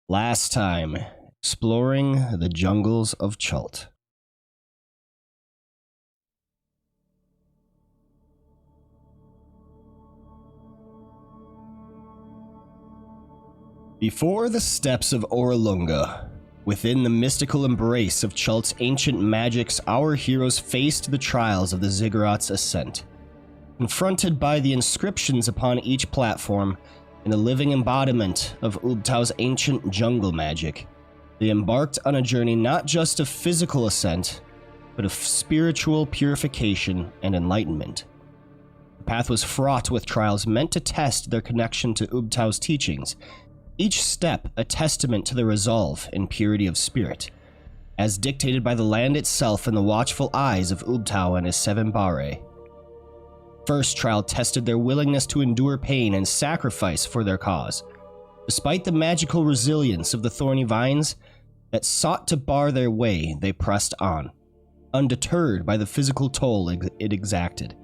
Last time, exploring the jungles of Chult. Before the steps of Orolunga, within the mystical embrace of Chult's ancient magics, our heroes faced the trials of the Ziggurat's ascent. Confronted by the inscriptions upon each platform and the living embodiment of Ubtau's ancient jungle magic, they embarked on a journey not just of physical ascent, but of spiritual purification and enlightenment. The path was fraught with trials meant to test their connection to Ubtau's teachings, each step a testament to their resolve and purity of spirit, as dictated by the land itself and the watchful eyes of Ubtau and his 7 Bare. First trial tested their willingness to endure pain and sacrifice for their cause. Despite the magical resilience of the thorny vines that sought to bar their way, they pressed on, undeterred by the physical toll it exacted.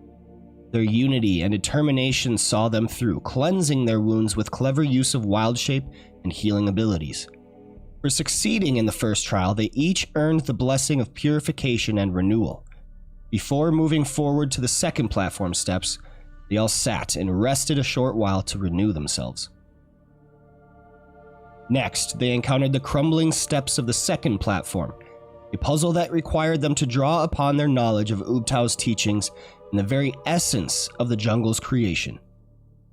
Their unity and determination saw them through, cleansing their wounds with clever use of wild shape and healing abilities. For succeeding in the first trial, they each earned the blessing of purification and renewal. Before moving forward to the second platform steps, they all sat and rested a short while to renew themselves. Next, they encountered the crumbling steps of the second platform, a puzzle that required them to draw upon their knowledge of Ubtau's teachings and the very essence of the jungle's creation.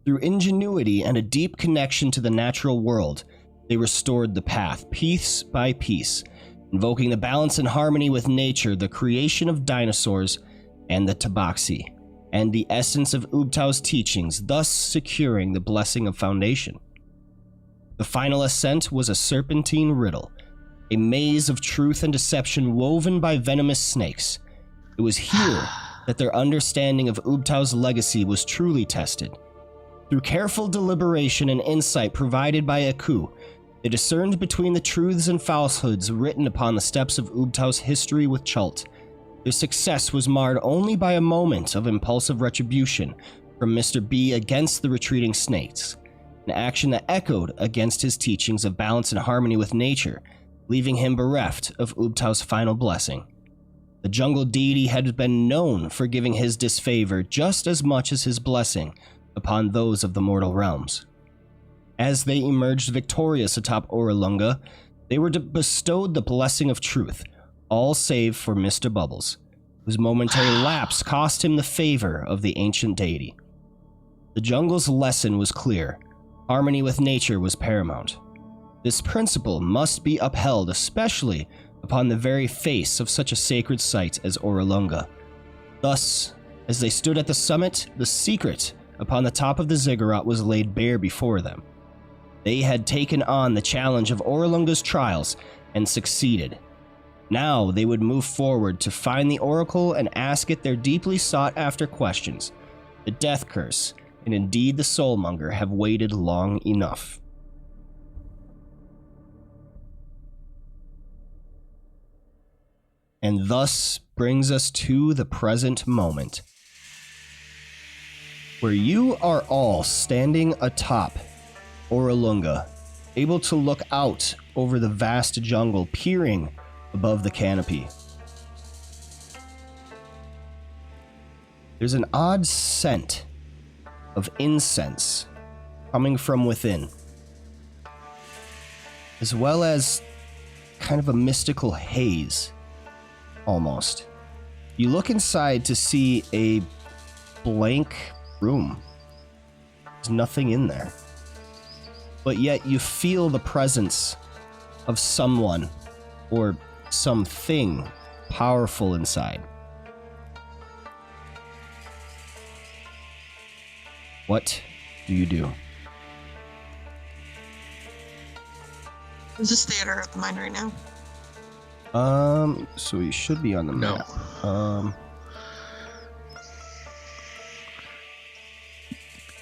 Through ingenuity and a deep connection to the natural world, they restored the path, piece by piece, invoking the balance and harmony with nature, the creation of dinosaurs and the tabaxi, and the essence of Ubtau's teachings, thus securing the blessing of foundation. The final ascent was a serpentine riddle, a maze of truth and deception woven by venomous snakes. It was here that their understanding of Ubtau's legacy was truly tested. Through careful deliberation and insight provided by Aku, they discerned between the truths and falsehoods written upon the steps of Ubtau's history with Chult. Their success was marred only by a moment of impulsive retribution from Mr. B against the retreating snakes, an action that echoed against his teachings of balance and harmony with nature, leaving him bereft of Ubtau's final blessing. The jungle deity had been known for giving his disfavor just as much as his blessing upon those of the mortal realms. As they emerged victorious atop Orolunga, they were bestowed the blessing of truth, all save for Mr. Bubbles, whose momentary lapse cost him the favor of the ancient deity. The jungle's lesson was clear. Harmony with nature was paramount. This principle must be upheld, especially upon the very face of such a sacred site as Orolunga. Thus, as they stood at the summit, the secret upon the top of the ziggurat was laid bare before them. They had taken on the challenge of Orolunga's trials and succeeded. Now they would move forward to find the oracle and ask it their deeply sought-after questions. The death curse, and indeed the soulmonger, have waited long enough. And thus brings us to the present moment, where you are all standing atop Orolunga, able to look out over the vast jungle, peering above the canopy. There's an odd scent of incense coming from within, as well as kind of a mystical haze. Almost. You look inside to see a blank room. There's nothing in there. But yet you feel the presence of someone or something powerful inside. What do you do? Is this theater of the mind right now? So he should be on the map.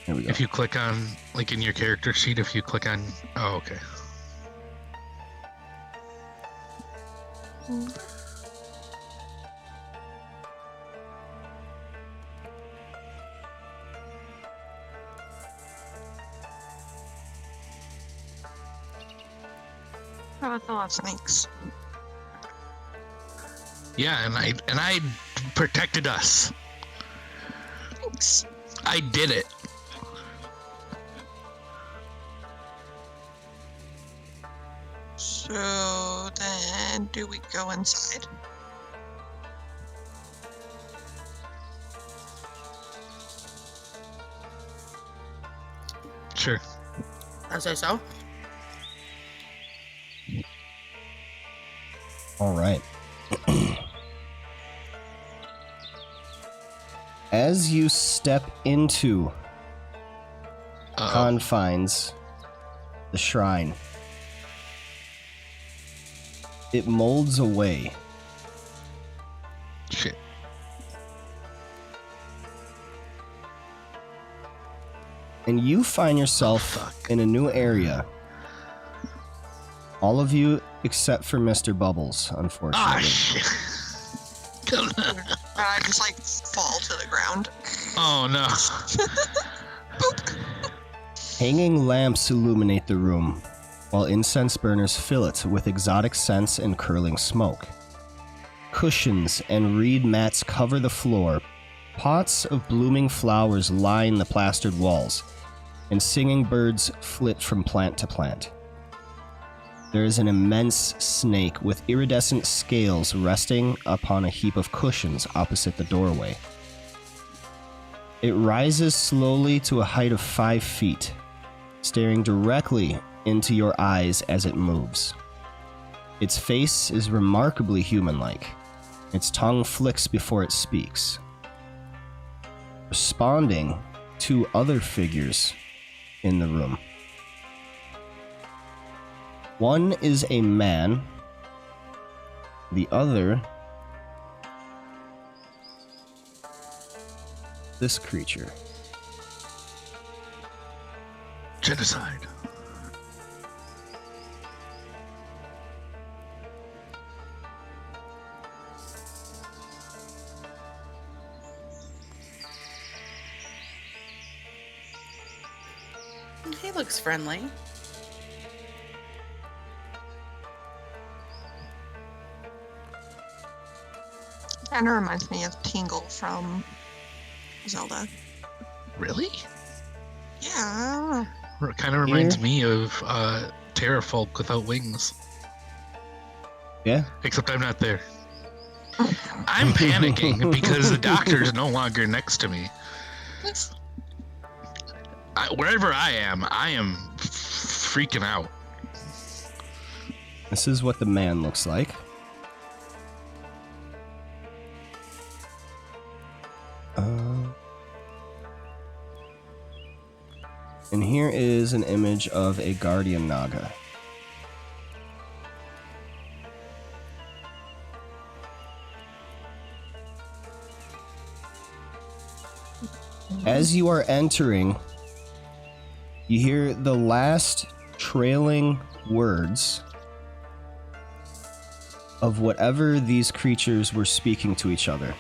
There we go. If you click on, like in your character sheet, if you click on, oh, okay. Oh, it's a lot of snakes. Yeah, and I protected us. Thanks. I did it. So then, do we go inside? Sure. I say so. All right. As you step into confines, the shrine, it molds away. Shit. And you find yourself in a new area. All of you except for Mr. Bubbles, unfortunately. Ah, shit. I just like fall to the ground. Oh, no. Hanging lamps illuminate the room, while incense burners fill it with exotic scents and curling smoke. Cushions and reed mats cover the floor. Pots of blooming flowers line the plastered walls, and singing birds flit from plant to plant. There is an immense snake with iridescent scales resting upon a heap of cushions opposite the doorway. It rises slowly to a height of 5 feet, staring directly into your eyes as it moves. Its face is remarkably human-like. Its tongue flicks before it speaks. Responding to other figures in the room. One is a man. The other, this creature. Genocide. He looks friendly. Kind of reminds me of Tingle from Zelda. Really? Yeah. It kind of reminds me of Terrafolk without wings. Yeah? Except I'm not there. I'm panicking because the doctor's no longer next to me. Wherever I am freaking out. This is what the man looks like. And here is an image of a guardian naga. As you are entering, you hear the last trailing words of whatever these creatures were speaking to each other.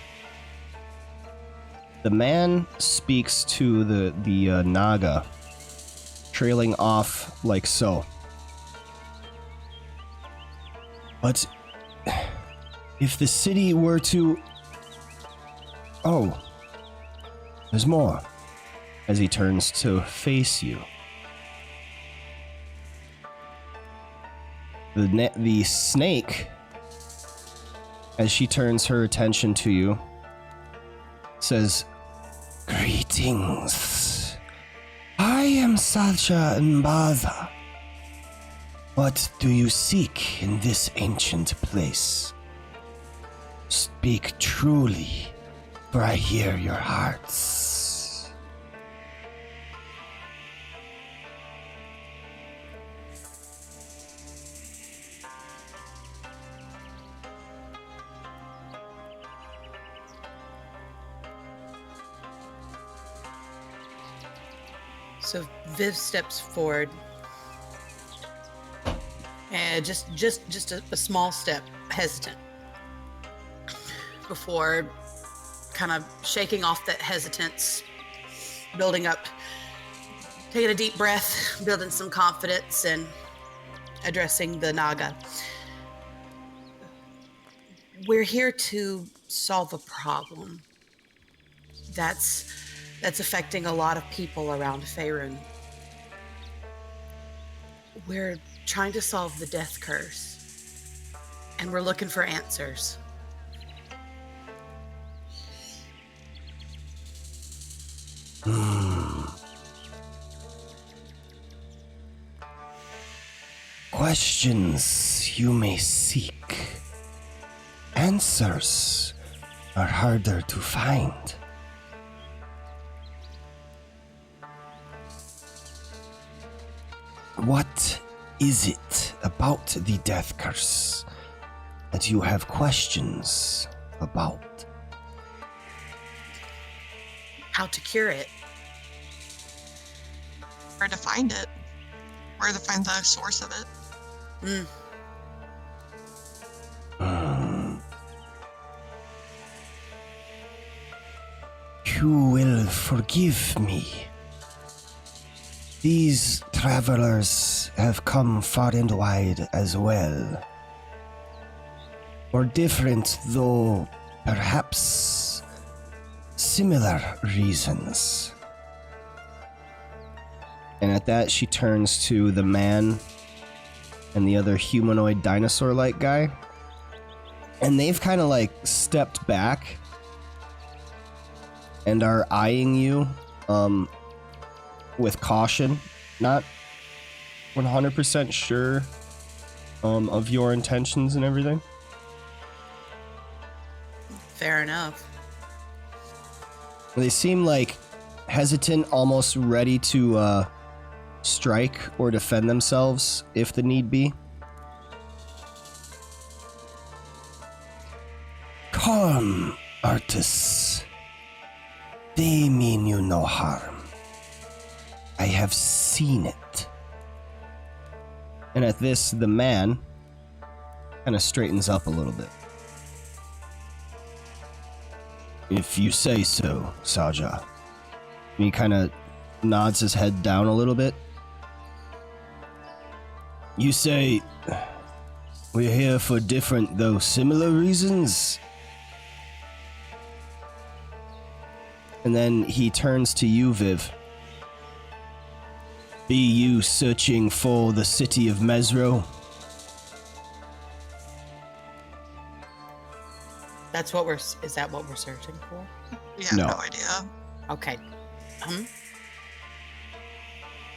The man speaks to the naga, trailing off like so. But if the city were to... Oh, there's more. As he turns to face you. The snake, as she turns her attention to you, says, "Greetings. I am Sacha Mbaza. What do you seek in this ancient place? Speak truly, for I hear your hearts." So Viv steps forward, and just a small step, hesitant, before kind of shaking off that hesitance, building up, taking a deep breath, building some confidence, and addressing the Naga. We're here to solve a problem that's affecting a lot of people around Faerun. We're trying to solve the death curse, and we're looking for answers. Questions you may seek. Answers are harder to find. What is it about the death curse that you have questions about? How to cure it. Where to find it. Where to find the source of it. You will forgive me. These travelers have come far and wide as well. For different, though perhaps similar reasons. And at that, she turns to the man and the other humanoid dinosaur-like guy. And they've kind of like stepped back and are eyeing you with caution. Not 100% sure of your intentions and everything. Fair enough. They seem like hesitant, almost ready to strike or defend themselves if the need be. Calm, Artus. They mean you no harm. I have seen it. And at this, the man kind of straightens up a little bit. If you say so, Saja. And he kind of nods his head down a little bit. You say we're here for different, though similar reasons? And then he turns to you, Viv. Be you searching for the city of Mesro? Is that what we're searching for? We have No. no idea. Okay.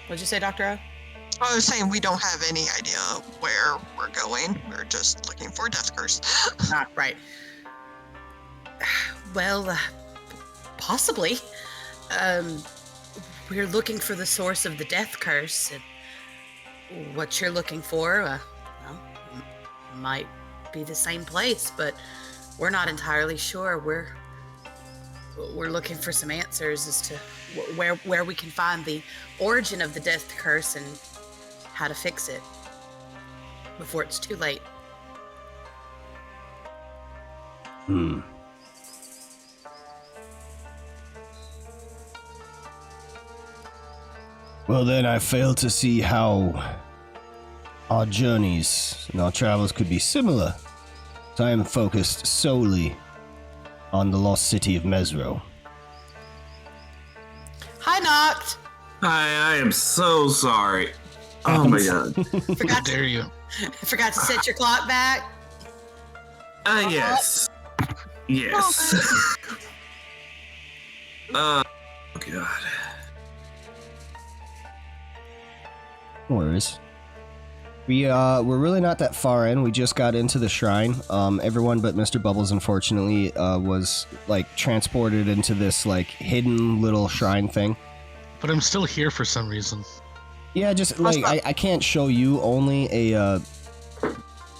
What'd you say, Dr. O? I was saying we don't have any idea where we're going. We're just looking for a death curse. Right. Well, possibly. We're looking for the source of the death curse. What you're looking for, might be the same place, but we're not entirely sure. We're looking for some answers as to where we can find the origin of the death curse and how to fix it before it's too late. Well, then I fail to see how our journeys and our travels could be similar. So I am focused solely on the lost city of Mesro. Hi, Noct. Hi, I am so sorry. Oh my god. How dare you? Forgot to set your clock back. Yes. Yes. Oh god. No worries. We're really not that far in. We just got into the shrine. Everyone but Mr. Bubbles, unfortunately, was like transported into this like hidden little shrine thing. But I'm still here for some reason. Yeah, just like I can't show you only a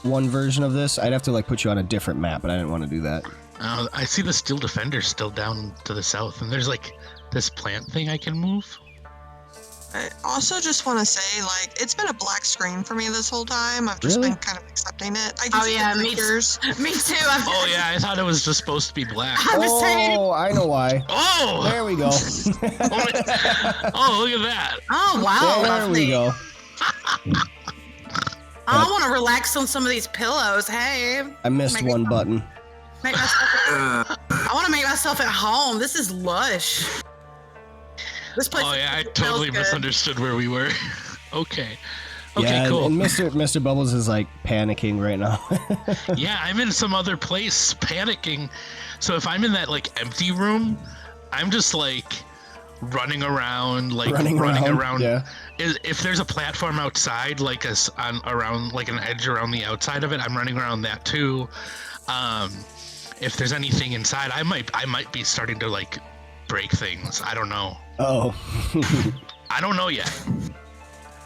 one version of this. I'd have to like put you on a different map, but I didn't want to do that. I see the Steel Defender still down to the south, and there's like this plant thing I can move. I also just want to say, like, it's been a black screen for me this whole time. I've just been kind of accepting it. I just me too. Oh yeah, I thought it was just supposed to be black. Oh, I know why. Oh! There we go. Oh, look at that. Oh, wow. There we go. I want to relax on some of these pillows. Hey. I missed one button. I want to make myself at home. This is lush. This place. Oh yeah, I totally misunderstood where we were. Okay. Okay, yeah, cool. And Mr. Bubbles is like panicking right now. Yeah, I'm in some other place panicking. So if I'm in that like empty room, I'm just like running around, like running around. Yeah. If there's a platform outside, like around like an edge around the outside of it, I'm running around that too. If there's anything inside, I might be starting to like break things. I don't know. Oh. I don't know yet.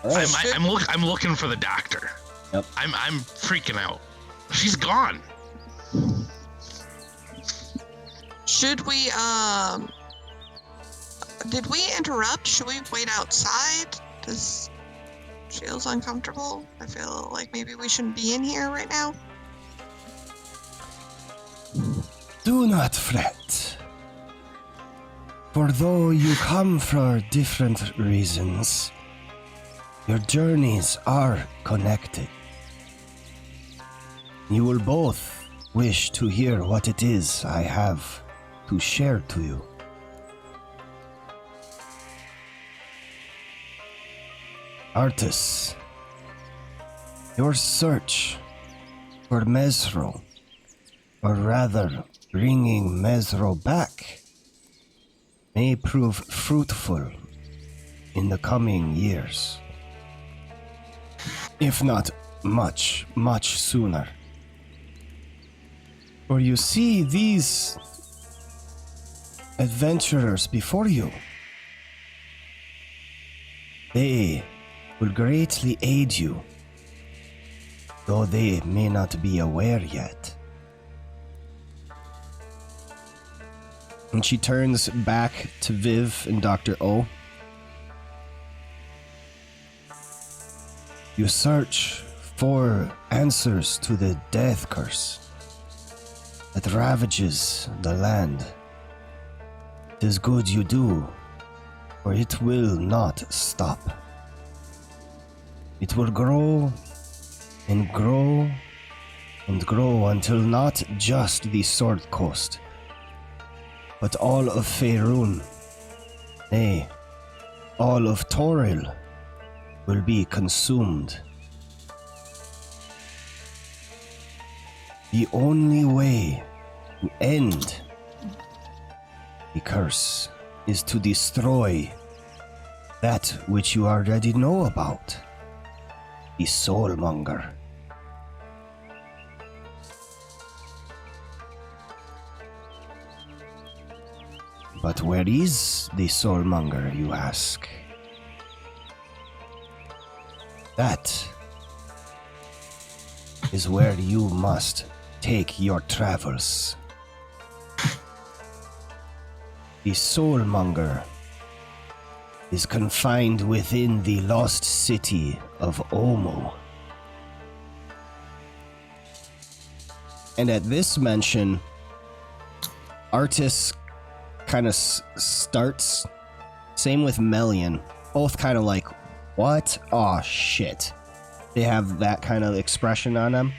Right. I'm looking for the doctor. Yep. I'm freaking out. She's gone. Should we did we interrupt? Should we wait outside? This feels uncomfortable. I feel like maybe we shouldn't be in here right now. Do not fret. For though you come for different reasons, your journeys are connected. You will both wish to hear what it is I have to share to you. Artis, your search for Mesro, or rather bringing Mesro back, may prove fruitful in the coming years. If not much, much sooner. For you see these adventurers before you. They will greatly aid you, though they may not be aware yet. And she turns back to Viv and Dr. O. You search for answers to the death curse that ravages the land. It is good you do, for it will not stop. It will grow and grow and grow until not just the Sword Coast, but all of Faerun, nay, all of Toril, will be consumed. The only way to end the curse is to destroy that which you already know about, the Soulmonger. But where is the Soulmonger, you ask? That is where you must take your travels. The Soulmonger is confined within the lost city of Omu. And at this mention, Artis kind of starts. Same with Melian. Both kind of like, what? Aw, shit. They have that kind of expression on them.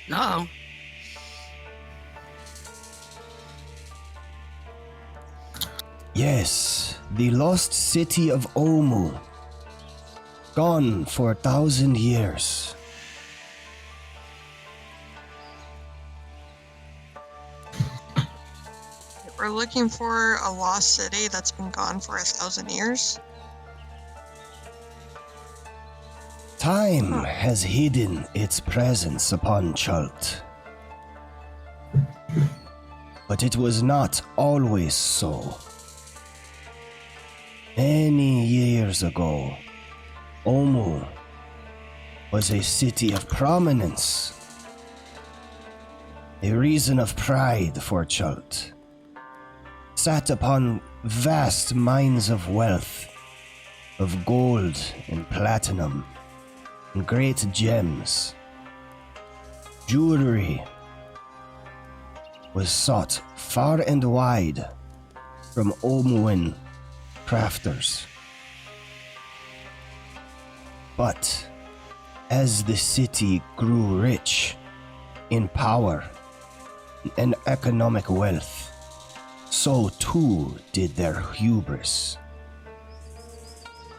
No. Yes, the lost city of Omu. Gone for 1,000 years. We're looking for a lost city that's been gone for 1,000 years. Time has hidden its presence upon Chult. But it was not always so. Many years ago, Omu was a city of prominence, a reason of pride for Chult. Sat upon vast mines of wealth, of gold and platinum, and great gems. Jewelry was sought far and wide from Omuan crafters. But As the city grew rich in power and economic wealth, so too did their hubris.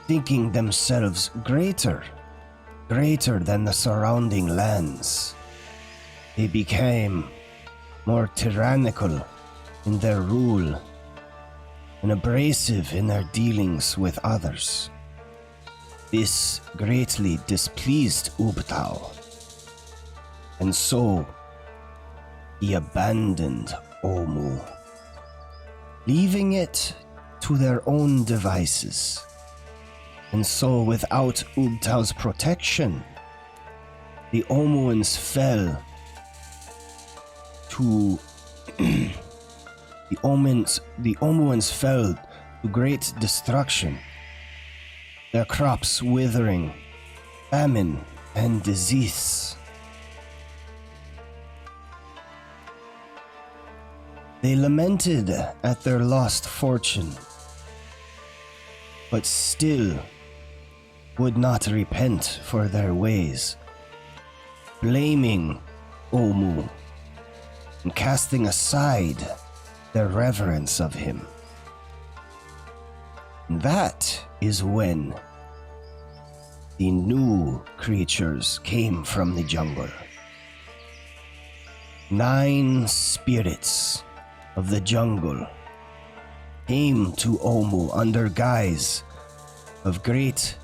Thinking themselves greater than the surrounding lands, they became more tyrannical in their rule and abrasive in their dealings with others. This greatly displeased Ubtao, and so he abandoned Omu, leaving it to their own devices. And so, without Ubtao's protection, the Omuans fell to the Omuans fell to great destruction, their crops withering, famine and disease. They lamented at their lost fortune, but still would not repent for their ways, blaming Omu and casting aside their reverence of him. And that is when the new creatures came from the jungle. 9 spirits of the jungle came to Omu under guise of great,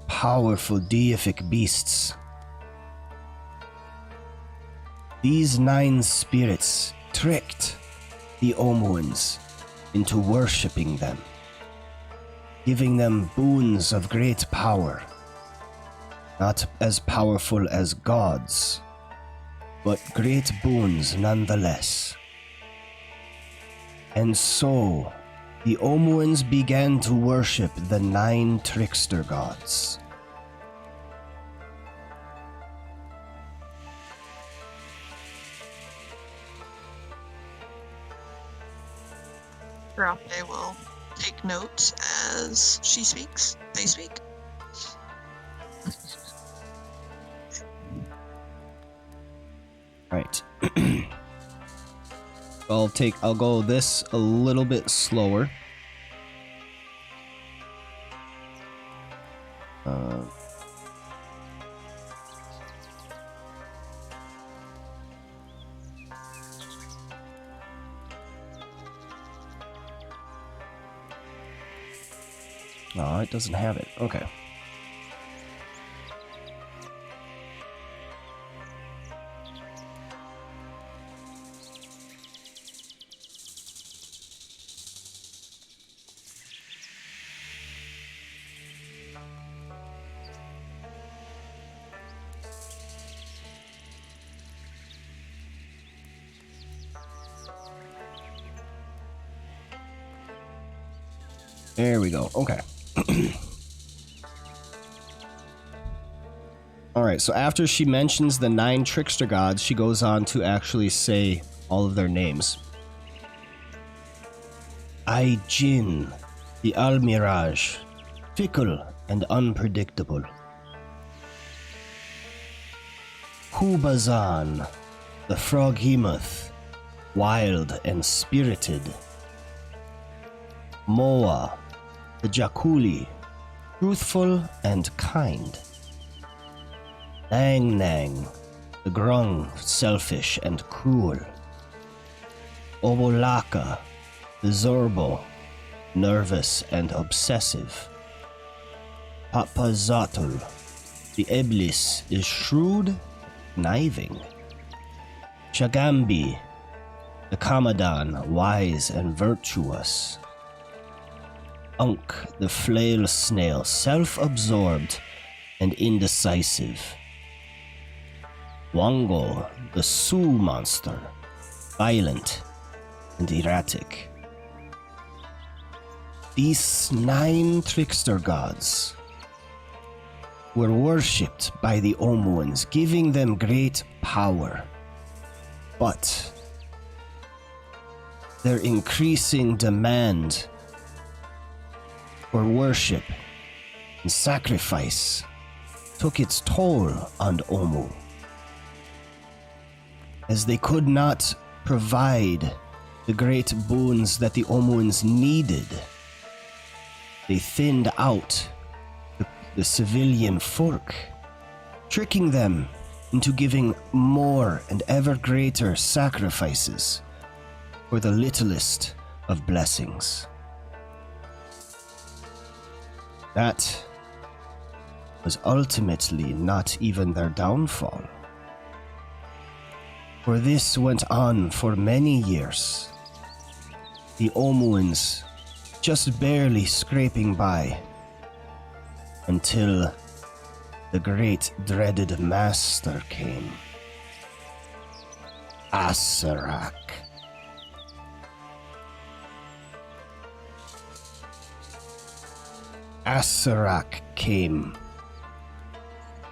powerful deific beasts. These 9 spirits tricked the Omuans into worshipping them, giving them boons of great power, not as powerful as gods, but great boons nonetheless. And so, the Omuans began to worship the 9 trickster gods. Grappe will take notes as she speaks. They speak. Right. I'll go this a little bit slower. No, it doesn't have it. Okay. There we go. Okay. Alright, so after she mentions the 9 trickster gods, she goes on to actually say all of their names. Jin, the Almiraj, fickle and unpredictable. Kubazan, the Froghemoth, wild and spirited. Moa, the Jakuli, truthful and kind. Nang Nang, the Grung, selfish and cruel. Obolaka, the Zorbo, nervous and obsessive. Papazatul, the Iblis, is shrewd, conniving. Shagambi, the Kamadan, wise and virtuous. Unk, the flail snail, self-absorbed and indecisive. Wango, the Sioux monster, violent and erratic. These 9 trickster gods were worshipped by the Omuans, giving them great power. But their increasing demand for worship and sacrifice took its toll on Omu. As they could not provide the great boons that the Omuans needed, they thinned out the civilian folk, tricking them into giving more and ever greater sacrifices for the littlest of blessings. That was ultimately not even their downfall, for this went on for many years, the Omuans just barely scraping by, until the great dreaded master came, Asarak. Asarak came,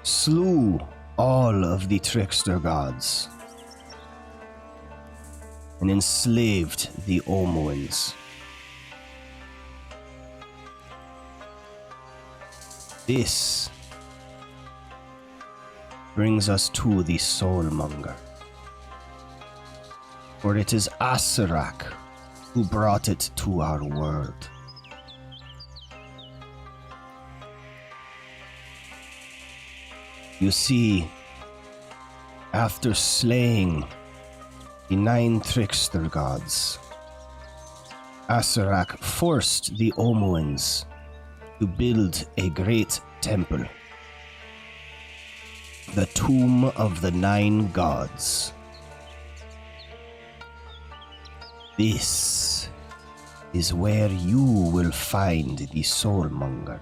slew all of the trickster gods, and enslaved the Omuans. This brings us to the Soulmonger, for it is Asarak who brought it to our world. You see, after slaying the 9 trickster gods, Asarak forced the Omuans to build a great temple, the Tomb of the 9 Gods. This is where you will find the Soulmonger.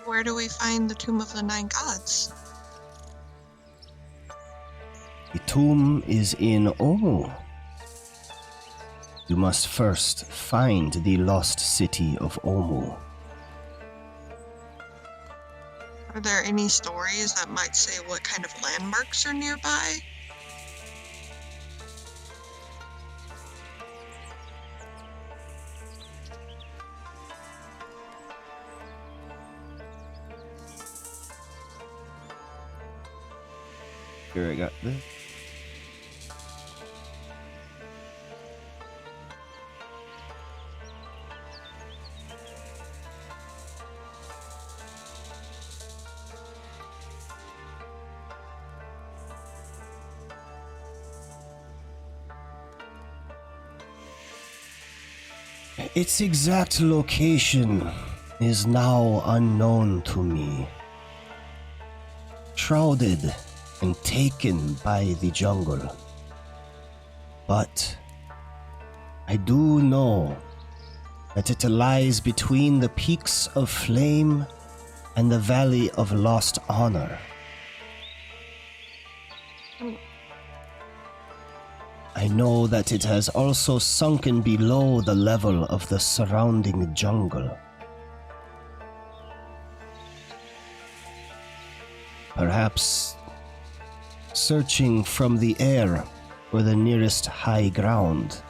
Where do we find the Tomb of the 9 Gods? The tomb is in Omu. You must first find the lost city of Omu. Are there any stories that might say what kind of landmarks are nearby? Here I got this. Its exact location is now unknown to me. Shrouded and taken by the jungle. But I do know that it lies between the peaks of Flame and the Valley of Lost Honor. I know that it has also sunken below the level of the surrounding jungle. Perhaps searching from the air for the nearest high ground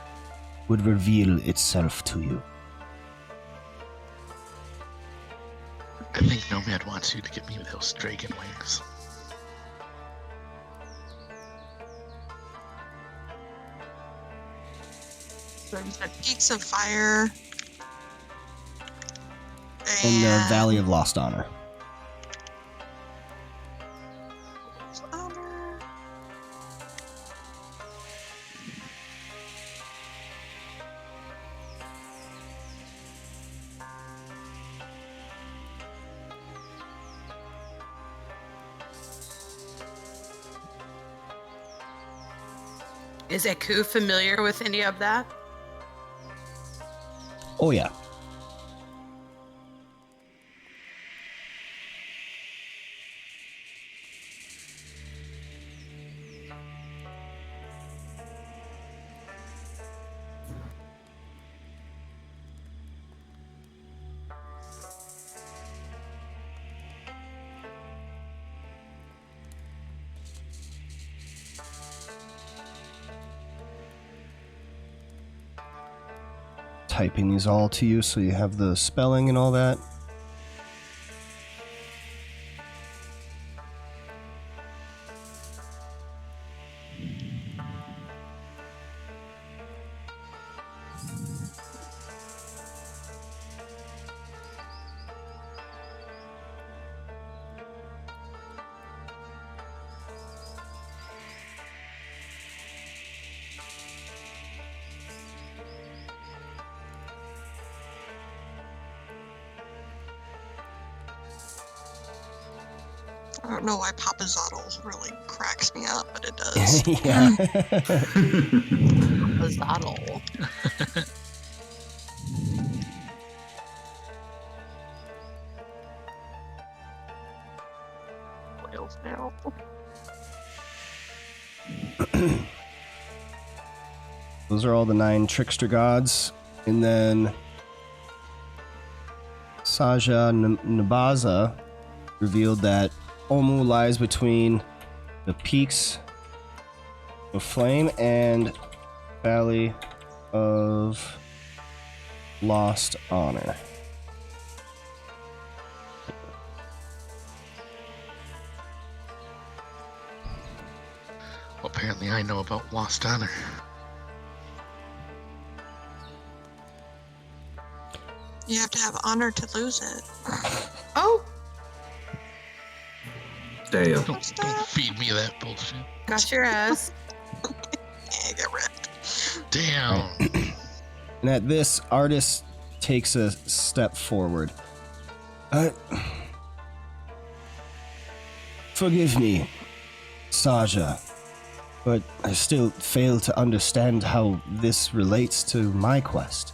would reveal itself to you. I think Nomad wants you to get me those dragon wings. There's the Peaks of Fire. In the Valley of Lost Honor. Honor. Is Eku familiar with any of that? Oh yeah. typing these all to you so you have the spelling and all that. I don't know why Papa Zottle really cracks me up, but it does. Yeah. Zaddle. Whales now. Those are all the 9 trickster gods. And then Saja Nabaza revealed that Omu lies between the peaks of Flame and Valley of Lost Honor. Well, apparently I know about Lost Honor. You have to have honor to lose it. Oh, Damn. Don't feed me that bullshit. got your ass. Yeah, get wrecked. Damn. And at this, Artis takes a step forward. Forgive me, Saja, but I still fail to understand how this relates to my quest.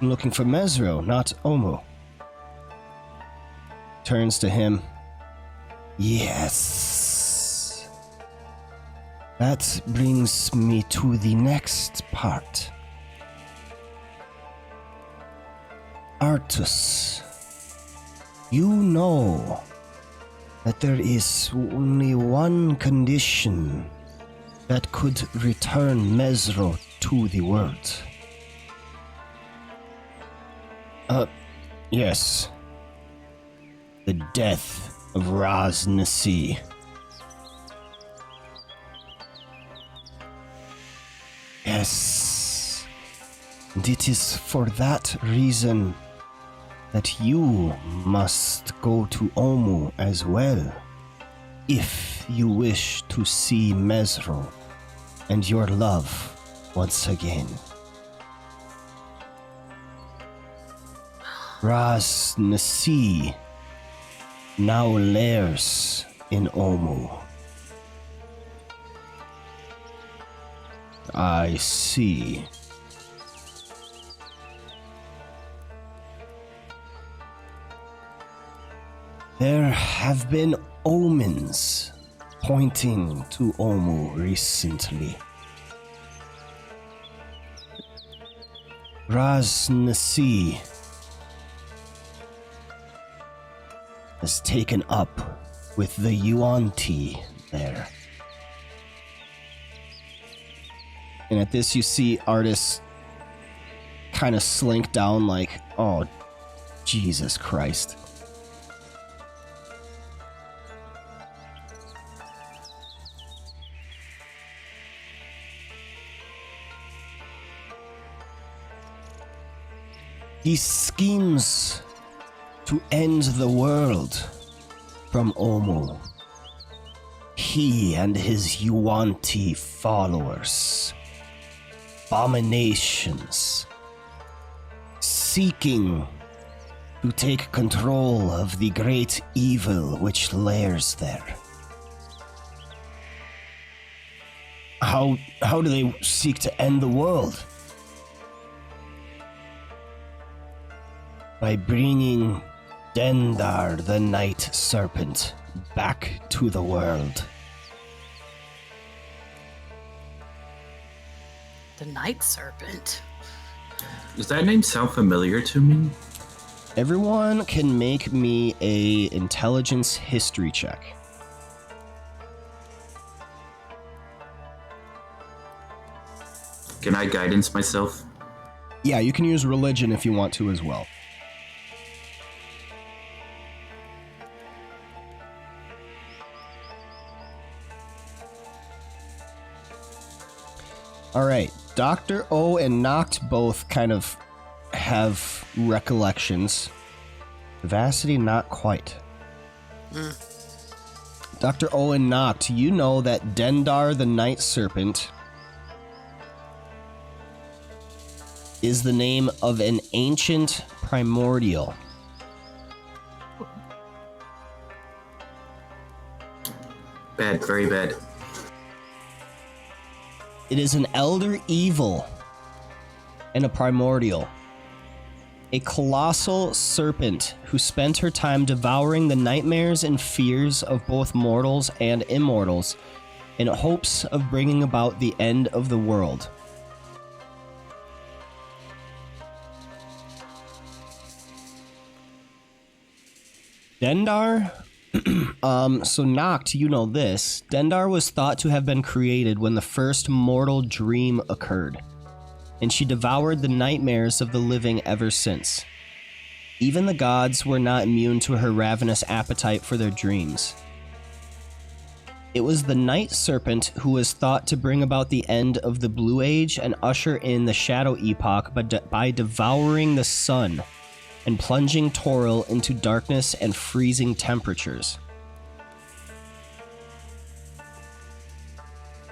I'm looking for Mesro, not Omu. Turns to him. Yes. That brings me to the next part. Artus, you know that there is only one condition that could return Mesro to the world. Yes. The death of Raz Nasi. Yes. And it is for that reason that you must go to Omu as well, if you wish to see Mesro and your love once again. Raz Nasi now lairs in Omu. I see. There have been omens pointing to Omu recently. Raz Nasi has taken up with the Yuan-Ti there. And at this you see Artis kind of slink down like, oh, Jesus Christ. He schemes to end the world from Omu. He and his Yuan-Ti followers. Abominations. Seeking to take control of the great evil which lairs there. How do they seek to end the world? By bringing Dendar, the Night Serpent, back to the world. The Night Serpent. Does that name sound familiar to me? Everyone can make me a intelligence history check. Can I guidance myself? Yeah, you can use religion if you want to as well. Alright, Dr. O and Noct both kind of have recollections. Vivacity, not quite. Dr. O and Noct, you know that Dendar the Night Serpent is the name of an ancient primordial. Bad, very bad. It is an elder evil and a primordial. A colossal serpent who spent her time devouring the nightmares and fears of both mortals and immortals in hopes of bringing about the end of the world. Dendar? So Noct, you know this. Dendar was thought to have been created when the first mortal dream occurred, and she devoured the nightmares of the living ever since. Even the gods were not immune to her ravenous appetite for their dreams. It was the Night Serpent who was thought to bring about the end of the Blue Age and usher in the Shadow Epoch by devouring the sun and plunging Toril into darkness and freezing temperatures.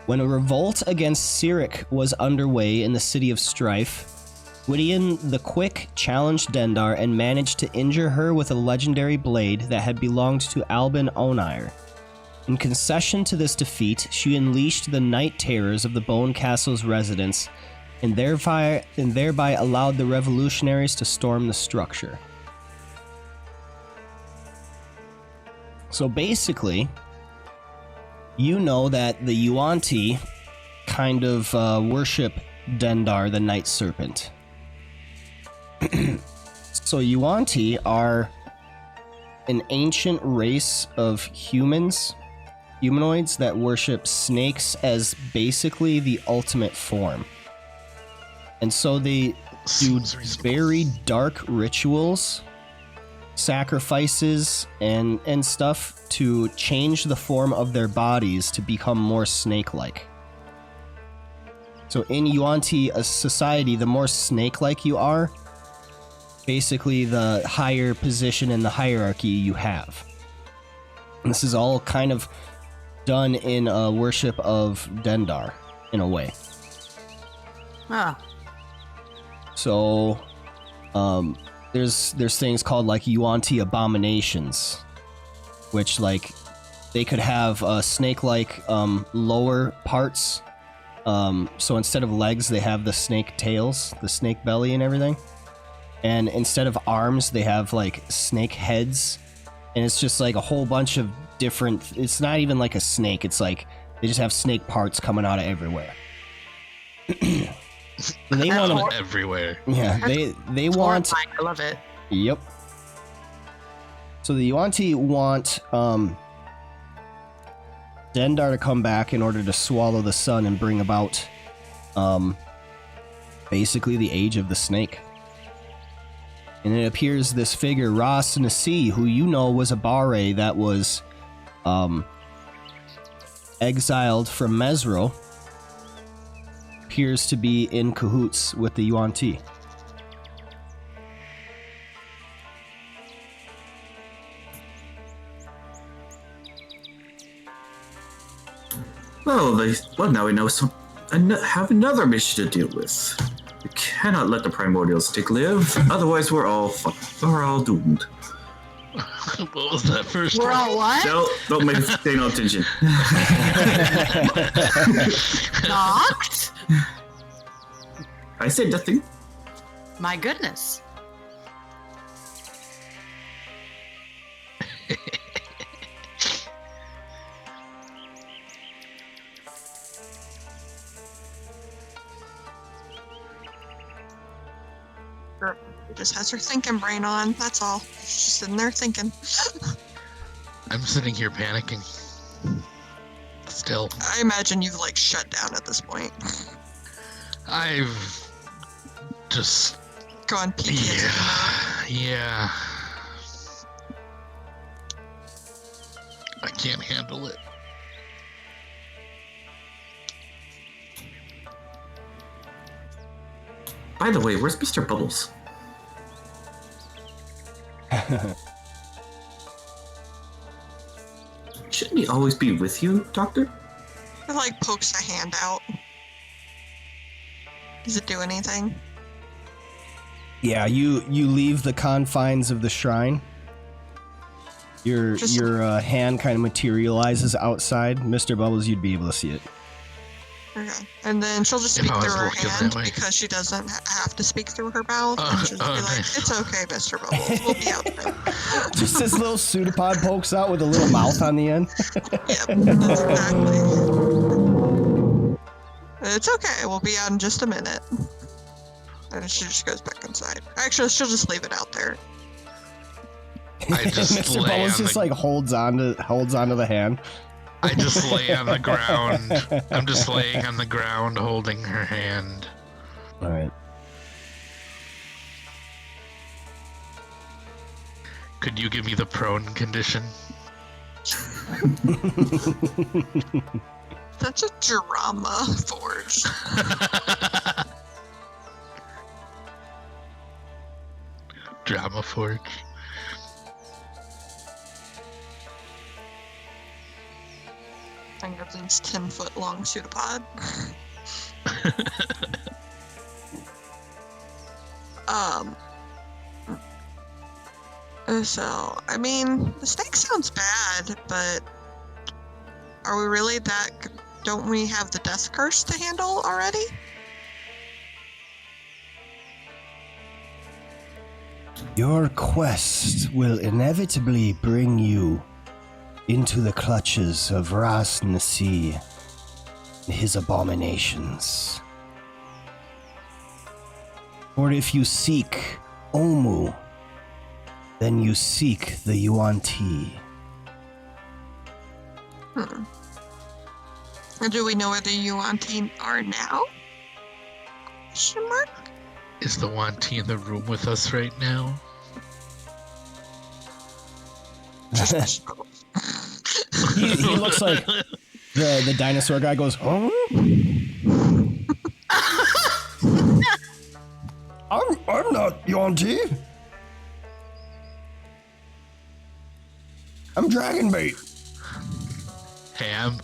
When a revolt against Cyric was underway in the City of Strife, Gwydion the Quick challenged Dendar and managed to injure her with a legendary blade that had belonged to Albin Onir. In concession to this defeat, she unleashed the night terrors of the Bone Castle's residents and thereby allowed the revolutionaries to storm the structure. So basically, you know that the Yuan-Ti kind of worship Dendar, the Night Serpent. So Yuan-Ti are an ancient race of humanoids that worship snakes as basically the ultimate form. And so they do very dark rituals, sacrifices, and stuff to change the form of their bodies to become more snake-like. So in Yuan-Ti society, the more snake-like you are, basically the higher position in the hierarchy you have. And this is all kind of done in worship of Dendar, in a way. Ah. So, there's things called like Yuan-Ti abominations, which like they could have snake-like lower parts. So instead of legs, they have the snake tails, the snake belly, and everything. And instead of arms, they have like snake heads, and it's just like a whole bunch of different. It's not even like a snake. It's like they just have snake parts coming out of everywhere. They want them everywhere. Yeah, they want. Horrifying. I love it. Yep. So the Yuan-Ti want Dendar to come back in order to swallow the sun and bring about basically the age of the snake. And it appears this figure, Ras Nasi, who you know was a Bare that was exiled from Mesro, appears to be in cahoots with the Yuan-Ti. Well, now we know have another mission to deal with. We cannot let the primordial stick live, otherwise we're all doomed. What was that first We're one? all what? Don't pay no attention. Knocked? I said nothing. My goodness. Just has her thinking brain on, that's all. She's just sitting there thinking. I'm sitting here panicking. Still. I imagine you've like shut down at this point. I've just Go on PTSD mode. yeah. I can't handle it. By the way, where's Mr. Bubbles? Shouldn't he always be with you, Doctor? It like pokes a hand out. Does it do anything? Yeah, you leave the confines of the shrine. Your hand kind of materializes outside. Mr. Bubbles, you'd be able to see it. Okay. And then she'll just If speak I through was her looking hand that way. because she doesn't have to speak through her mouth. And she'll just be like, nice. it's okay, Mr. Bubbles. We'll be out there. Just this little pseudopod pokes out with a little mouth on the end. Yep, that's exactly. It's okay. We'll be out in just a minute. And she just goes back inside. Actually, she'll just leave it out there. I just Mr. lay Bubbles on just the- like holds onto the hand. I just lay on the ground. I'm just laying on the ground holding her hand. All right. Could you give me the prone condition? That's a drama forge. Drama Forge. I think everything's 10-foot long pseudopod. So, I mean, the snake sounds bad, but are we really that... Don't we have the death curse to handle already? Your quest will inevitably bring you into the clutches of Ras Nasi and his abominations. For if you seek Omu, then you seek the Yuan-Ti. Do we know where the Yuan-Ti are now? Question mark? Is the Wanti in the room with us right now? Just He looks like the dinosaur guy goes, huh? I'm not Yuan-Ti. I'm Dragonbait. Hey, I'm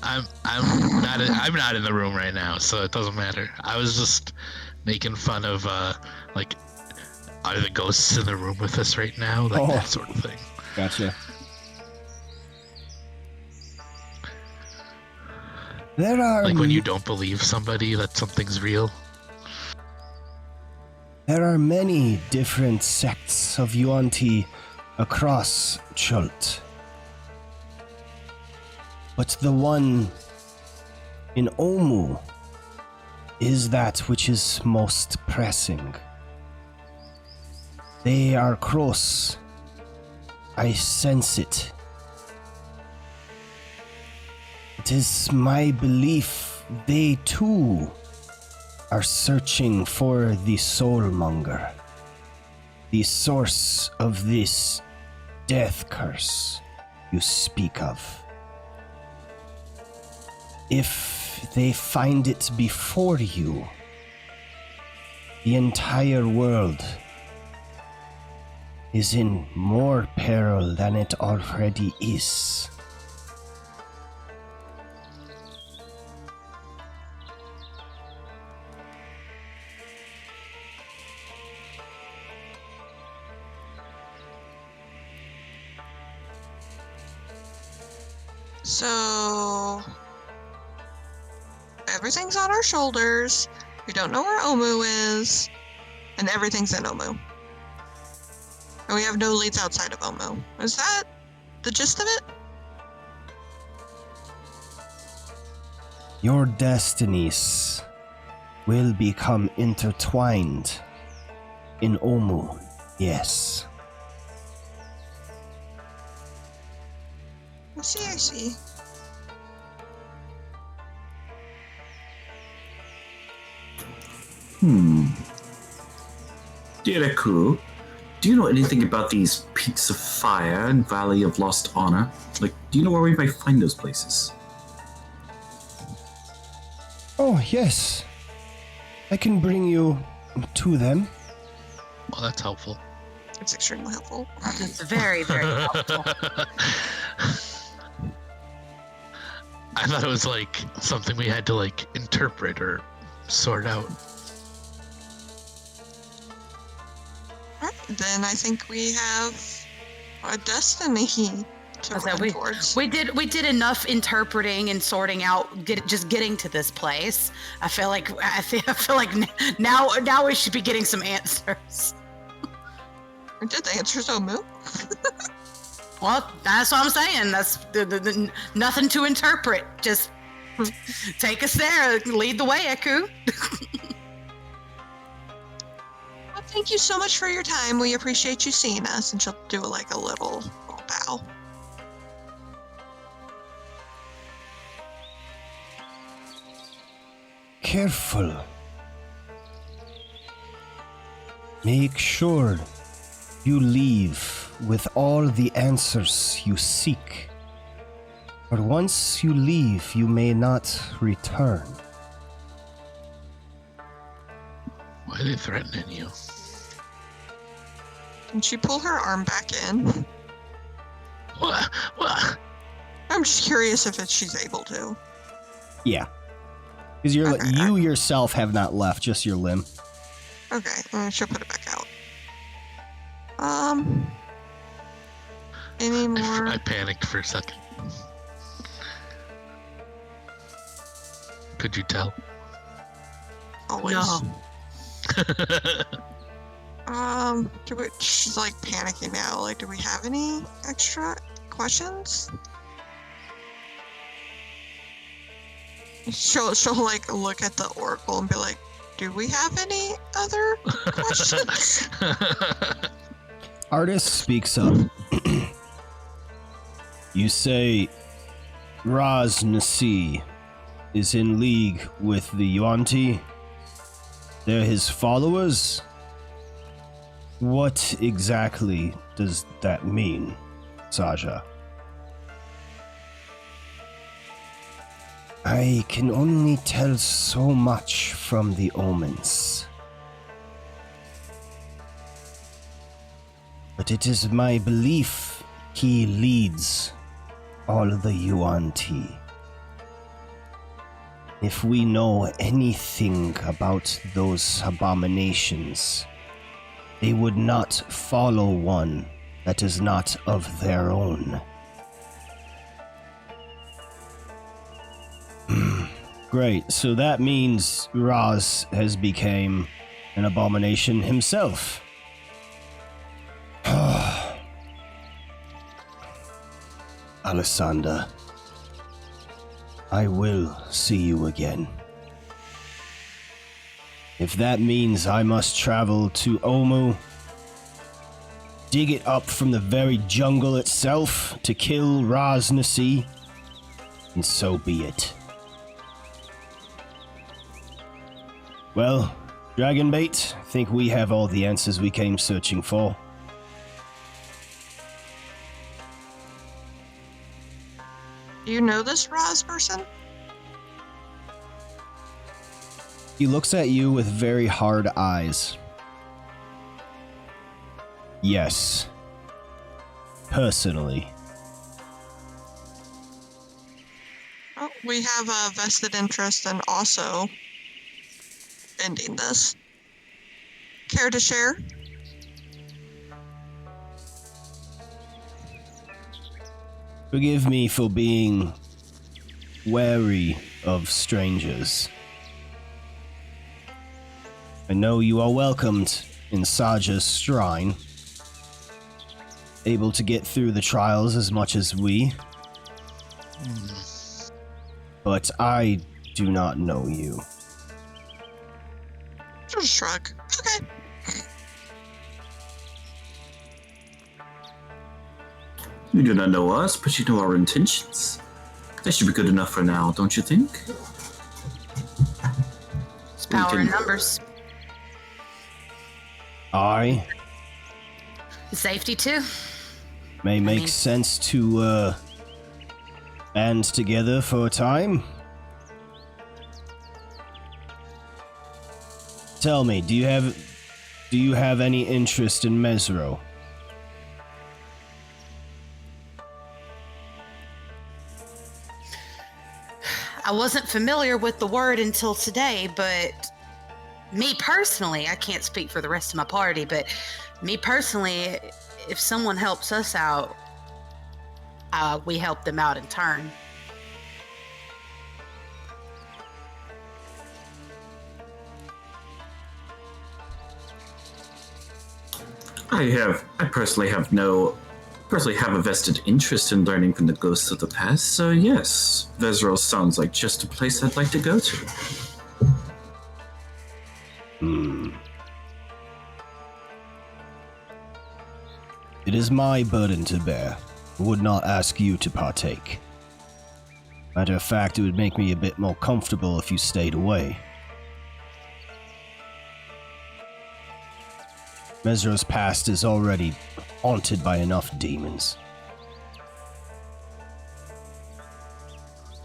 not in the room right now, so it doesn't matter. I was just making fun of like, are the ghosts in the room with us right now? Like that sort of thing. Gotcha. There are Like when you don't believe somebody that something's real. There are many different sects of Yuan-Ti across Chult. But the one in Omu is that which is most pressing. They are close. I sense it. It is my belief they too are searching for the Soulmonger, the source of this death curse you speak of. If they find it before you, the entire world is in more peril than it already is. So everything's on our shoulders. We don't know where Omu is, and everything's in Omu. And we have no leads outside of Omu. Is that the gist of it? Your destinies will become intertwined in Omu, yes. I see. Dear Aku, do you know anything about these Peaks of Fire and Valley of Lost Honor? Like, do you know where we might find those places? Oh, yes. I can bring you to them. Well, that's helpful. It's extremely helpful. It's very, very helpful. I thought it was like something we had to like interpret or sort out. Alright, then I think we have a destiny to run towards. We did enough interpreting and sorting out, just getting to this place. I feel like now we should be getting some answers. Did the answers Omu? Well, that's what I'm saying. That's the nothing to interpret. Just take us there. Lead the way, Aku. Well, thank you so much for your time. We appreciate you seeing us. And she'll do like a little bow. Careful. Make sure you leave with all the answers you seek. But once you leave, you may not return. Why are they threatening you? Can she pull her arm back in? What? I'm just curious if she's able to. Yeah. Because you yourself have not left, just your limb. Okay, she'll put it back out. Any more? I panicked for a second. Could you tell? Always. No. She's like panicking now. Like, do we have any extra questions? She'll like look at the oracle and be like, do we have any other questions? Artist speaks up. You say Raz Nasi is in league with the Yuan-Ti? They're his followers? What exactly does that mean, Saja? I can only tell so much from the omens. But it is my belief he leads all the Yuan-Ti. If we know anything about those abominations, they would not follow one that is not of their own. Great, so that means Raz has become an abomination himself. Alessandra, I will see you again. If that means I must travel to Omu, dig it up from the very jungle itself to kill Raz Nasi, and so be it. Well, Dragonbait, I think we have all the answers we came searching for. Do you know this Raz person? He looks at you with very hard eyes. Yes. Personally. Well, we have a vested interest in also ending this. Care to share? Forgive me for being wary of strangers. I know you are welcomed in Saja's shrine, able to get through the trials as much as we. But I do not know you. Just shrug. Okay. You do not know us, but you know our intentions. That should be good enough for now, don't you think? It's power in numbers. I Safety too. may make mean- sense to band together for a time. Tell me, do you have any interest in Mesro? I wasn't familiar with the word until today, but me personally, I can't speak for the rest of my party, but me personally, if someone helps us out, we help them out in turn. I personally have a vested interest in learning from the ghosts of the past, so yes, Vezros sounds like just a place I'd like to go to. It is my burden to bear. I would not ask you to partake. Matter of fact, it would make me a bit more comfortable if you stayed away. Mesro's past is already haunted by enough demons.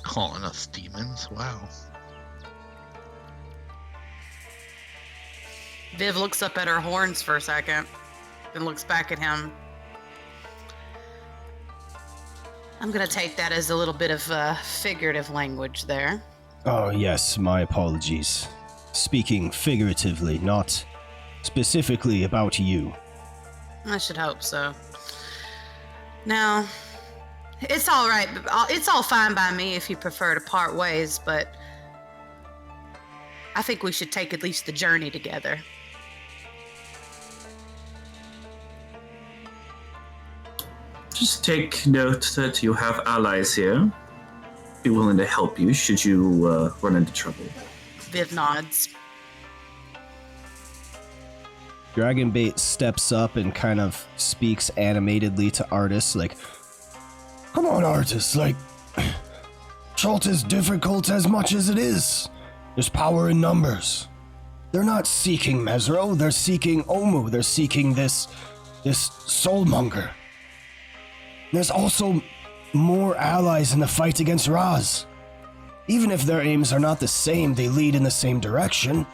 Calling us demons? Wow. Viv looks up at her horns for a second, then looks back at him. I'm gonna take that as a little bit of figurative language there. Oh yes, my apologies. Speaking figuratively, not specifically about you. I should hope so. Now, it's all right. It's all fine by me if you prefer to part ways, but I think we should take at least the journey together. Just take note that you have allies here. Be willing to help you should you run into trouble. Viv nods. Dragonbait steps up and kind of speaks animatedly to Artis, like, "Come on, Artis, like, Chult is difficult as much as it is. There's power in numbers. They're not seeking Mesro, they're seeking Omu, they're seeking this soulmonger. There's also more allies in the fight against Raz. Even if their aims are not the same, they lead in the same direction.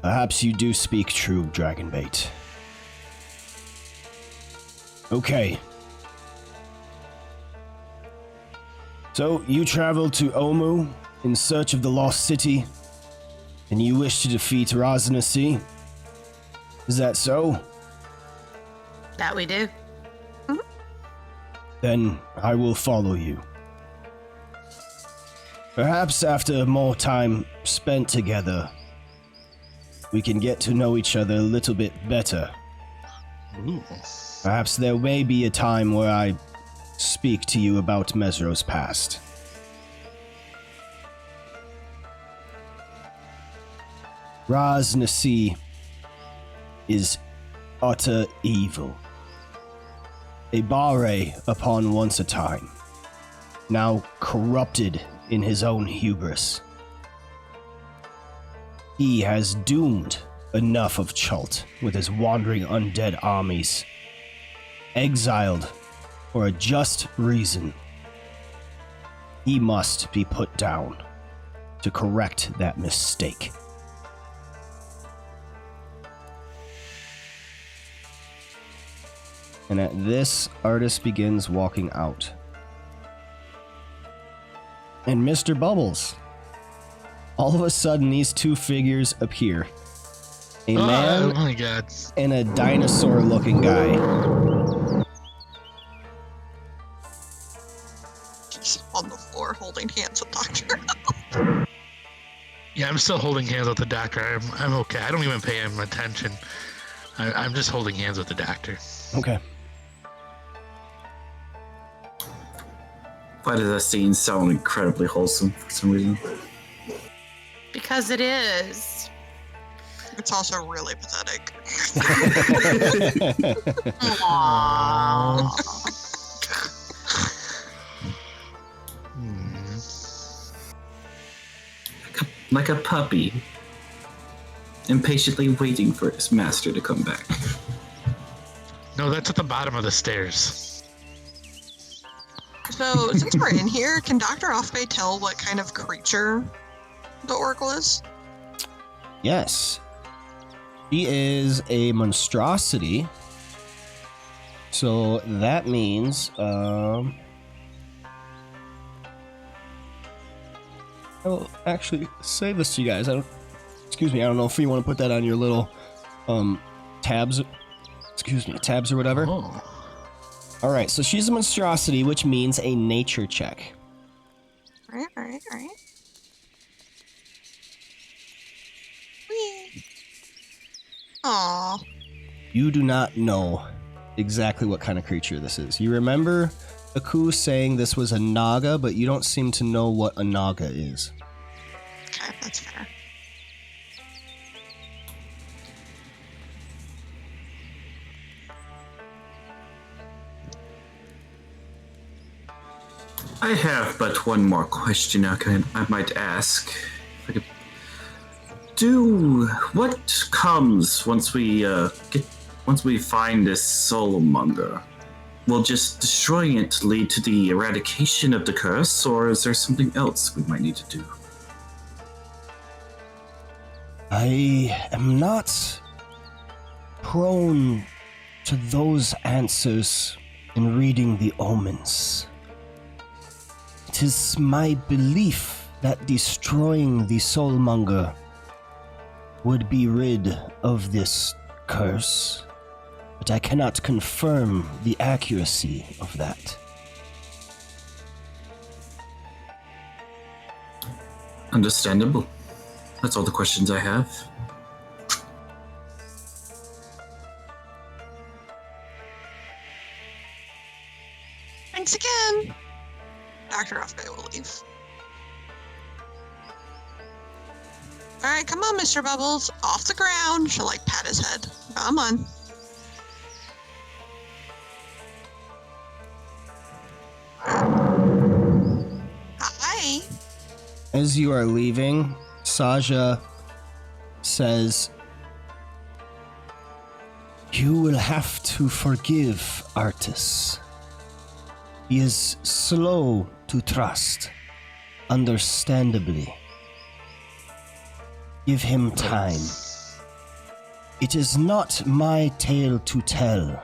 Perhaps you do speak true, Dragonbait. Okay. So, you traveled to Omu in search of the Lost City, and you wish to defeat Raznasi? Is that so? That we do. Then I will follow you. Perhaps after more time spent together, we can get to know each other a little bit better. Ooh. Perhaps there may be a time where I speak to you about Mesro's past. Raz Nasi is utter evil. A Bare upon once a time, now corrupted in his own hubris. He has doomed enough of Chult with his wandering undead armies. Exiled for a just reason. He must be put down to correct that mistake. And at this, Artis begins walking out. And Mr. Bubbles. All of a sudden, these two figures appear. A man Oh my god. and a dinosaur-looking guy. Just on the floor holding hands with Doctor. Yeah, I'm still holding hands with the doctor. I'm okay. I don't even pay him attention. I'm just holding hands with the doctor. Okay. Why does that scene sound incredibly wholesome for some reason? Because it is. It's also really pathetic. Aww. Like a puppy. impatiently waiting for his master to come back. No, that's at the bottom of the stairs. So, since we're in here, can Dr. Offbay tell what kind of creature the Oracle is? Yes. She is a monstrosity. So that means, I'll actually say this to you guys. I don't know if you want to put that on your little, tabs or whatever. Oh. All right, so she's a monstrosity, which means a nature check. All right. Whee! Aw. You do not know exactly what kind of creature this is. You remember Aku saying this was a naga, but you don't seem to know what a naga is. Okay, that's fair. I have but one more question I might ask. If I could what comes once we find this soulmonger? Will just destroying it lead to the eradication of the curse, or is there something else we might need to do? I am not prone to those answers in reading the omens. It is my belief that destroying the soulmonger would be rid of this curse, but I cannot confirm the accuracy of that. Understandable. That's all the questions I have. Thanks again. Dr. Offbay will leave. Alright, come on, Mr. Bubbles. Off the ground. She'll, pat his head. Come on. Hi. As you are leaving, Saja says, "You will have to forgive Artis. He is slow to trust, understandably. Give him time. It is not my tale to tell,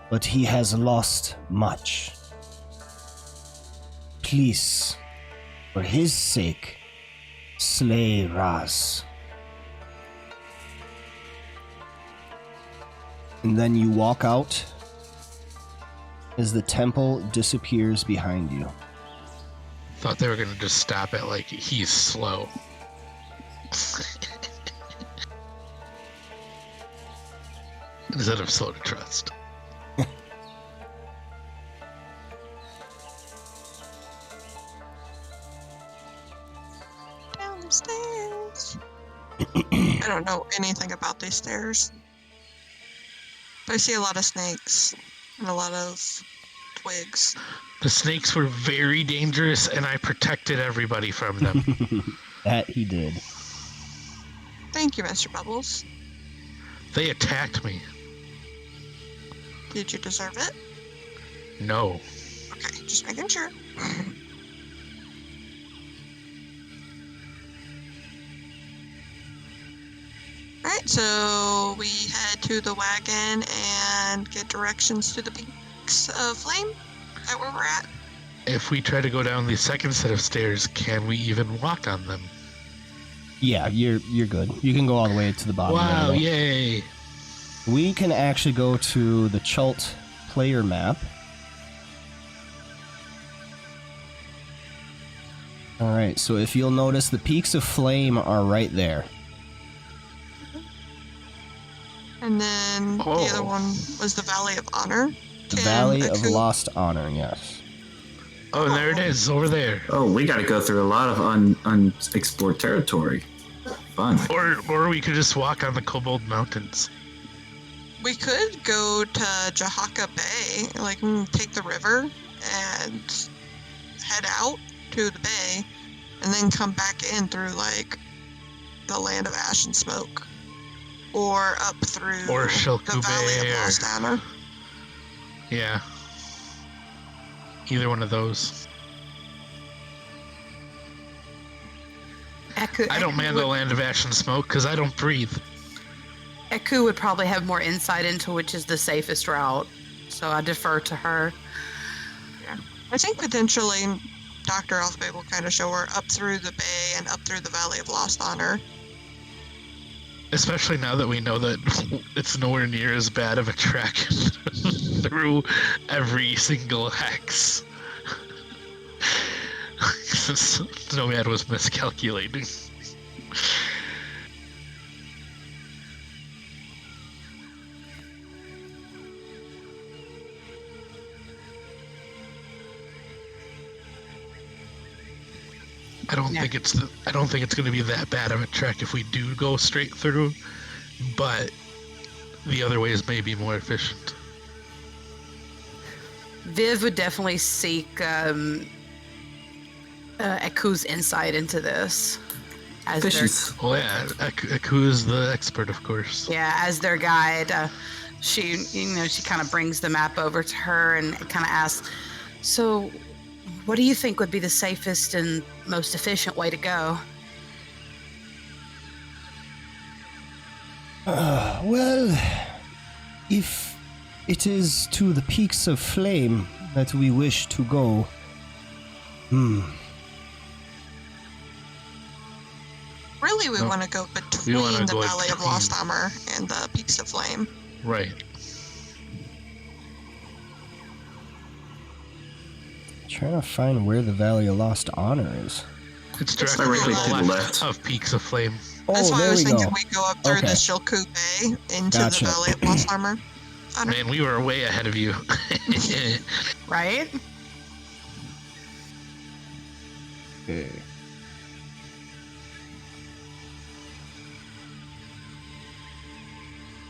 but he has lost much. Please, for his sake, slay Raz." And then you walk out as the temple disappears behind you. Thought they were gonna just stop at he's slow. Instead of slow to trust. Down the stairs. I don't know anything about these stairs. But I see a lot of snakes and a lot of twigs. The snakes were very dangerous, and I protected everybody from them. That he did. Thank you, Mr. Bubbles. They attacked me. Did you deserve it? No. Okay, just making sure. Alright, so we head to the wagon and get directions to the peaks of flame. Is that where we're at? If we try to go down the second set of stairs, can we even walk on them? Yeah, you're good. You can go all the way to the bottom. Wow, level. yay! We can actually go to the Chult player map. Alright, so if you'll notice, the peaks of flame are right there. And then the other one was the Valley of Honor. The Valley of Lost Honor, yes. Oh, there it is, over there. Oh, we gotta go through a lot of unexplored territory. Fun. Or we could just walk on the Kobold Mountains. We could go to Jahaka Bay, take the river and head out to the bay, and then come back in through the Land of Ash and Smoke, or up through Or the Shilku Valley Bay, of Lost Honor. Yeah. Either one of those. I don't man the Land of Ash and Smoke because I don't breathe. Eku would probably have more insight into which is the safest route, so I defer to her. Yeah. I think potentially Dr. Elfbay will kind of show her up through the bay and up through the Valley of Lost Honor. Especially now that we know that it's nowhere near as bad of a trek through every single hex. tNomad was miscalculating. I don't think it's going to be that bad of a trek if we do go straight through, but the other ways may be more efficient. Viv would definitely seek Eku's insight into this. As Oh yeah, Aku is the expert, of course. Yeah, as their guide, she kind of brings the map over to her and kind of asks, "So, what do you think would be the safest and most efficient way to go?" Well, if it is to the Peaks of Flame that we wish to go, Really, we want to go between the Valley of Lost Honor and the Peaks of Flame. Right. Trying to find where the Valley of Lost Honor is. It's directly to the left of Peaks of Flame. That's why I was thinking go. we go up through the Shilku Bay into the Valley of Lost Honor. Man, we were way ahead of you. Right? Okay.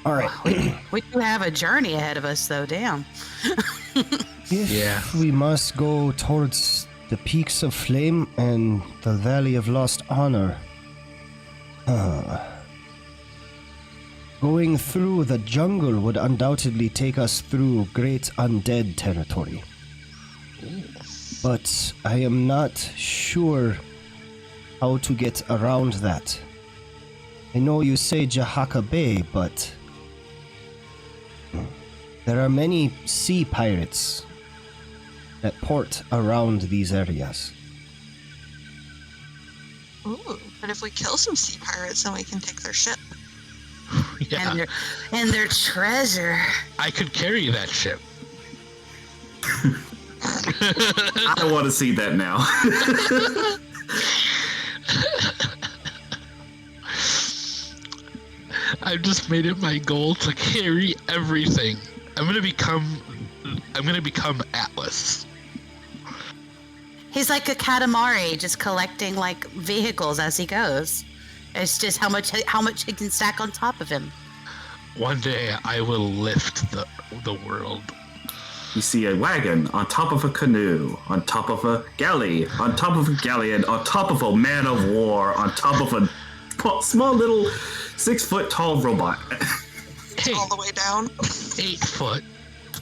All right. We do have a journey ahead of us, though. Damn. If we must go towards the Peaks of Flame and the Valley of Lost Honor, going through the jungle would undoubtedly take us through great undead territory. But I am not sure how to get around that. I know you say Jahaka Bay, but there are many sea pirates that port around these areas. Ooh, but if we kill some sea pirates, then we can take their ship. Yeah. And their treasure. I could carry that ship. I don't want to see that now. I've just made it my goal to carry everything. I'm gonna become Atlas. He's like a Katamari, just collecting like vehicles as he goes. It's just how much he can stack on top of him. One day I will lift the world. You see a wagon on top of a canoe, on top of a galley, on top of a galleon, on top of a man of war, on top of a small little 6-foot tall robot. Hey, All the way down. 8 foot.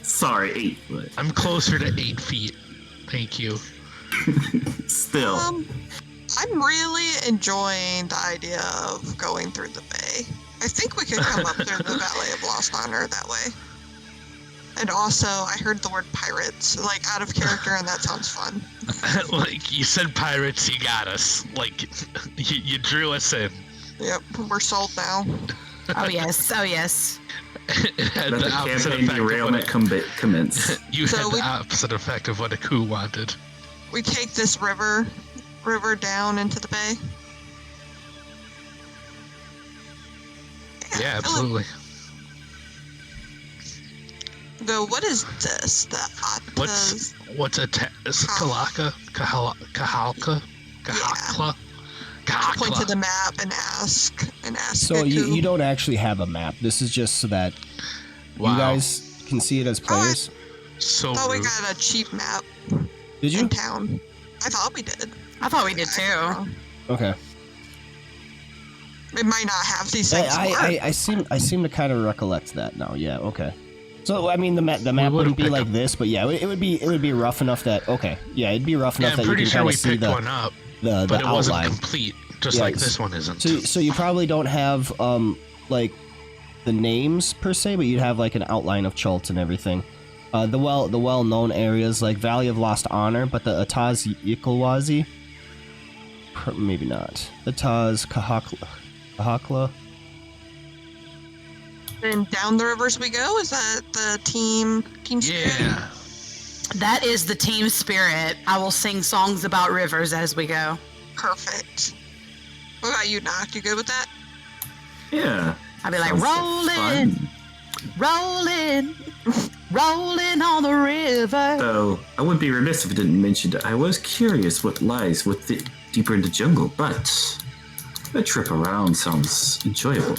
Sorry, 8 foot. I'm closer to 8 feet. Thank you. Still. I'm really enjoying the idea of going through the bay. I think we could come up through the Valley of Lost Honor that way. And also, I heard the word pirates, like, out of character, and that sounds fun. Like, you said pirates, you got us. Like, you drew us in. Yep, we're sold now. Oh yes, oh yes. It had Let the campaign derailment commence. You So had we- the opposite effect of what Aku wanted. We take this river down into the bay. Yeah, I feel absolutely. like- Go, what is this? The Atlas? What's a Kalaka? Kahalka? Kahakla? I'll point to the map and ask So Aku. you don't actually have a map. This is just so that you guys can see it as players. So I thought we rude. got a cheap map Did you? in town. I thought we did. I thought we did too. Okay. It might not have these things. I seem to kind of recollect that now. Yeah. Okay. So I mean, the map wouldn't be like this, but yeah, it would be rough enough that it'd be rough enough that you can kind of see one up, the but it outline. wasn't complete, just like this one isn't. So you probably don't have like the names per se, but you'd have like an outline of Chult and everything. The well-known areas like Valley of Lost Honor, but the Ataz Yikalwazi, maybe not. Ataz Kahakla. And down the rivers we go? Is that the team spirit? Yeah. That is the team spirit. I will sing songs about rivers as we go. Perfect. What about you, Nock? You good with that? Yeah. I'll be like, Sounds rolling, rolling, rolling on the river. Though I would be remiss if I didn't mention that I was curious what lies with the deeper in the jungle, but a trip around sounds enjoyable.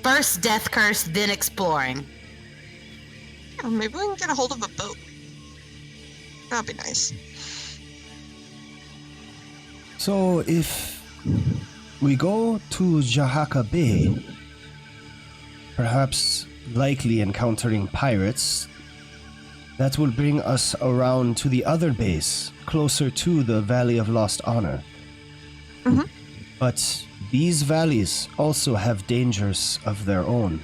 First death curse, then exploring. Or maybe we can get a hold of a boat. That'd be nice. So if we go to Jahaka Bay, perhaps likely encountering pirates, that will bring us around to the other base, closer to the Valley of Lost Honor. Mm-hmm. But these valleys also have dangers of their own.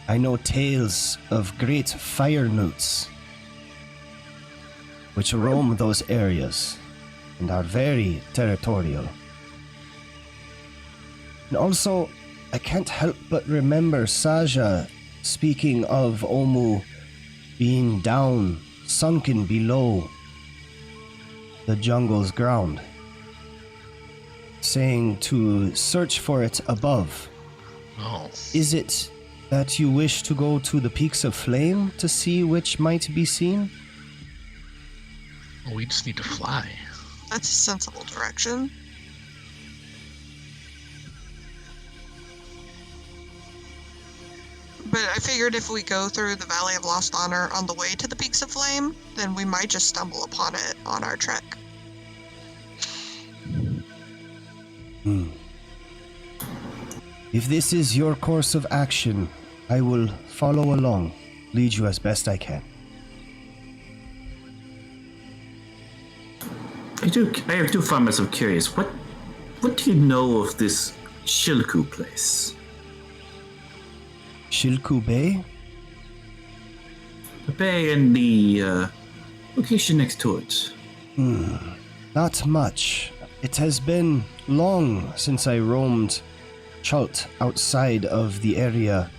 I know tales of great fire newts, which roam those areas and are very territorial. And also, I can't help but remember Saja speaking of Omu being down, sunken below the jungle's ground, saying to search for it above. Oh. Is it that you wish to go to the Peaks of Flame to see which might be seen? Well, we just need to fly. That's a sensible direction. But I figured if we go through the Valley of Lost Honor on the way to the Peaks of Flame, then we might just stumble upon it on our trek. If this is your course of action, I will follow along, lead you as best I can. I do find myself curious. What do you know of this Shilku place? Shilku Bay? The bay and the location next to it. Not much. It has been long since I roamed Chult outside of the area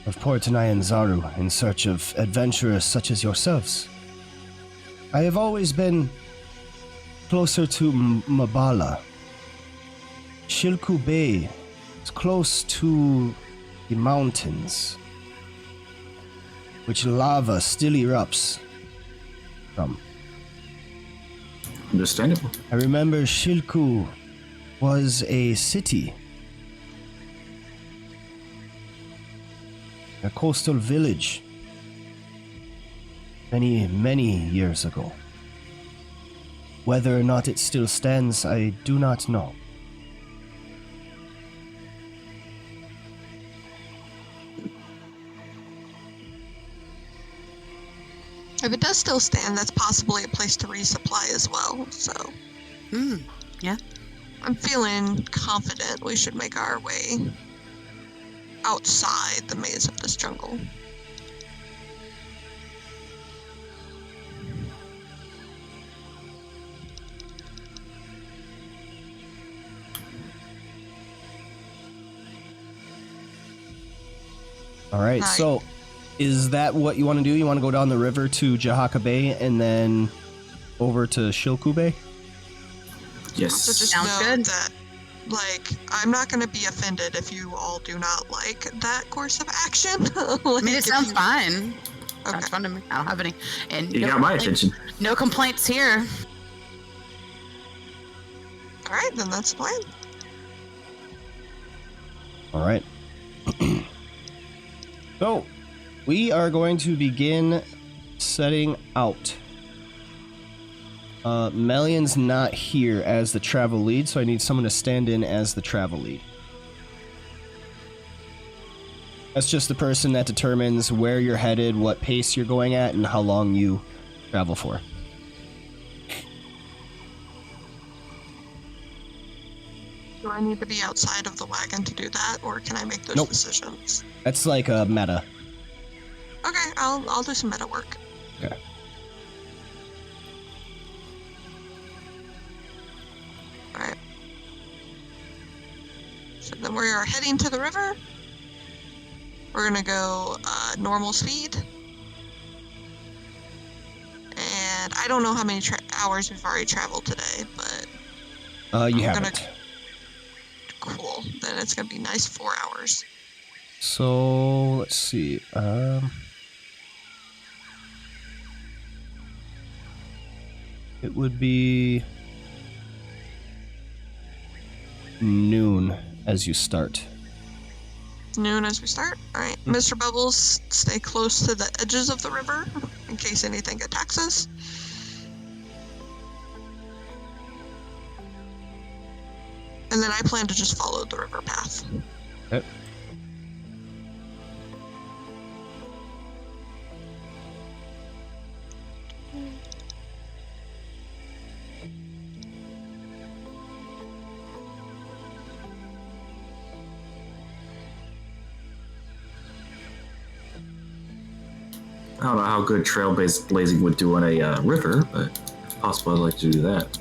of Portanai and Zaru in search of adventurers such as yourselves. I have always been closer to Mabala. Shilku Bay is close to the mountains, which lava still erupts from. Understandable. I remember Shilku was a city, a coastal village, many, many years ago. Whether or not it still stands, I do not know. If it does still stand, that's possibly a place to resupply as well, so... Yeah. I'm feeling confident we should make our way outside the maze of this jungle. All right, so is that what you want to do? You want to go down the river to Jahaka Bay and then over to Shilku Bay? Yes. So just Sounds know good. that, I'm not going to be offended if you all do not like that course of action. I mean, it sounds fine. Okay. Sounds fun to me. I don't have any. And You got my attention. No complaints here. All right, then that's the plan. All right. So, we are going to begin setting out. Melian's not here as the travel lead, so I need someone to stand in as the travel lead. That's just the person that determines where you're headed, what pace you're going at, and how long you travel for. Do I need to be outside of the wagon to do that, or can I make those Nope. decisions? That's like a meta. Okay, I'll do some meta work. Okay. Alright. So then we are heading to the river. We're gonna go normal speed. And I don't know how many hours we've already traveled today, but... You I'm haven't. Cool. Then it's gonna be nice 4 hours. So, let's see. It would be noon as you start. Noon as we start. Alright. Mr. Bubbles, stay close to the edges of the river in case anything attacks us. And then I plan to just follow the river path. Okay. I don't know how good trail-based blazing would do on a river, but if possible, I'd like to do that.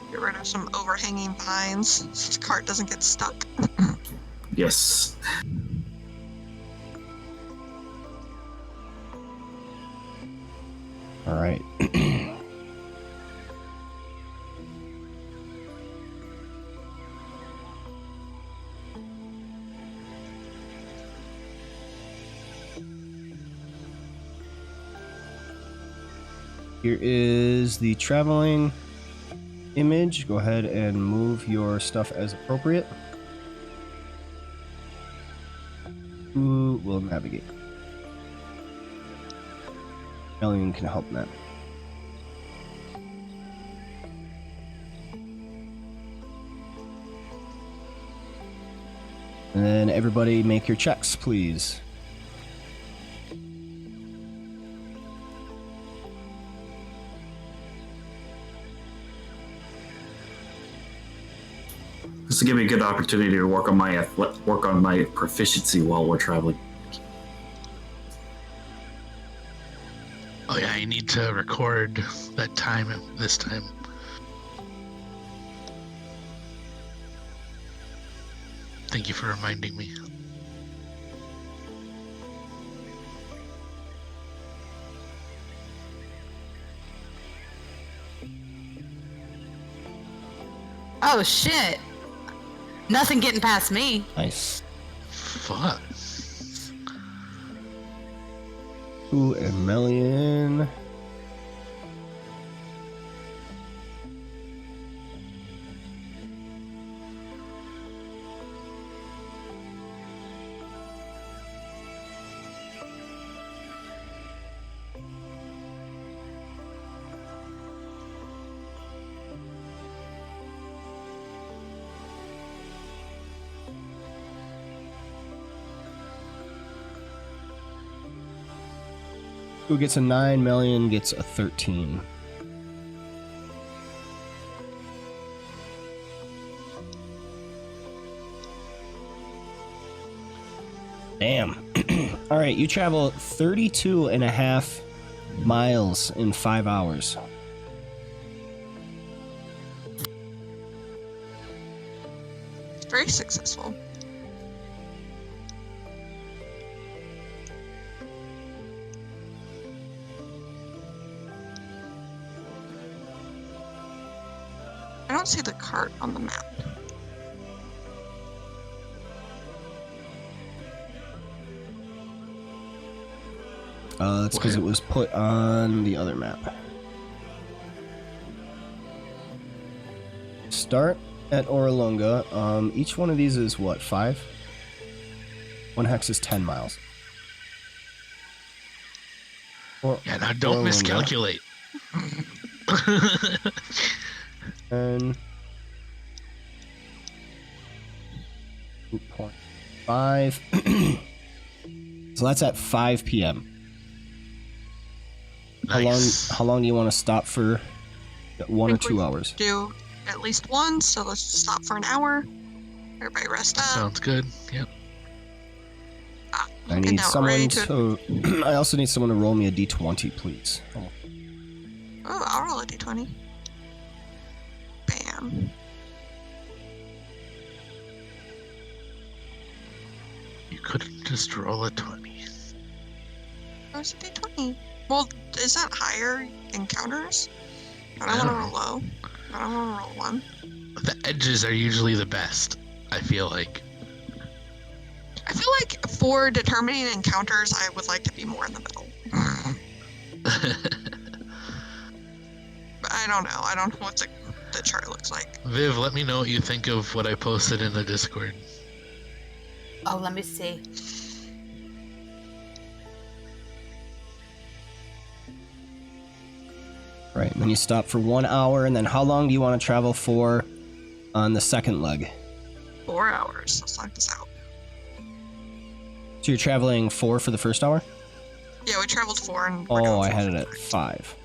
Get rid of some overhanging vines so this cart doesn't get stuck. Yes. All right. Here is the traveling image. Go ahead and move your stuff as appropriate. Who will navigate? Melian can help that. And then everybody make your checks, please. This will give me a good opportunity to work on my proficiency while we're traveling. Oh yeah, I need to record that time this time. Thank you for reminding me. Oh shit! Nothing getting past me. Nice. Fuck. Ooh, and Melian. Who gets a 9, Melian gets a 13. Damn. Alright, you travel 32 and a half miles in 5 hours. Very successful. I don't see the cart on the map. That's because it was put on the other map. Start at Orolunga. Each one of these is what, 5? One hex is 10 miles. Yeah, now don't Orolunga. miscalculate. And 2.5. So that's at 5 p.m. Nice. How long do you want to stop for? 1 or think we 2 hours? Do at least one, so let's just stop for an hour. Everybody rest up. Sounds good. Yep. I Okay, need now we're someone ready to. I also need someone to roll me a d20, please. Oh. Oh, I'll roll a d20. Bam. You couldn't just roll a 20. Where's a d20? Well, is that higher encounters? I don't want to roll low. I don't want to roll 1. The edges are usually the best, I feel like. I feel like for determining encounters, I would like to be more in the middle. But I don't know. I don't know what the chart looks like. Viv, let me know what you think of what I posted in the Discord. Oh, let me see. Right, and then you stop for 1 hour, and then how long do you want to travel for on the second leg? 4 hours. Let's knock this out. So you're traveling 4 for the first hour? Yeah, we traveled 4 and we're Oh, going I for had it 4. at 5.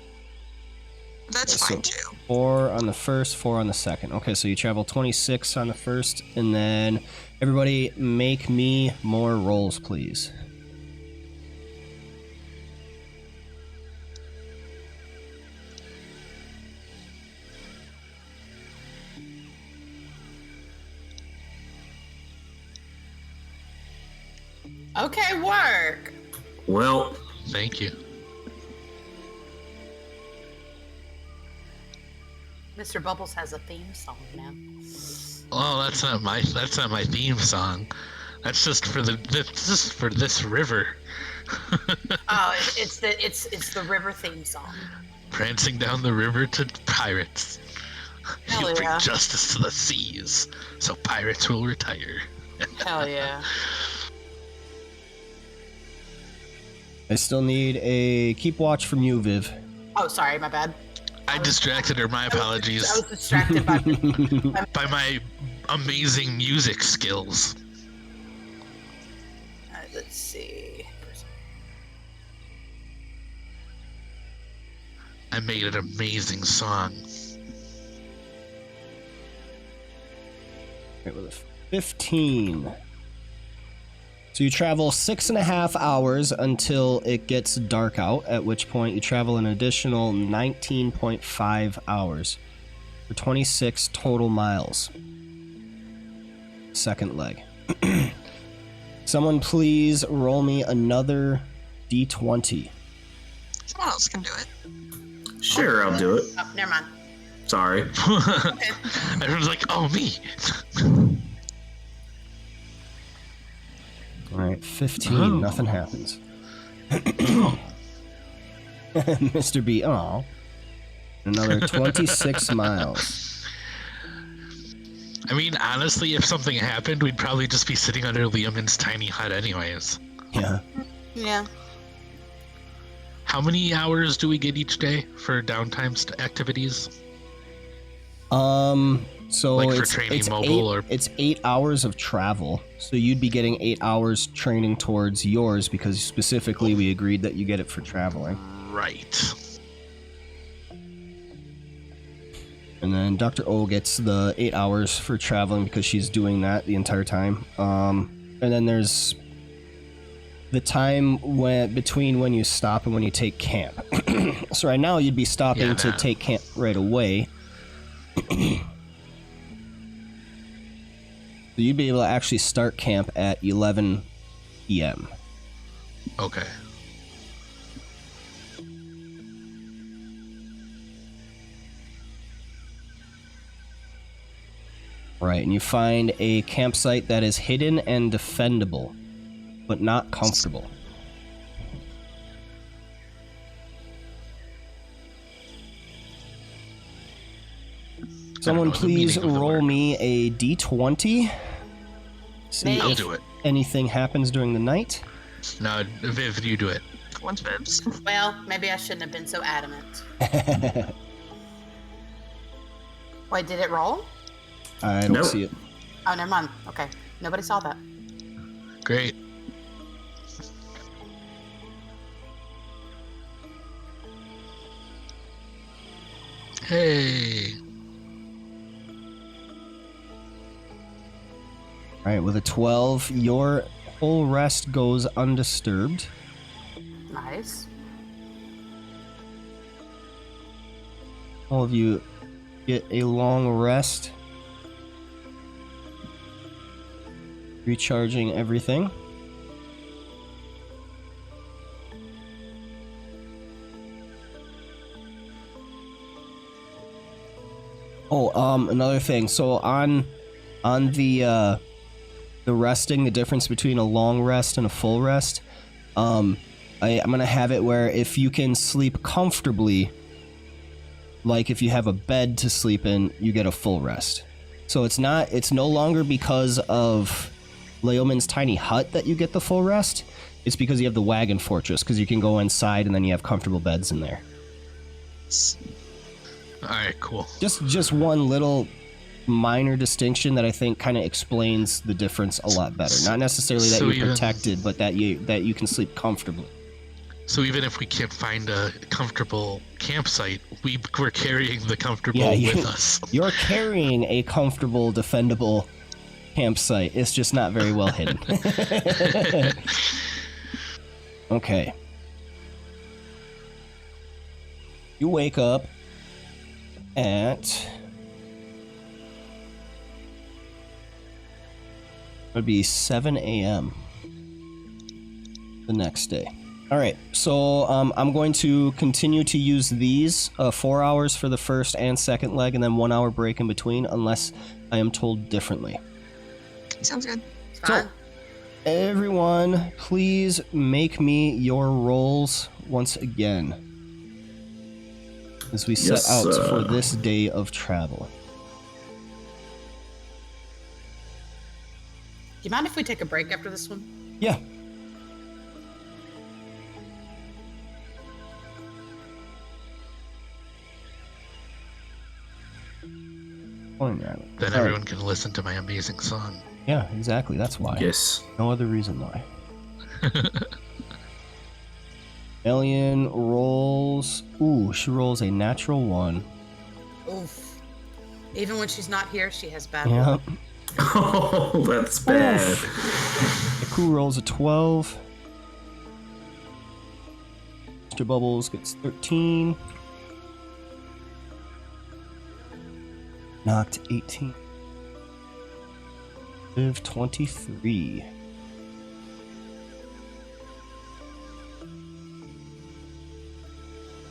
That's Okay, fine too. 4 on the first, 4 on the second. Okay, so you travel 26 on the first, and then everybody make me more rolls, please. Okay, work. Well, Thank you. Mr. Bubbles has a theme song now. Oh, that's not my theme song. That's just for this river. Oh, it's the river theme song. Prancing down the river to pirates. Hell You bring yeah. justice to the seas, so pirates will retire. Hell yeah. I still need a keep watch from you, Viv. Oh, sorry, my bad. I distracted her. My apologies. I was distracted by. By my amazing music skills. Let's see. I made an amazing song. Right, with a 15. So you travel 6.5 hours until it gets dark out, at which point you travel an additional 19.5 hours for 26 total miles. Second leg. Someone please roll me another d20. Someone else can do it. sure, I'll do it. Oh, never mind. Sorry. Everyone's like, oh, me. Alright, 15. Oh. Nothing happens. Mr. B, aw. Another 26 miles. I mean, honestly, if something happened, we'd probably just be sitting under Liam's tiny hut anyways. Yeah. Yeah. How many hours do we get each day for downtime activities? So Like for it's, training it's mobile eight, or- it's 8 hours of travel. So you'd be getting 8 hours training towards yours because specifically we agreed that you get it for traveling. Right. And then Dr. O gets the 8 hours for traveling because she's doing that the entire time. And then there's the time between when you stop and when you take camp. So right now you'd be stopping to that. take camp right away. So you'd be able to actually start camp at 11 p.m. Okay. Right, and you find a campsite that is hidden and defendable, but not comfortable. Someone know the please meaning of the roll word. me a d20. See Me. I'll if do it. anything happens during the night. No, Viv, you do it. Once bibs. Well, maybe I shouldn't have been so adamant. Wait, did it roll? I don't Nope. see it. Oh, never mind. Okay. Nobody saw that. Great. Hey. All right, with a 12, your full rest goes undisturbed. Nice. All of you get a long rest, recharging everything. Oh, another thing. So on the resting, the difference between a long rest and a full rest, I'm gonna have it where if you can sleep comfortably, like if you have a bed to sleep in, you get a full rest. So it's no longer because of Leoman's tiny hut that you get the full rest. It's because you have the wagon fortress, because you can go inside and then you have comfortable beds in there. All right, cool. Just one little minor distinction that I think kind of explains the difference a lot better. Not necessarily that So you're even- protected, but that you can sleep comfortably. So even if we can't find a comfortable campsite, we're carrying the comfortable Yeah, with us. You're carrying a comfortable, defendable campsite. It's just not very well hidden. Okay. You wake up at... It would be 7 a.m. the next day. All right, so I'm going to continue to use these 4 hours for the first and second leg, and then 1 hour break in between, unless I am told differently. Sounds good. It's fine. Everyone, please make me your rolls once again as we set Yes, out sir. for this day of travel. Do you mind if we take a break after this one? Yeah. Then everyone can listen to my amazing song. Yeah, exactly. That's why. Yes. No other reason why. Alien rolls. Ooh, she rolls a natural 1. Oof. Even when she's not here, she has bad Yeah. luck. Oh, that's bad. Yaku rolls a 12. Mr. Bubbles gets 13. Knocked 18. Live 23.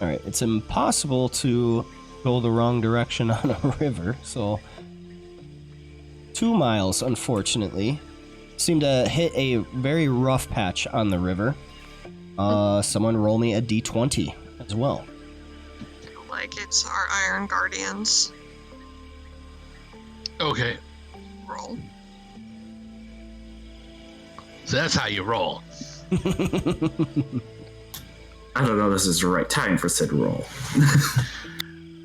Alright, it's impossible to go the wrong direction on a river, so 2 miles, unfortunately. Seem to hit a very rough patch on the river. Someone roll me a d20 as well. Like it's our Iron Guardians Okay, roll. so that's how you roll. I don't know this is the right time for said roll.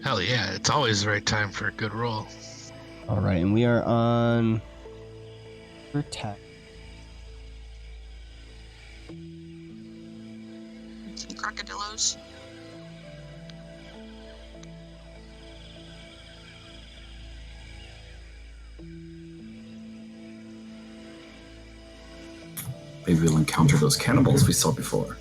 Hell yeah, it's always the right time for a good roll. Alright, and we are on attack. Some crocodillos. Maybe we'll encounter those cannibals we saw before.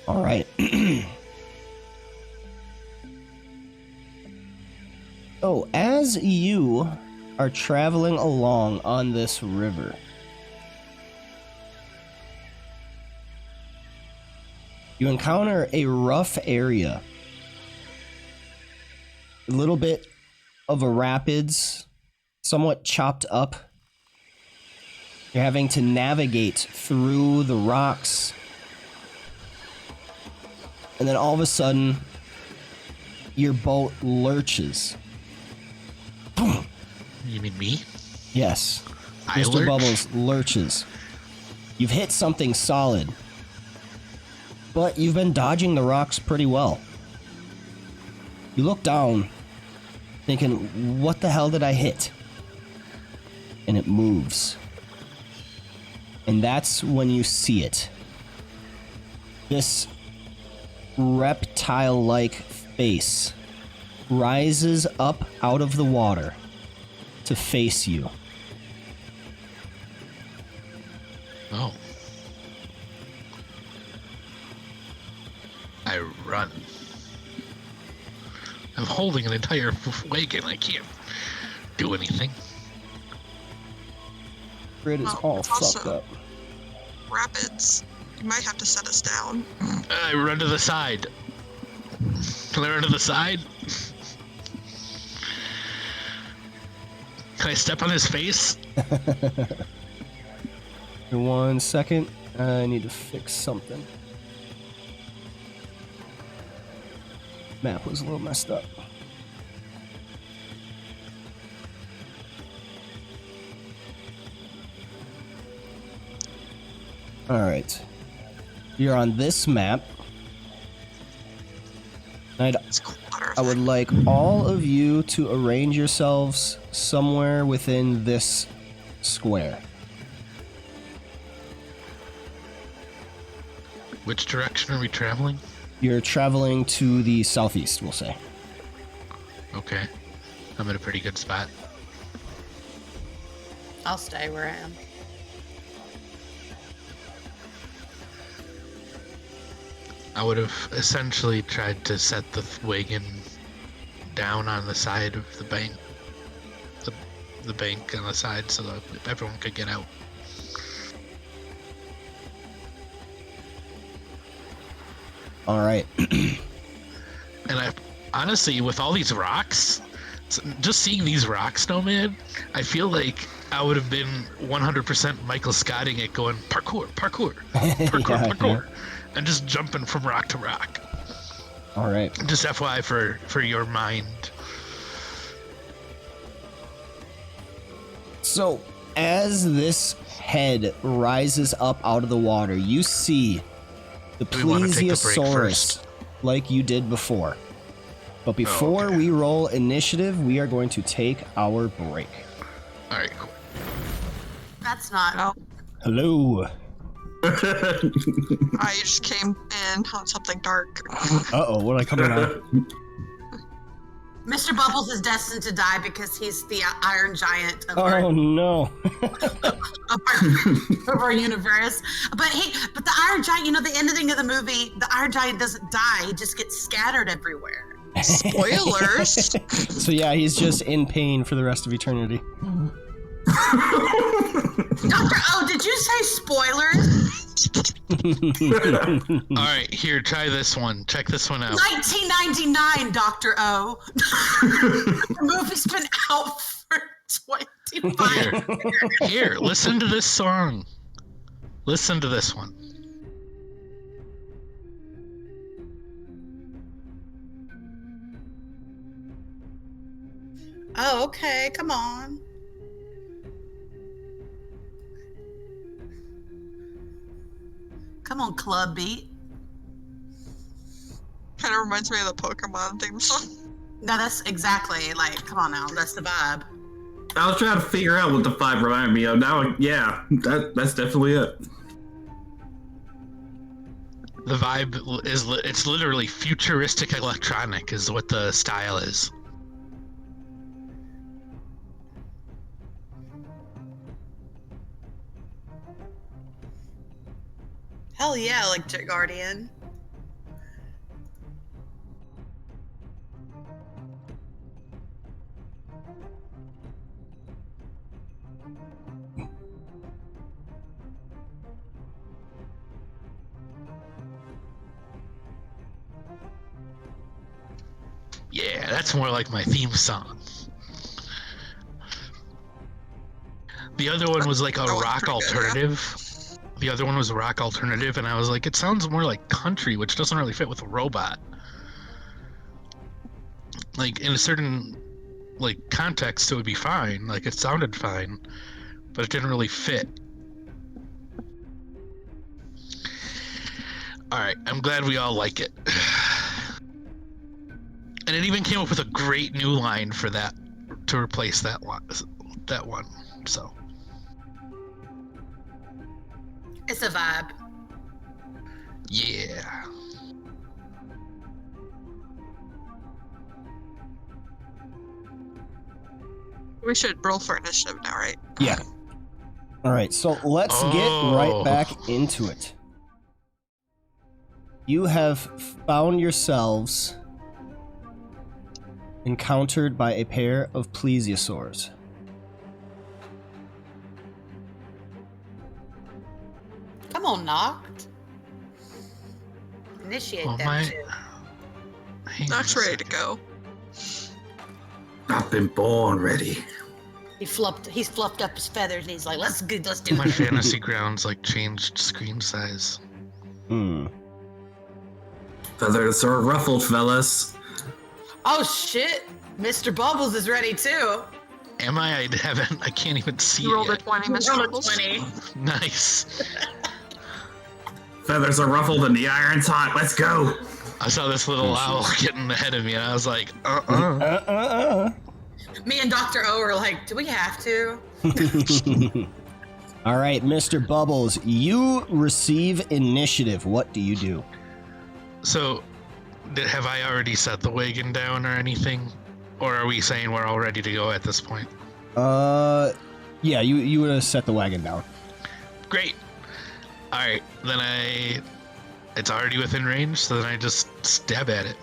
All right. So, as you are traveling along on this river, you encounter a rough area a little bit of a rapids, somewhat chopped up. You're having to navigate through the rocks. And then all of a sudden, your boat lurches. You mean me? Yes. I Mr. lurch? Bubbles lurches. You've hit something solid. But you've been dodging the rocks pretty well. You look down, thinking, what the hell did I hit? And it moves. And that's when you see it. This reptile-like face rises up out of the water to face you. Oh. I run. I'm holding an entire wagon. I can't do anything. Grid is Well, all it's fucked also- up. Rapids. You might have to set us down. I run to the side. Can I run to the side? Can I step on his face? In 1 second, I need to fix something. Map was a little messed up. Alright. You're on this map. It's water. I would like all of you to arrange yourselves somewhere within this square. Which direction are we traveling? You're traveling to the southeast, we'll say. Okay. I'm in a pretty good spot. I'll stay where I am. I would have essentially tried to set the wagon down on the side of the bank. The bank on the side so that everyone could get out. Alright. And I honestly, with all these rocks, just seeing these rocks, tNomad, I feel like I would have been 100% Michael Scotting it, going parkour, parkour, parkour, Yeah, parkour, and just jumping from rock to rock. Alright. Just FYI for your mind. So, as this head rises up out of the water, you see the We wanna take a break Plesiosaurus first. like you did before. But before okay. we roll initiative, we are going to take our break. All right, cool. That's not. Oh, Hello. I just came in on something dark. Uh-oh, what am I coming on? Mr. Bubbles is destined to die because he's the Iron Giant of, our, Oh no. of our universe. But the Iron Giant, you know, the ending of the movie, the Iron Giant doesn't die; he just gets scattered everywhere. Spoilers. So yeah, he's just in pain for the rest of eternity. Dr. O, did you say spoilers? All right, here, try this one. Check this one out. 1999, Dr. O. The movie's been out for 25 years. Here, listen to this song. Listen to this one. Oh, okay, come on. Come on, Club Beat. Kind of reminds me of the Pokemon theme song. No, that's exactly, like, come on now, that's the vibe. I was trying to figure out what the vibe reminded me of. Now, yeah, that's definitely it. The vibe is it's literally futuristic electronic is what the style is. Hell yeah, Electric Guardian. Yeah, that's more like my theme song. The other one was like a That one's rock pretty good, yeah. alternative. The other one was a rock alternative, and I was like, it sounds more like country, which doesn't really fit with a robot. Like in a certain like context, it would be fine. Like it sounded fine, but it didn't really fit. All right, I'm glad we all like it. And it even came up with a great new line for that to replace that one. So It's a vibe. yeah. We should roll for initiative now, right? Yeah. All right, so let's get right back into it. You have found yourselves encountered by a pair of plesiosaurs. Come on, Noct. Initiate Well, that too. Nock's ready to go. I've been born ready. He's fluffed up his feathers and he's like, let's do My it. fantasy grounds like changed screen size. Feathers are ruffled, fellas. Oh shit! Mr. Bubbles is ready too. Am I? I can't even see You it rolled a yet. 20, Mr. Roll a Bubbles. 20. Nice. Feathers are ruffled and the iron's hot. Let's go. I saw this little owl getting ahead of me, and I was like, Me and Dr. O are like, do we have to? All right, Mr. Bubbles, you receive initiative. What do you do? So, have I already set the wagon down or anything? Or are we saying we're all ready to go at this point? Yeah, you would have set the wagon down. Great. All right, then it's already within range, so then I just stab at it.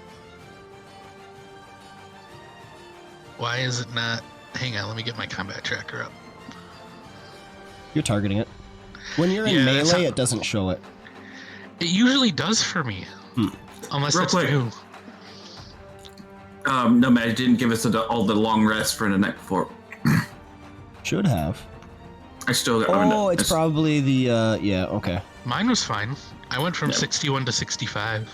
Why is it not? Hang on, let me get my combat tracker up. You're targeting it. When you're in Yeah, that's melee, how- it doesn't show it. It usually does for me. Unless Real it's quick. new. Nomad didn't give us all the long rest for the night before. Should have. I still got. Oh, it's probably the, yeah, okay. Mine was fine. I went from Yeah. 61 to 65.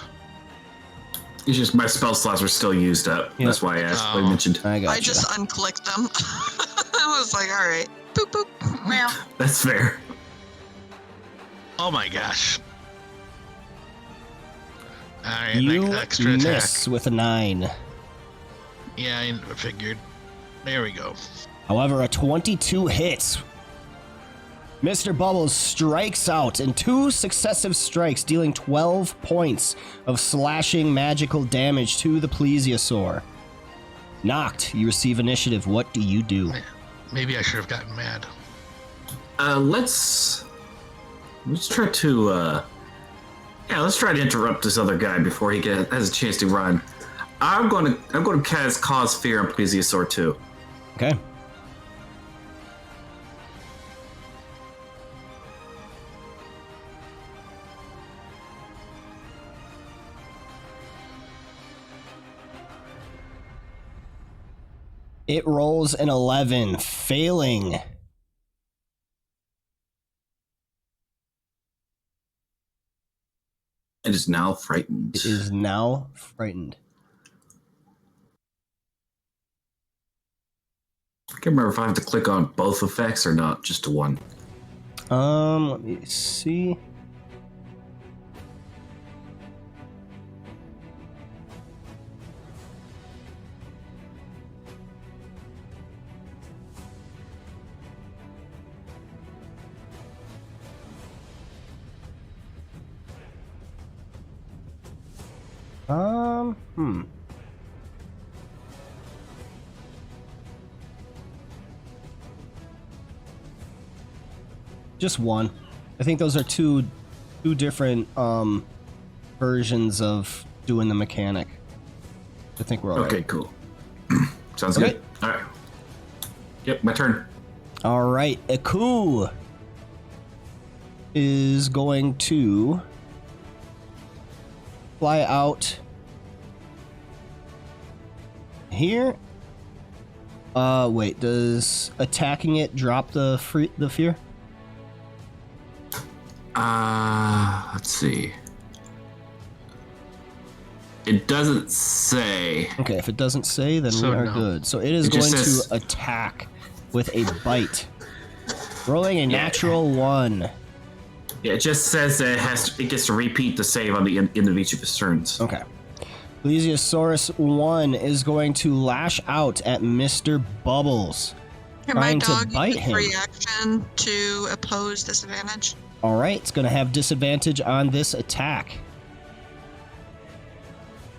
It's just my spell slots were still used up. Yeah. That's why I asked. I Oh. mentioned. I got I just unclicked them. I was like, all right. Boop, boop. Well, That's fair. Oh my gosh. Alright, You extra attack. miss with a 9. Yeah, I figured. There we go. However, a 22 hits. Mr. Bubbles strikes out in 2 successive strikes, dealing 12 points of slashing magical damage to the plesiosaur. Knocked, you receive initiative. What do you do? Maybe I should have gotten mad. Let's try to. Let's try to interrupt this other guy before he has a chance to run. I'm going to cause fear on Plesiosaur too. Okay. It rolls an 11, failing. It is now frightened. It is now frightened. I can't remember if I have to click on both effects or not, just to one. Let me see. Hmm. Just one. I think those are two different versions of doing the mechanic. I think we're all Okay, right. cool. Sounds Okay. good. All right. Yep, my turn. All right, Aku is going to fly out here. Wait, does attacking it drop the fear? Let's see. It doesn't say. Okay, if it doesn't say, then So we are no. good. So it is It going just says- to attack with a bite. Rolling a natural 1. Yeah, it just says that it gets to repeat the save on the end of each of its turns. Okay. Plesiosaurus 1 is going to lash out at Mr. Bubbles. Can my Trying to dog bite use him. reaction to oppose disadvantage? All right, it's going to have disadvantage on this attack.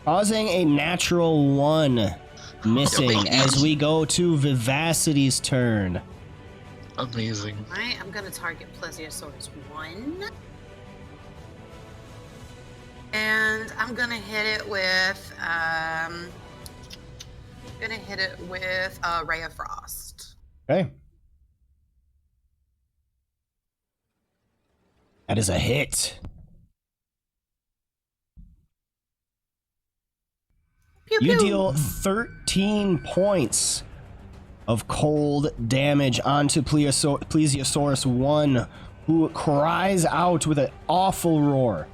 Causing a natural 1. Missing as we go to Vivacity's turn. Amazing. Alright, I'm gonna target Plesiosaurus 1. And I'm gonna hit it with Ray of Frost. Okay. That is a hit. Pew, You pew. deal 13 points of cold damage onto Plesiosaurus 1, who cries out with an awful roar.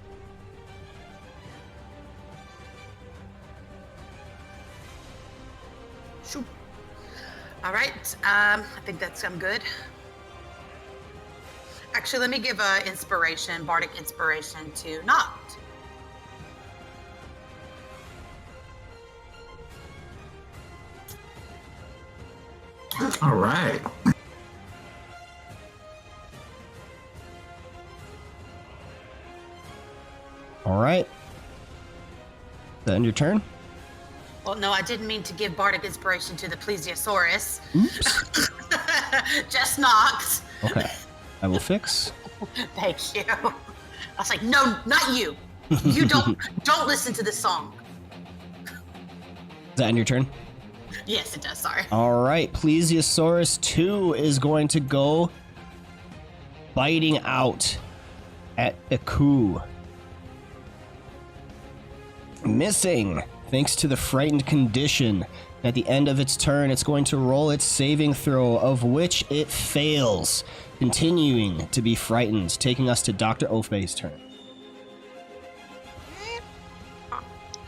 Shoot. Alright, I think I'm good. Actually, let me give bardic inspiration to Noct. All right. All right. That end your turn? Well, no, I didn't mean to give bardic inspiration to the Plesiosaurus. Oops. Just Noct. Okay. I will fix. Thank you. I was like, no, not you. You don't listen to this song. Is that end your turn? Yes, it does. Sorry. All right. Plesiosaurus 2 is going to go biting out at Aku. Missing, thanks to the frightened condition. At the end of its turn, it's going to roll its saving throw, of which it fails, continuing to be frightened, taking us to Dr. Ofe's turn.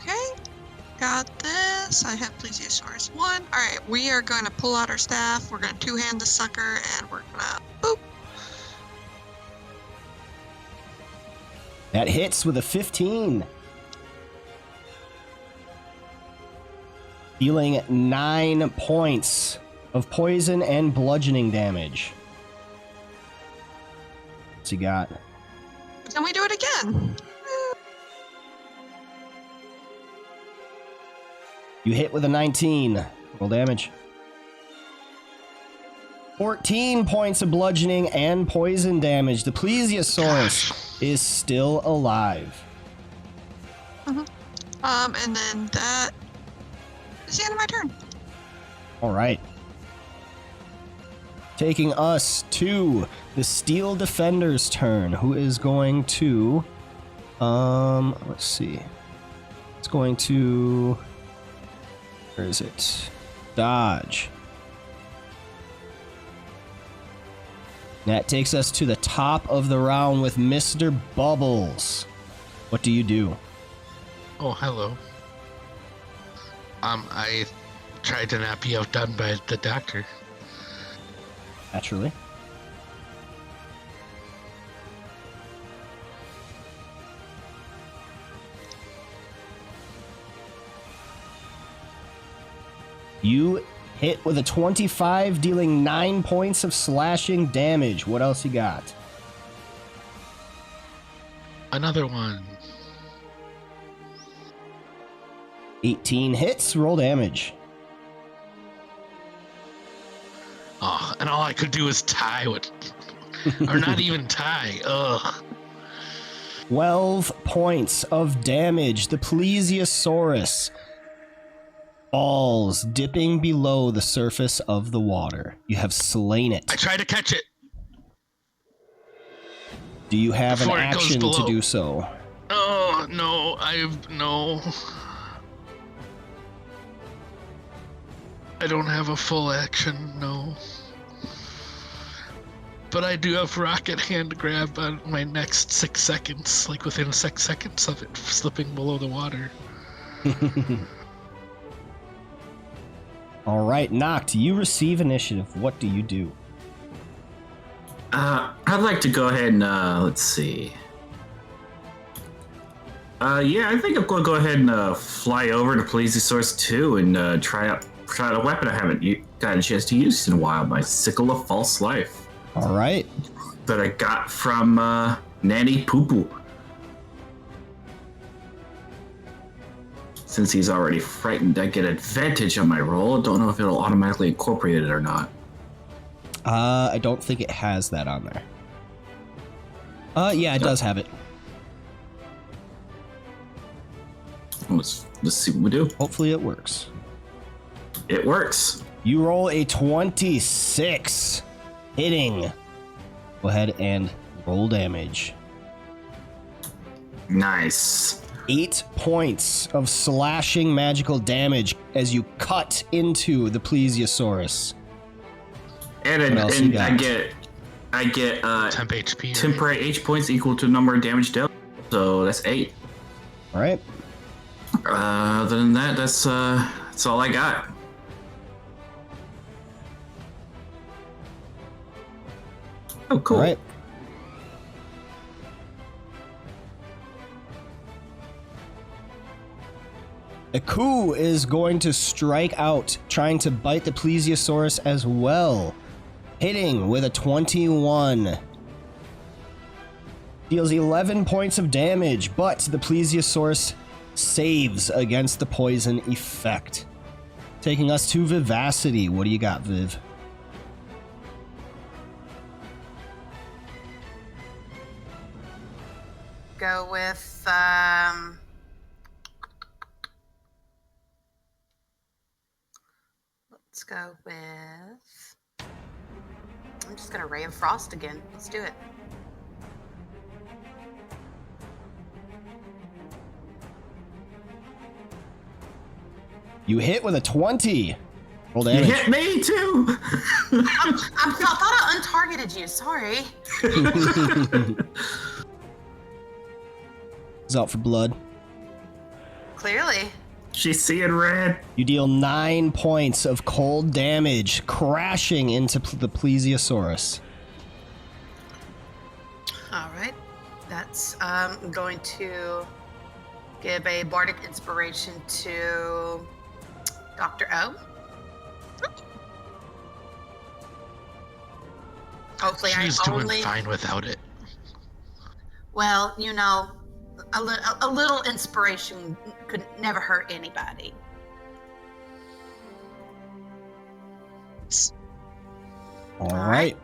Okay. Got this. I have Plesiosaurus 1. Alright, we are going to pull out our staff. We're going to two-hand the sucker, and we're going to boop. That hits with a 15. Dealing 9 points of poison and bludgeoning damage. What's he got? Can we do it again? You hit with a 19. Roll damage. 14 points of bludgeoning and poison damage. The Plesiosaurus is still alive. And then that is the end of my turn. All right. Taking us to the Steel Defender's turn, who is going to, let's see. It's going to, where is it? Dodge. That takes us to the top of the round with Mr. Bubbles. What do you do? Oh, hello. I tried to not be outdone by the doctor. Naturally. You hit with a 25, dealing 9 points of slashing damage. What else you got? Another one. 18 hits, roll damage. Oh, and all I could do was tie with, or not even tie. Ugh. 12 points of damage. The Plesiosaurus falls, dipping below the surface of the water. You have slain it. I tried to catch it. Do you have an Before it goes action to below. do so? Oh no, no. I don't have a full action, no. But I do have rocket hand grab on my next 6 seconds, like within 6 seconds of it slipping below the water. All right, Noct, you receive initiative. What do you do? I'd like to go ahead and, let's see. Yeah, I think I'm going to go ahead and fly over to Plesiosaurus 2 and try out a weapon I haven't gotten a chance to use in a while, my Sickle of False Life. All right. That I got from Nanny Poo Poo. Since he's already frightened, I get advantage on my roll. Don't know if it'll automatically incorporate it or not. I don't think it has that on there. Yeah, it does have it. Let's see what we do. Hopefully it works. It works. You roll a 26. Hitting. Go ahead and roll damage. Nice. 8 points of slashing magical damage as you cut into the Plesiosaurus. And I get temp HP. temporary H points equal to the number of damage dealt. So that's 8. All right. Other than that, that's all I got. Oh, cool. All right. Aku is going to strike out, trying to bite the Plesiosaurus as well. Hitting with a 21. Deals 11 points of damage, but the Plesiosaurus saves against the poison effect. Taking us to Vivacity. What do you got, Viv? Go with let's go with, I'm just gonna Ray of Frost again. Let's do it. You hit with a 20. Roll You damage. hit me too. I thought I untargeted you. Sorry. Is out for blood. Clearly. She's seeing red. You deal 9 points of cold damage, crashing into the Plesiosaurus. All right. That's going to give a bardic inspiration to Dr. O. Hopefully, She's I doing only. fine without it. Well, you know, a little inspiration could never hurt anybody. All right.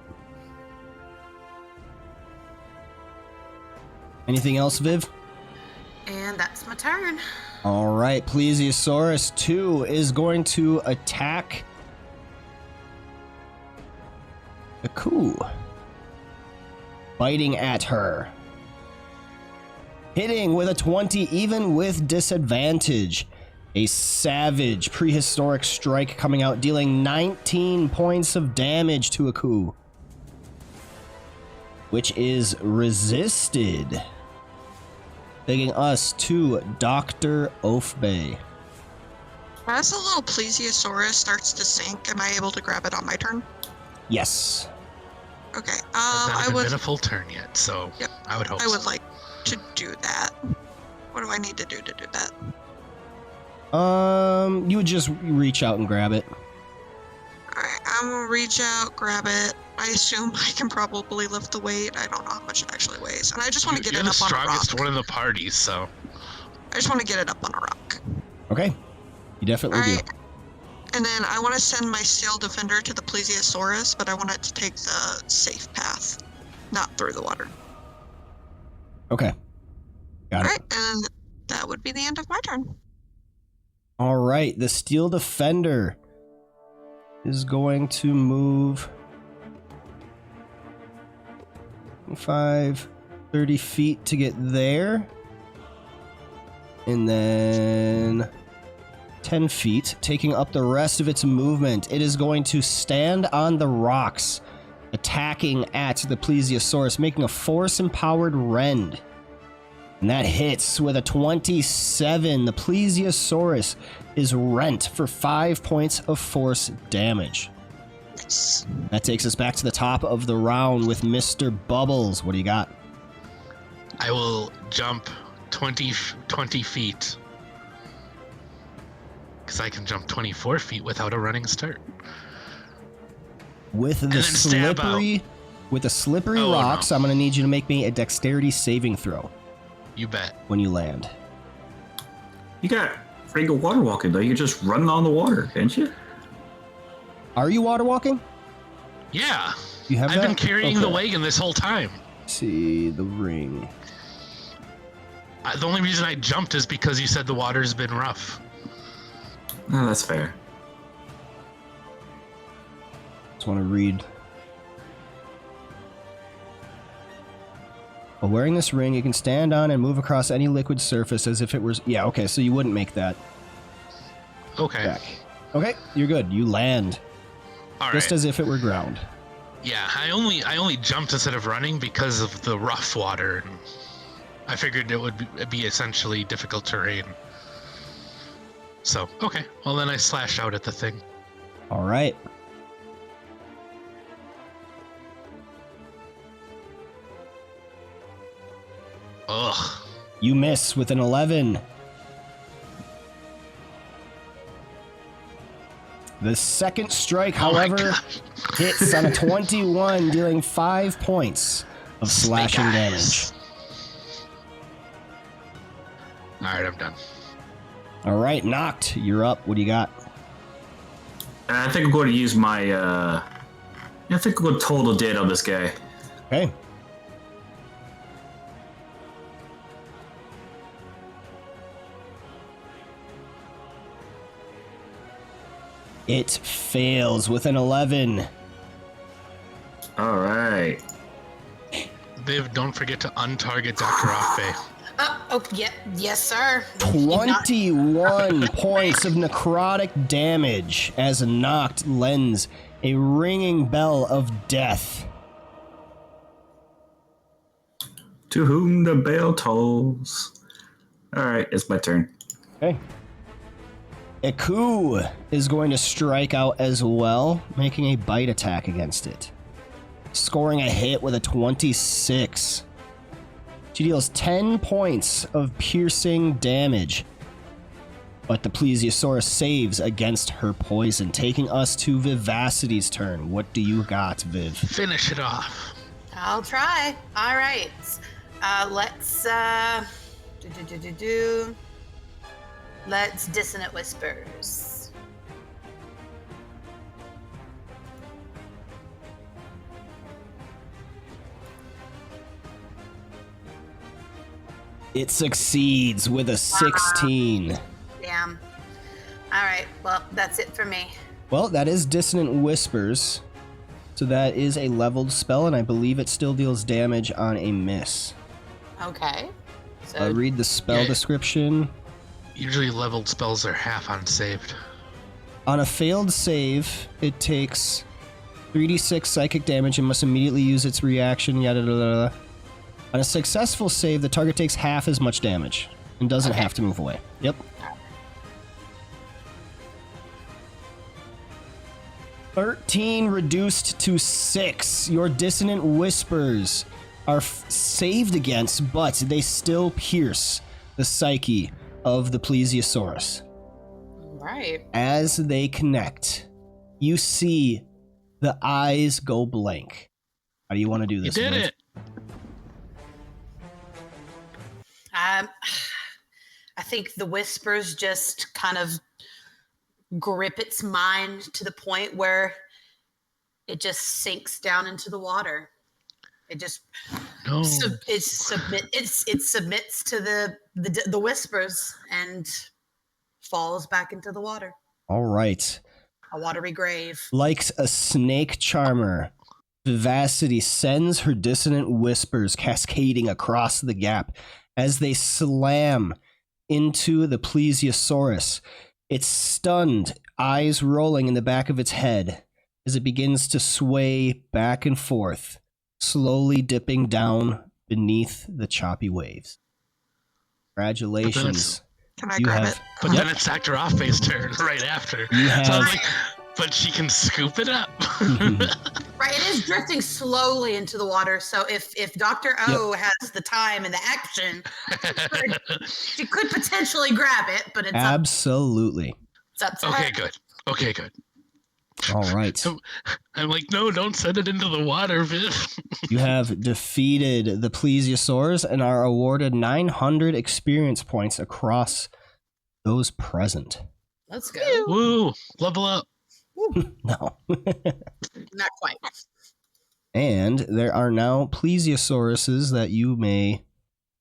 Anything else, Viv? And that's my turn. All right. Plesiosaurus 2 is going to attack Aku, biting at her. Hitting with a 20, even with disadvantage. A savage prehistoric strike coming out, dealing 19 points of damage to Aku, which is resisted. Taking us to Dr. Oafbay. As the little Plesiosaurus starts to sink, am I able to grab it on my turn? Yes. Okay. It's I not even would. been a full turn yet, so Yep. I would hope I would so. like to do that. What do I need to do that? You would just reach out and grab it. Alright, I'm gonna reach out, grab it. I assume I can probably lift the weight. I don't know how much it actually weighs. And I just want to get You're it the up on a rock. strongest one in the party, so I just want to get it up on a rock. Okay. You definitely do. Alright. And then I want to send my Steel Defender to the Plesiosaurus, but I want it to take the safe path, not through the water. Okay. Got Alright, it. and that would be the end of my turn. All right. The Steel Defender is going to move 30 feet to get there. And then 10 feet, taking up the rest of its movement. It is going to stand on the rocks, attacking at the plesiosaurus, making a force-empowered rend. And that hits with a 27. The plesiosaurus is rent for 5 points of force damage. Nice. That takes us back to the top of the round with Mr. Bubbles. What do you got? I will jump 20 feet. Because I can jump 24 feet without a running start. With the then stab slippery Oh, rocks, no. I'm going to need you to make me a dexterity saving throw You bet. when you land. You got freaking water walking though. You're just running on the water, can't you? Are you water walking? Yeah. You have I've that? been carrying the Okay. wagon this whole time. See the ring. The only reason I jumped is because you said the water's been rough. No, that's fair. Just want to read. While wearing this ring, you can stand on and move across any liquid surface as if it was... Yeah, okay, so you wouldn't make that Okay. back. Okay, you're good. You land All just right. as if it were ground. Yeah, I only jumped instead of running because of the rough water. I figured it would be essentially difficult terrain. So, okay. Well, then I slashed out at the thing. All right. Ugh. You miss with an 11. The second strike, Oh my however, gosh. hits on a 21, dealing 5 points of slashing Snake damage. eyes. All right, I'm done. All right, knocked. You're up. What do you got? I think I'm going to use my. I think I'm going to total dead on this guy. Okay. It fails with an 11. All right. Viv, don't forget to untarget Dr. Offbay. Yeah, yes, sir. 21 points of necrotic damage as knocked lends a ringing bell of death. To whom the bell tolls. All right, it's my turn. Okay. Iku is going to strike out as well, making a bite attack against it. Scoring a hit with a 26. She deals 10 points of piercing damage. But the plesiosaurus saves against her poison, taking us to Vivacity's turn. What do you got, Viv? Finish it off. I'll try. All right. Let's Let's Dissonant Whispers. It succeeds with a 16. Damn. All right. Well, that's it for me. Well, that is Dissonant Whispers. So that is a leveled spell, and I believe it still deals damage on a miss. Okay. So I'll read the spell Yeah. description. Usually leveled spells are half unsaved. On a failed save, it takes 3d6 psychic damage and must immediately use its reaction, yada yada yada. On a successful save, the target takes half as much damage and doesn't have to move away. Yep. $13 reduced to 6. Your Dissonant Whispers are saved against, but they still pierce the psyche of the plesiosaurus. right. As they connect, you see the eyes go blank. How do you want to do You this? did Viv? it. I think the whispers just kind of grip its mind to the point where it just sinks down into the water. It just No. it submits to the whispers and falls back into the water. All right. A watery grave. Like a snake charmer, Vivacity sends her dissonant whispers cascading across the gap as they slam into the plesiosaurus. It's stunned, eyes rolling in the back of its head as it begins to sway back and forth, slowly dipping down beneath the choppy waves. Congratulations. Can I You grab have, it? But Yep. then it's Dr. Offbay's turn right after. You So I'm have, like, but she can scoop it up. Right, it is drifting slowly into the water. So if Dr. O has the time and the action, she could potentially grab it, but it's absolutely. up to her. Okay, good. Okay, good. All right. I'm like, no, don't send it into the water, Viv. You have defeated the plesiosaurs and are awarded 900 experience points across those present. Let's go. Woo! Level up. No. Not quite. And there are now plesiosauruses that you may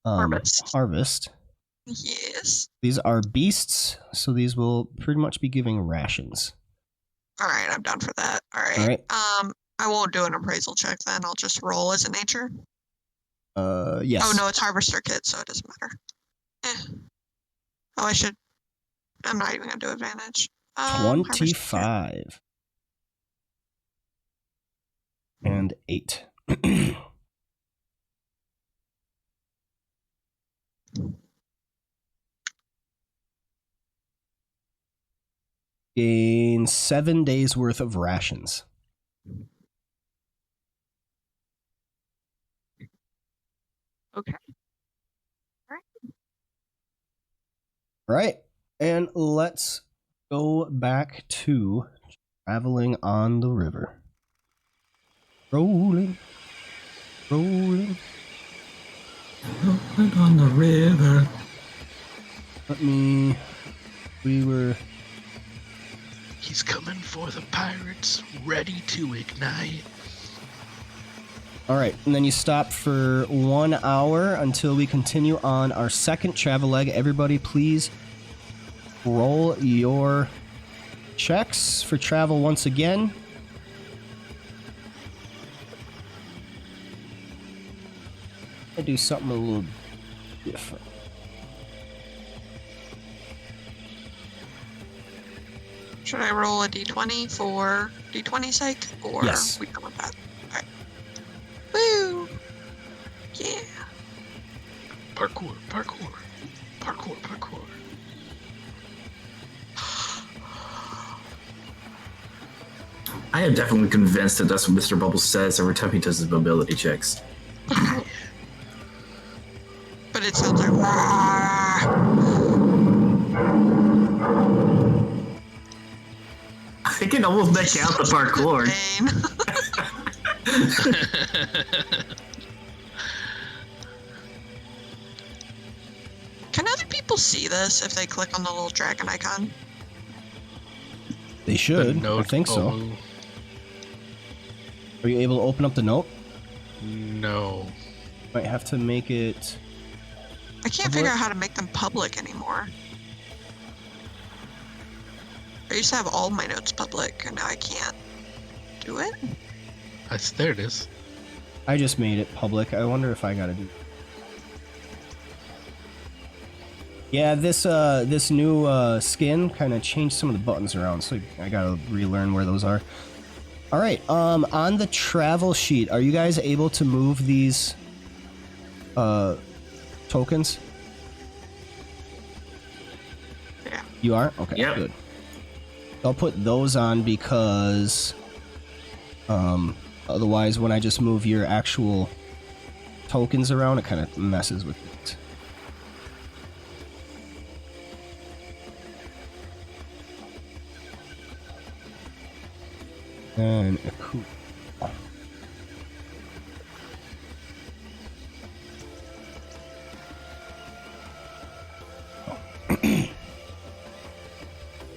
harvest. Yes. These are beasts, so these will pretty much be giving rations. All right, I'm down for that. All right. All right. I won't do an appraisal check then. I'll just roll. Is it nature? Yes. Oh no, it's harvester kit, so it doesn't matter. Oh, I should. I'm not even gonna do advantage. Harvester kit. 25. And 8. Gain 7 days worth of rations. Okay. Right. And let's go back to traveling on the river. Rolling. Rolling. Rolling on the river. We were... He's coming for the pirates, ready to ignite. All right, and then you stop for 1 hour until we continue on our second travel leg. Everybody, please roll your checks for travel once again. I do something a little different. Should I roll a d20 for d20's sake, or Yes. we go with that? All right. Woo! Yeah. Parkour, parkour, parkour, parkour. I am definitely convinced that that's what Mr. Bubbles says every time he does his mobility checks. But it sounds like. I can almost make out the parkour. Can other people see this if they click on the little dragon icon? They should. The I think so. note- Are you able to open up the note? No. Might have to make it... I can't figure out how to make them public anymore. I used to have all my notes public, and now I can't do it. There it is. I just made it public. I wonder if I gotta do... Yeah, this new skin kind of changed some of the buttons around, so I gotta relearn where those are. All right, on the travel sheet, are you guys able to move these tokens? Yeah. You are? Okay, Yep. good. I'll put those on because otherwise when I just move your actual tokens around, it kind of messes with it. And cool.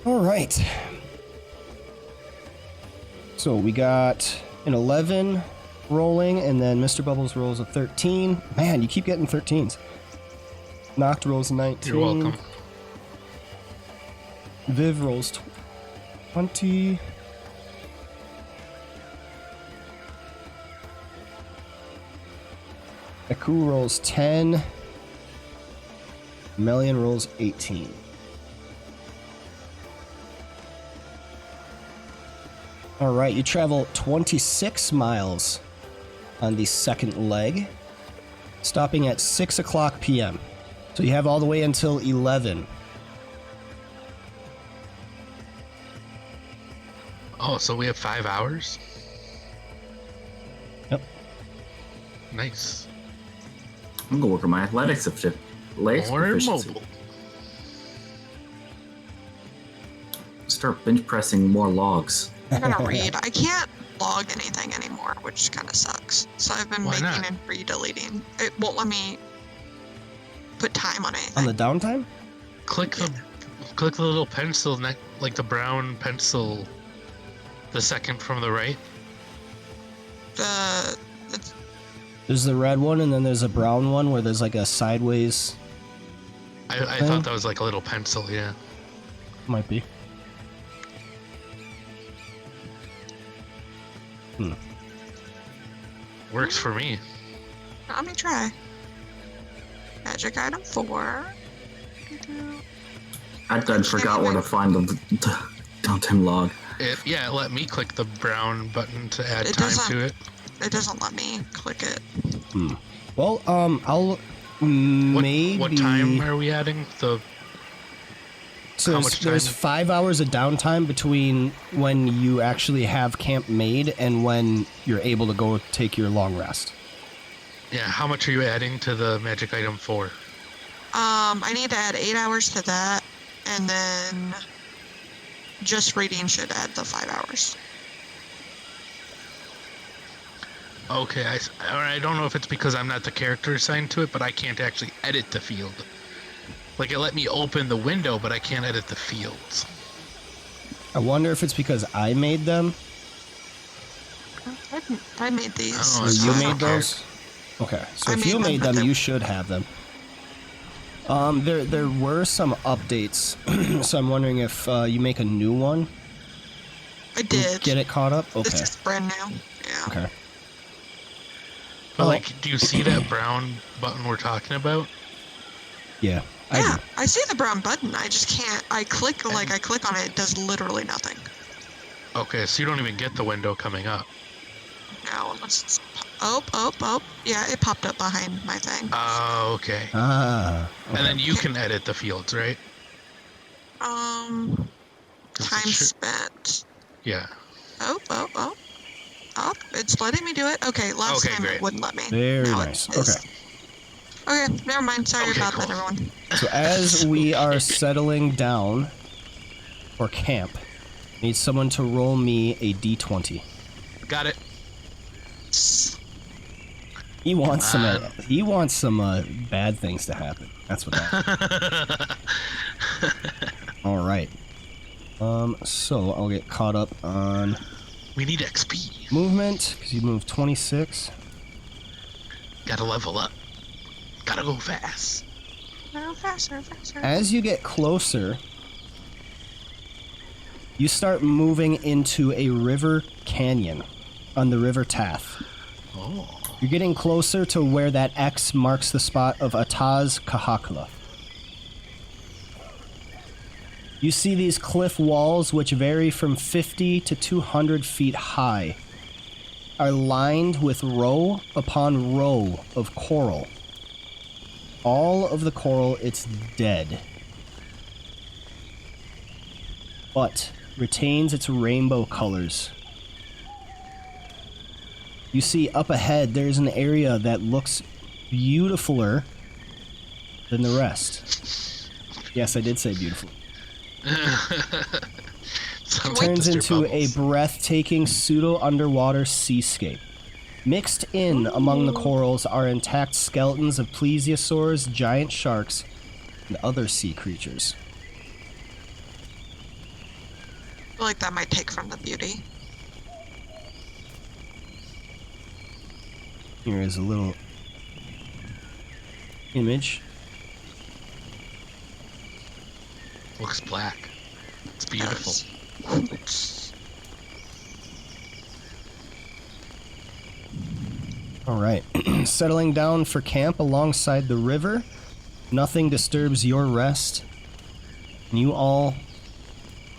All right. So we got an 11 rolling, and then Mr. Bubbles rolls a 13. Man, you keep getting 13s. Noct rolls a 19. You're welcome. Viv rolls 20. Aku rolls 10. Melian rolls 18. All right, you travel 26 miles on the second leg, stopping at 6 o'clock p.m. So you have all the way until 11. Oh, so we have 5 hours? Yep. Nice. I'm gonna work on my athletics legs More proficiency. mobile. Start bench pressing more logs. I'm gonna read. I can't log anything anymore, which kind of sucks. So I've been Why making not? and re-deleting. It won't let me put time on anything. On the downtime? Click the little pencil like the brown pencil, the second from the right. It's There's the red one, and then there's a brown one where there's like a sideways. I thought that was like a little pencil, yeah. Might be. Works for me. Let me try. Magic item 4. I done forgot where to find the downtime log. It let me click the brown button to add It time doesn't- to it. It doesn't let me click it. Well, I'll maybe. What time are we adding? So how there's, much there's time? 5 hours of downtime between when you actually have camp made and when you're able to go take your long rest. Yeah, how much are you adding to the magic item 4? I need to add 8 hours to that, and then just reading should add the 5 hours. Okay, I don't know if it's because I'm not the character assigned to it, but I can't actually edit the field. Like, it let me open the window, but I can't edit the fields. I wonder if it's because I made them. I made these. Oh, Or it's you not made okay. those? Okay, so I if you made them, made but them, they're- you should have them. There were some updates, so I'm wondering if you make a new one. I did. Get it caught up? Okay. This is brand new. Yeah. Okay. But, Oh. like, do you see that brown button we're talking about? Yeah. I Yeah, do. I see the brown button. I just can't. I click on it. It does literally nothing. Okay, so you don't even get the window coming up. No, unless it's. Oh. Yeah, it popped up behind my thing. Oh, okay. Ah. Okay. And then you can edit the fields, right? Time spent. Yeah. Oh, it's letting me do it. Okay, last Okay, time great. it wouldn't let me. Very Now it nice. is. Okay. Okay, never mind. Sorry Okay, about cool. that, everyone. So as we are settling down for camp, I need someone to roll me a d20. Got it. He wants some bad things to happen. That's what that. All right. So I'll get caught up on We need XP. movement because you moved 26. Gotta level up. Gotta go fast. No, faster. As you get closer, you start moving into a river canyon on the River Tath. Oh. You're getting closer to where that X marks the spot of Ataz Kahakla. You see these cliff walls, which vary from 50 to 200 feet high, are lined with row upon row of coral. All of the coral, it's dead, but retains its rainbow colors. You see up ahead, there's an area that looks beautifuler than the rest. Yes, I did say beautiful. Sounds Turns like Mr. into a Bubbles. breathtaking pseudo-underwater seascape. Mixed in among the corals are intact skeletons of plesiosaurs, giant sharks, and other sea creatures. I feel like that might take from the beauty. Here is a little image. Looks black. It's beautiful. All right. Settling down for camp alongside the river. Nothing disturbs your rest. And you all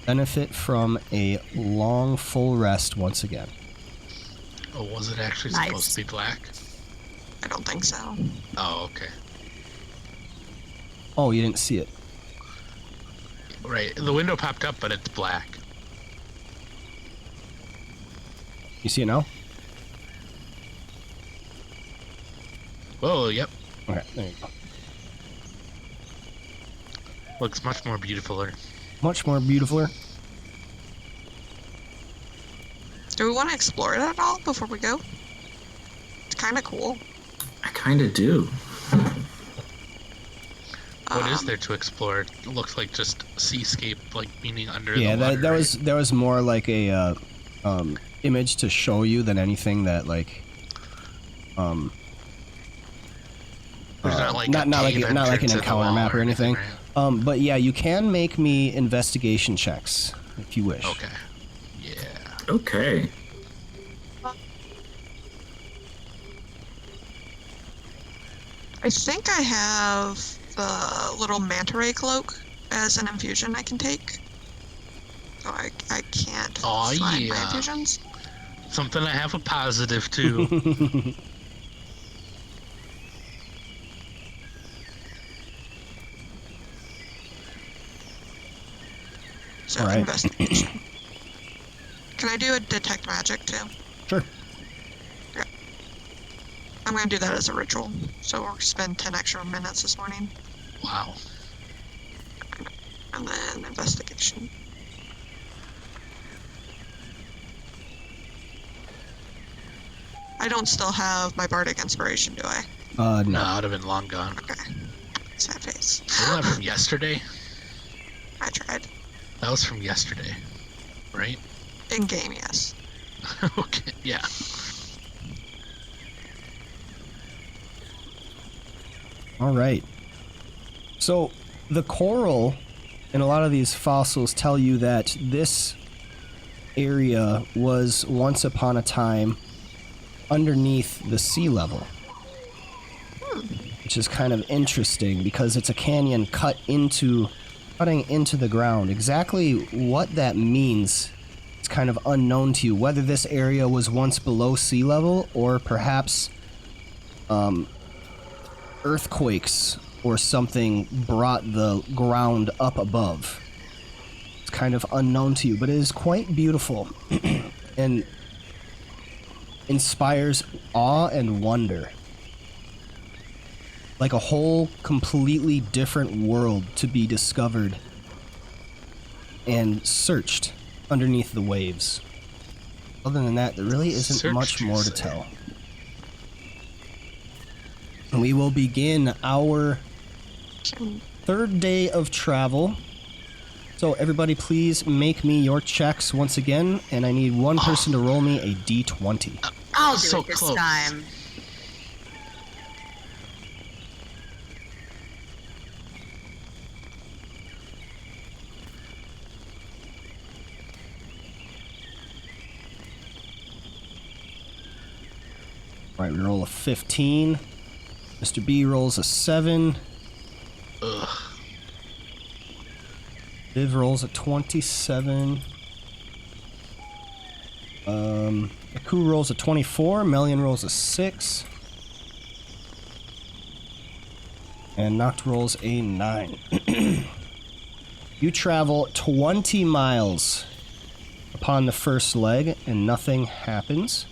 benefit from a long, full rest once again. Oh, was it actually Nice. supposed to be black? I don't think so. Oh, okay. Oh, you didn't see it. Right. The window popped up, but it's black. You see it now? Oh, yep. Okay, there you go. Looks much more beautifuler. Much more beautifuler. Do we want to explore it at all before we go? It's kind of cool. I kind of do. What is there to explore? It looks like just seascape, like meaning under Yeah, the water. that was more like a image to show you than anything that like There's not like not like an entrance in the encounter wall map or anything. right? But yeah, you can make me investigation checks if you wish. Okay. Yeah. Okay. I think I have the little manta ray cloak as an infusion I can take. So I can't Aw, find my yeah. infusions. Something I have a positive to. So Alright. investigation. Can I do a detect magic too? Sure. I'm gonna do that as a ritual. So we'll spend 10 extra minutes this morning. Wow. And then investigation. I don't still have my bardic inspiration, do I? No, No. I'd have been long gone. Okay. Sad face. Wasn't that from yesterday? I tried. That was from yesterday, right? In game, yes. Okay, yeah. All right. So the coral in a lot of these fossils tell you that this area was once upon a time underneath the sea level. Which is kind of interesting because it's a canyon cutting into the ground. Exactly what that means, it's kind of unknown to you. Whether this area was once below sea level or perhaps earthquakes or something brought the ground up above. It's kind of unknown to you, but it is quite beautiful and inspires awe and wonder. Like a whole completely different world to be discovered and searched underneath the waves. Other than that, there really isn't Searched, much you more to say? tell. And we will begin our third day of travel. So everybody please make me your checks once again, and I need one person to roll me a d20. I'll do So it this close. time. Alright, we roll a 15. Mr. B rolls a 7. Ugh. Viv rolls a 27. Aku rolls a 24. Melian rolls a 6. And Noct rolls a 9. You travel 20 miles upon the first leg, and nothing happens.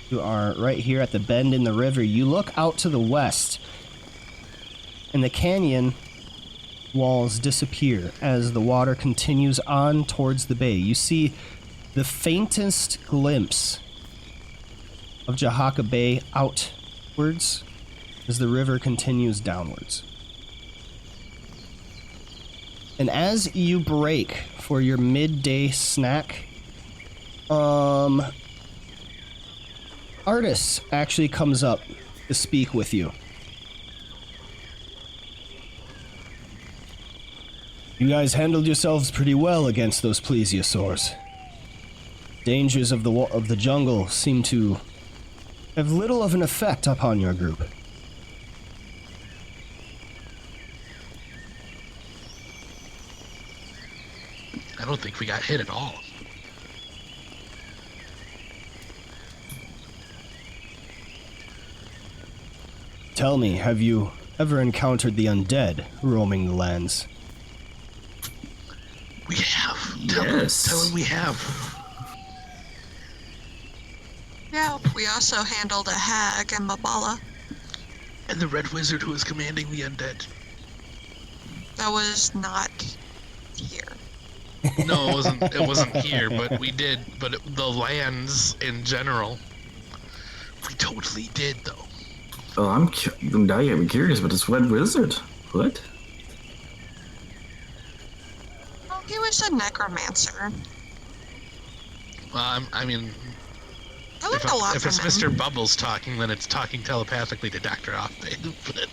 You are right here at the bend in the river. You look out to the west, and the canyon walls disappear as the water continues on towards the bay. You see the faintest glimpse of Jahaka Bay outwards as the river continues downwards. And as you break for your midday snack, Artis actually comes up to speak with you. You guys handled yourselves pretty well against those plesiosaurs. Dangers of the jungle seem to have little of an effect upon your group. I don't think we got hit at all. Tell me, have you ever encountered the undead roaming the lands? We have. Yes. Tell him we have. Yeah, we also handled a hag and Mabala. And the red wizard who was commanding the undead. That was not here. No, it wasn't here, but we did. But the lands in general, we totally did, though. Oh, I'm curious about this red wizard. What? Well, he was a necromancer. I mean, I learned a lot if from it's him. Mr. Bubbles talking, then it's talking telepathically to Dr. Offbane. But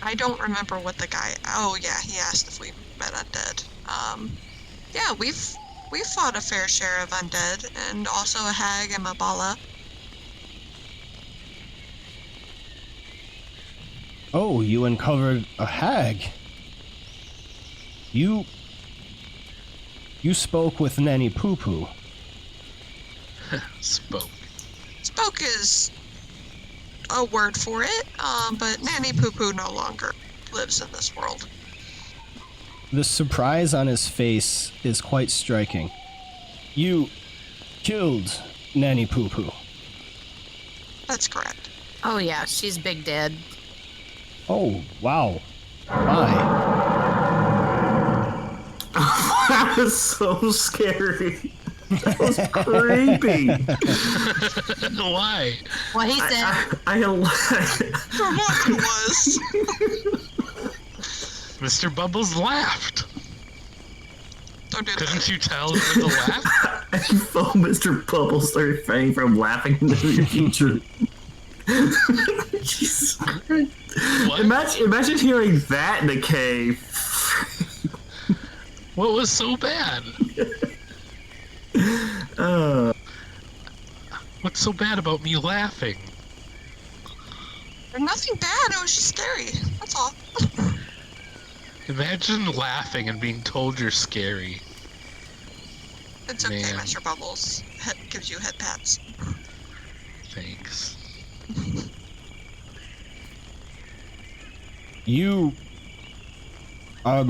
I don't remember what the guy. Oh yeah, he asked if we met undead. Yeah, we've fought a fair share of undead, and also a hag and Mabala. Oh, you uncovered a hag. You spoke with Nanny Poo-Poo. spoke. Spoke is a word for it, but Nanny Poo Poo no longer lives in this world. The surprise on his face is quite striking. You killed Nanny Poo-Poo. That's correct. Oh yeah, she's big dead. Oh, wow. Why? That was so scary. That was creepy. Why? Well, he said, I For what it was. Mr. Bubbles laughed. Don't do Couldn't that. you tell it was a laugh? I thought Mr. Bubbles started refraining from laughing into the future. Jesus Christ. What? Imagine hearing that in a cave. What was so bad? What's so bad about me laughing? There's nothing bad, it was just scary. That's all. Imagine laughing and being told you're scary. It's okay, Man. Mr. Bubbles. Head gives you head pats. Thanks. You are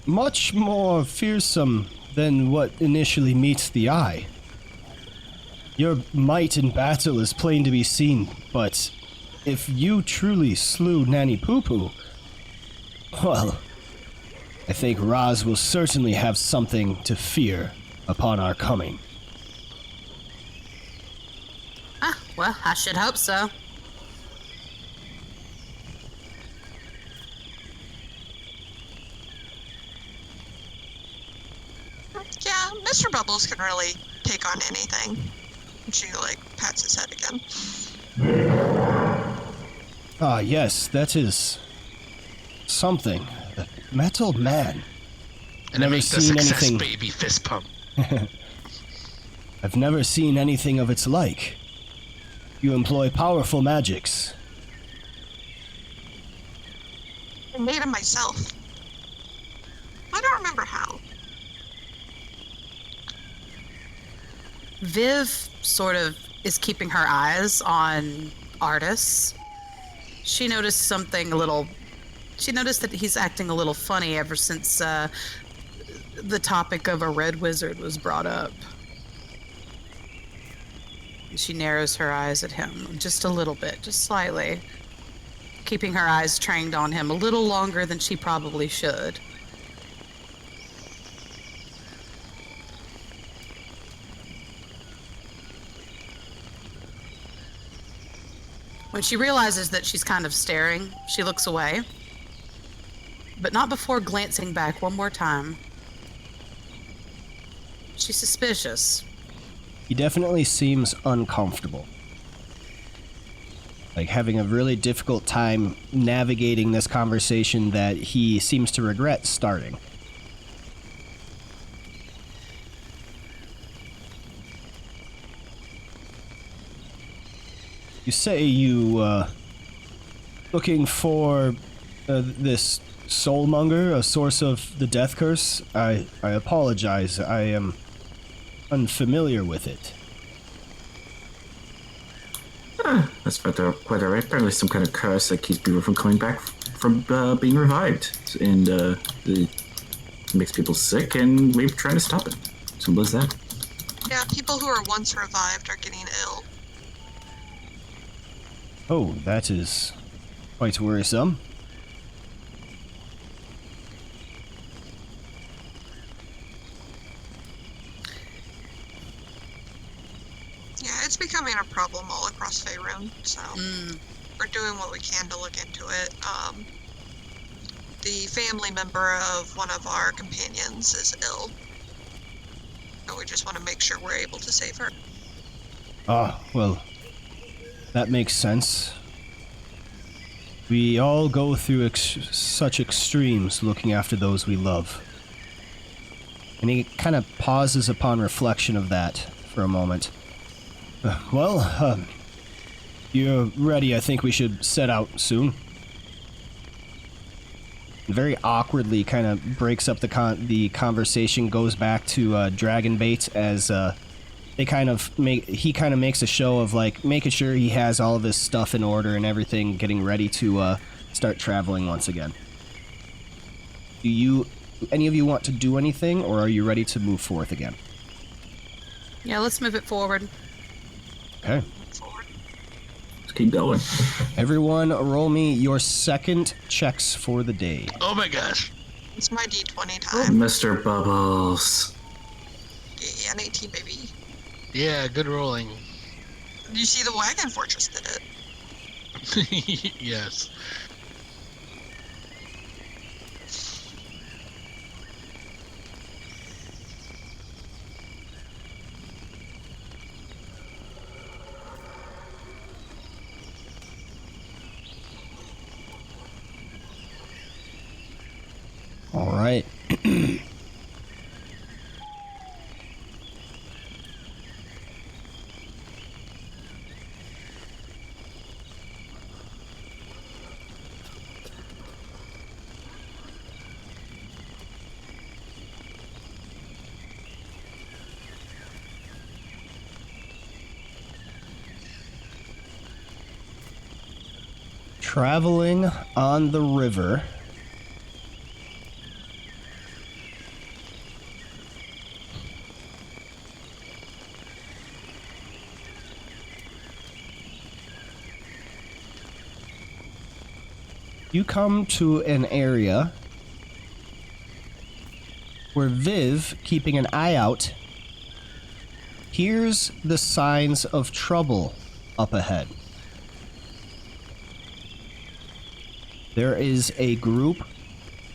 much more fearsome than what initially meets the eye. Your might in battle is plain to be seen, but if you truly slew Nanny Poo-Poo, well, I think Raz will certainly have something to fear upon our coming. well, I should hope so. Yeah, Mr. Bubbles can really take on anything. And she, pats his head again. Ah, yes, that is something. A metal man. And Never I make the seen success anything. baby fist pump. I've never seen anything of its like. You employ powerful magics. I made him myself. I don't remember how. Viv sort of is keeping her eyes on Artis. She noticed something a little. She noticed that he's acting a little funny ever since the topic of a red wizard was brought up. She narrows her eyes at him just a little bit, just slightly, keeping her eyes trained on him a little longer than she probably should. When she realizes that she's kind of staring, she looks away, but not before glancing back one more time. She's suspicious. He definitely seems uncomfortable. Like having a really difficult time navigating this conversation that he seems to regret starting. You say you, looking for this soulmonger, a source of the death curse? I apologize. I am unfamiliar with it. That's quite alright. Apparently some kind of curse that keeps people from coming back from being revived. And it makes people sick, and we're trying to stop it. Simple as that. Yeah, people who are once revived are getting ill. Oh, that is quite worrisome. Yeah, it's becoming a problem all across Faerun, so we're doing what we can to look into it. The family member of one of our companions is ill. So we just want to make sure we're able to save her. Ah, well, that makes sense. We all go through such extremes looking after those we love. And he kind of pauses upon reflection of that for a moment. Well, you're ready. I think we should set out soon. Very awkwardly kind of breaks up the conversation, goes back to Dragonbait as he kind of makes a show of like making sure he has all of his stuff in order and everything, getting ready to start traveling once again. Do any of you want to do anything, or are you ready to move forth again? Yeah, let's move it forward. Okay. Let's keep going. Everyone, roll me your second checks for the day. Oh my gosh. It's my D20 Oh, time. Mr. Bubbles. Yeah, an 18, baby. Yeah, good rolling. You see, the Wagon Fortress did it. Yes. All right. Traveling on the river. You come to an area where Viv, keeping an eye out, hears the signs of trouble up ahead. There is a group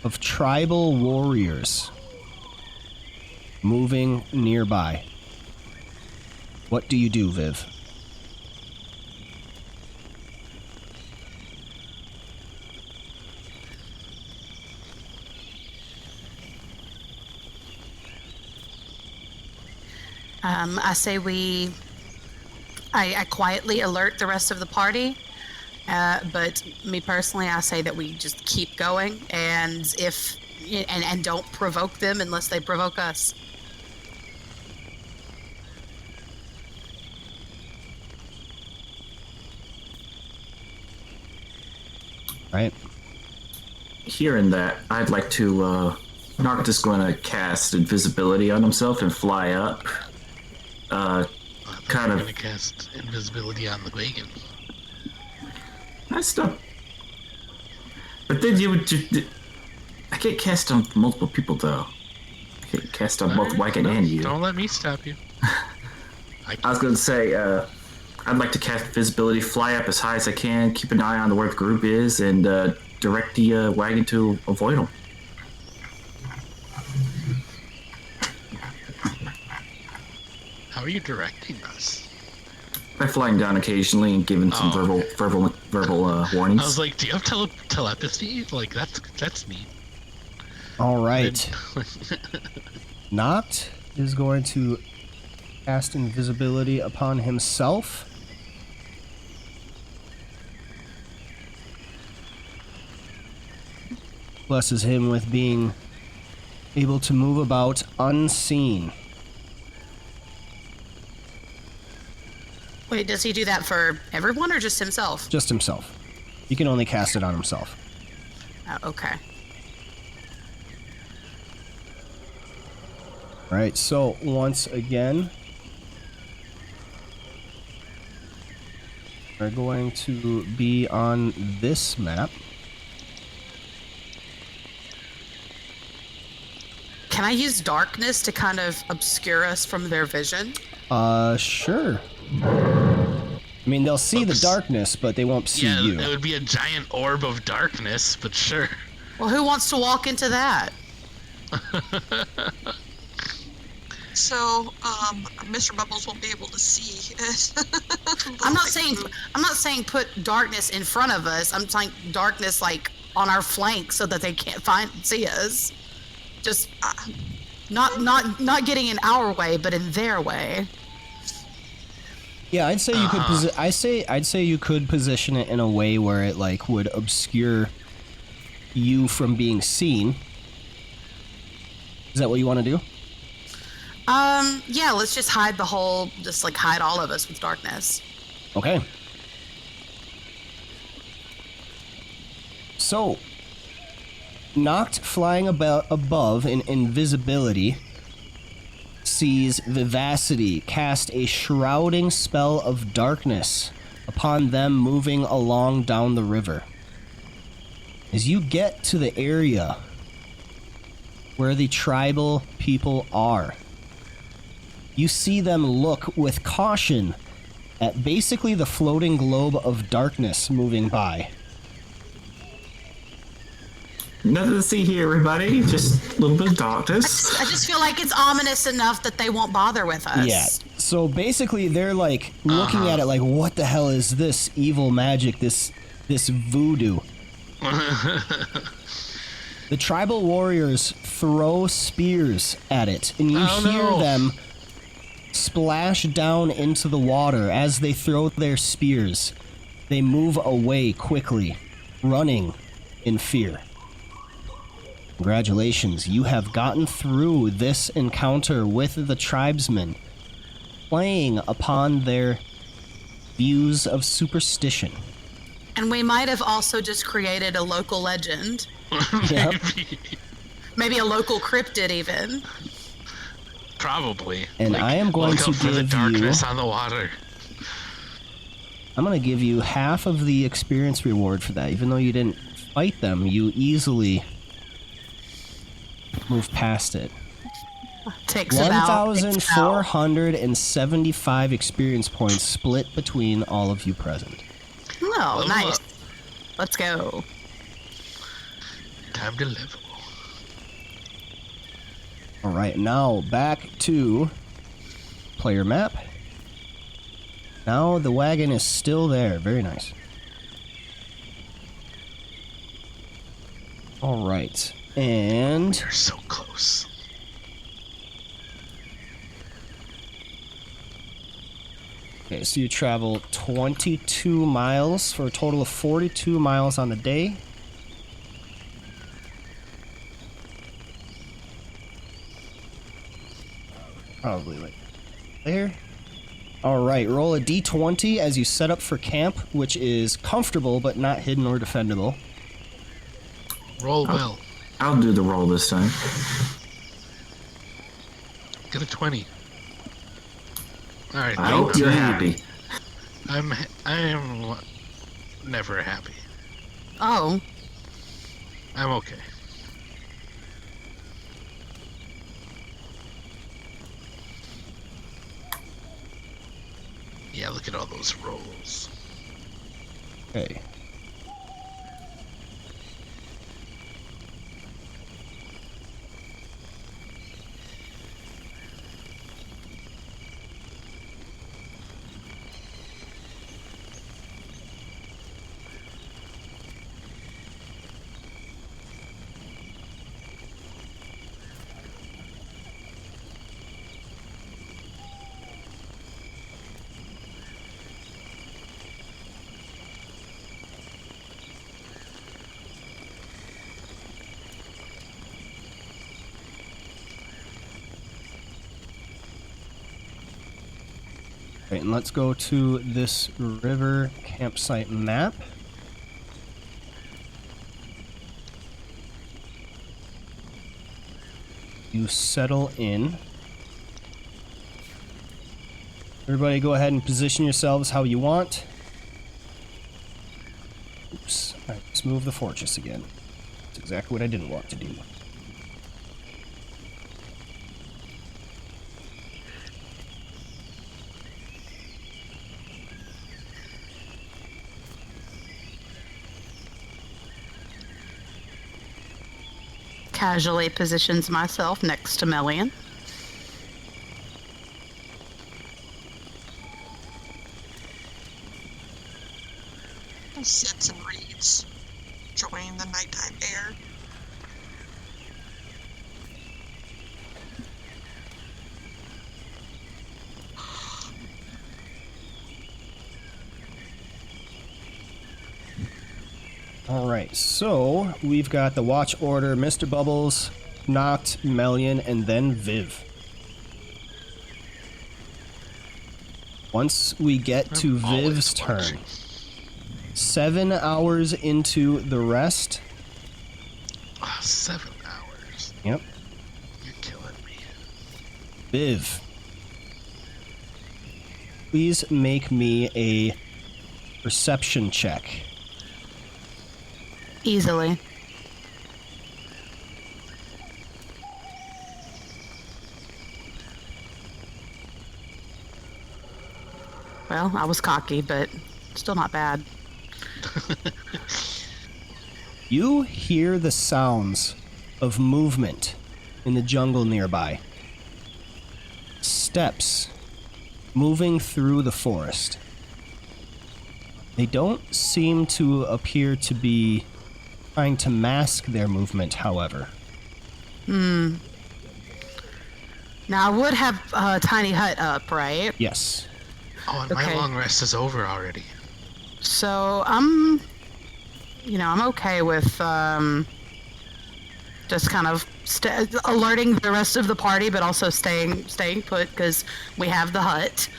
of tribal warriors moving nearby. What do you do, Viv? I say I quietly alert the rest of the party, but me personally, I say that we just keep going, and and don't provoke them unless they provoke us. Right? Hearing that, I'd like to, Noctis going to cast invisibility on himself and fly up. Kind of gonna cast invisibility on the wagon. That's stuff. But then you would just. I can't cast on multiple people, though. I can't cast on both Wagon and you. Don't let me stop you. I was going to say, I'd like to cast visibility, fly up as high as I can, keep an eye on where the group is, and direct the wagon to avoid them. How are you directing us? By flying down occasionally and giving some verbal warnings. I was like, do you have telepathy? Like that's neat. All right. Noct is going to cast invisibility upon himself. blesses him with being able to move about unseen. Wait, does he do that for everyone or just himself? Just himself. He can only cast it on himself. Oh, okay. Alright, so once again, we're going to be on this map. Can I use darkness to kind of obscure us from their vision? Sure. I mean, they'll see the darkness, but they won't see you. Yeah, it would be a giant orb of darkness, but sure. Well, who wants to walk into that? So, Mr. Bubbles won't be able to see it. I'm not saying put darkness in front of us. I'm saying darkness like on our flank so that they can't see us. Just not getting in our way, but in their way. Yeah, I'd say you could. I'd say you could position it in a way where it like would obscure you from being seen. Is that what you want to do? Yeah. Let's just hide hide all of us with darkness. Okay. So, knocked flying above in invisibility, sees Vivacity cast a shrouding spell of darkness upon them moving along down the river. As you get to the area where the tribal people are, you see them look with caution at basically the floating globe of darkness moving by. Nothing to see here, everybody. Just a little bit of darkness. I just feel like it's ominous enough that they won't bother with us. Yeah. So basically, they're like looking at it like, "What the hell is this evil magic? This voodoo?" The tribal warriors throw spears at it, and you hear them splash down into the water as they throw their spears. They move away quickly, running in fear. Congratulations, you have gotten through this encounter with the tribesmen, playing upon their views of superstition. And we might have also just created a local legend. Yep. Maybe a local cryptid even. Probably. And I am going to for the give darkness you... on the water. I'm going to give you half of the experience reward for that. Even though you didn't fight them, you easily move past it. Takes it out. 1,475 experience points split between all of you present. Oh, nice. Let's go. Time to level. Alright, now back to player map. Now the wagon is still there. Very nice. Alright, and... We're so close. Okay, so you travel 22 miles for a total of 42 miles on the day. Probably like there. Alright, roll a d20 as you set up for camp, which is comfortable but not hidden or defendable. Roll well. I'll do the roll this time. Get a 20. Alright, I hope you're happy. I am never happy. Oh. I'm okay. Yeah, look at all those rolls. Okay. Right, and let's go to this river campsite map. You settle in. Everybody go ahead and position yourselves how you want. Oops. Alright, let's move the fortress again. That's exactly what I didn't want to do. Casually positions myself next to Melian. Sits and reads, enjoying the nighttime air. Alright, so we've got the watch order, Mr. Bubbles, Noct, Melian, and then Viv. Once we get to Viv's turn, 7 hours into the rest. 7 hours. Yep. You're killing me. Viv, please make me a perception check. Easily. Well, I was cocky, but still not bad. You hear the sounds of movement in the jungle nearby. Steps moving through the forest. They don't seem to appear to be trying to mask their movement, however. Now, I would have a tiny hut up, right? Yes. Oh, and Okay. my long rest is over already. So, I'm okay with just kind of alerting the rest of the party, but also staying put because we have the hut.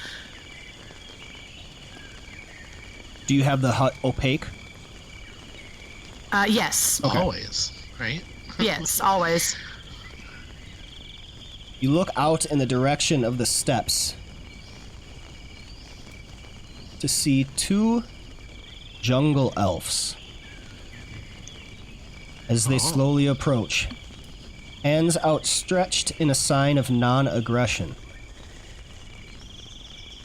Do you have the hut opaque? Yes. Okay. Always, right? Yes, always. You look out in the direction of the steps to see 2 jungle elves. As they slowly approach, hands outstretched in a sign of non-aggression.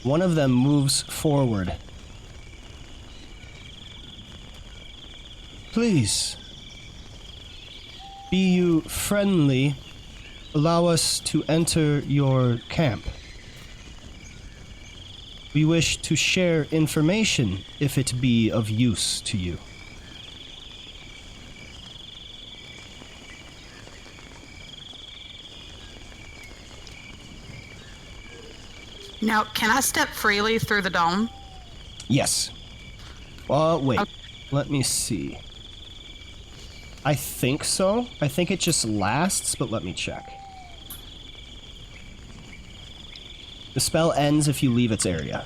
One of them moves forward. Please, be you friendly, allow us to enter your camp. We wish to share information if it be of use to you. Now, can I step freely through the dome? Yes. Wait. Let me see. I think so. I think it just lasts, but let me check. The spell ends if you leave its area.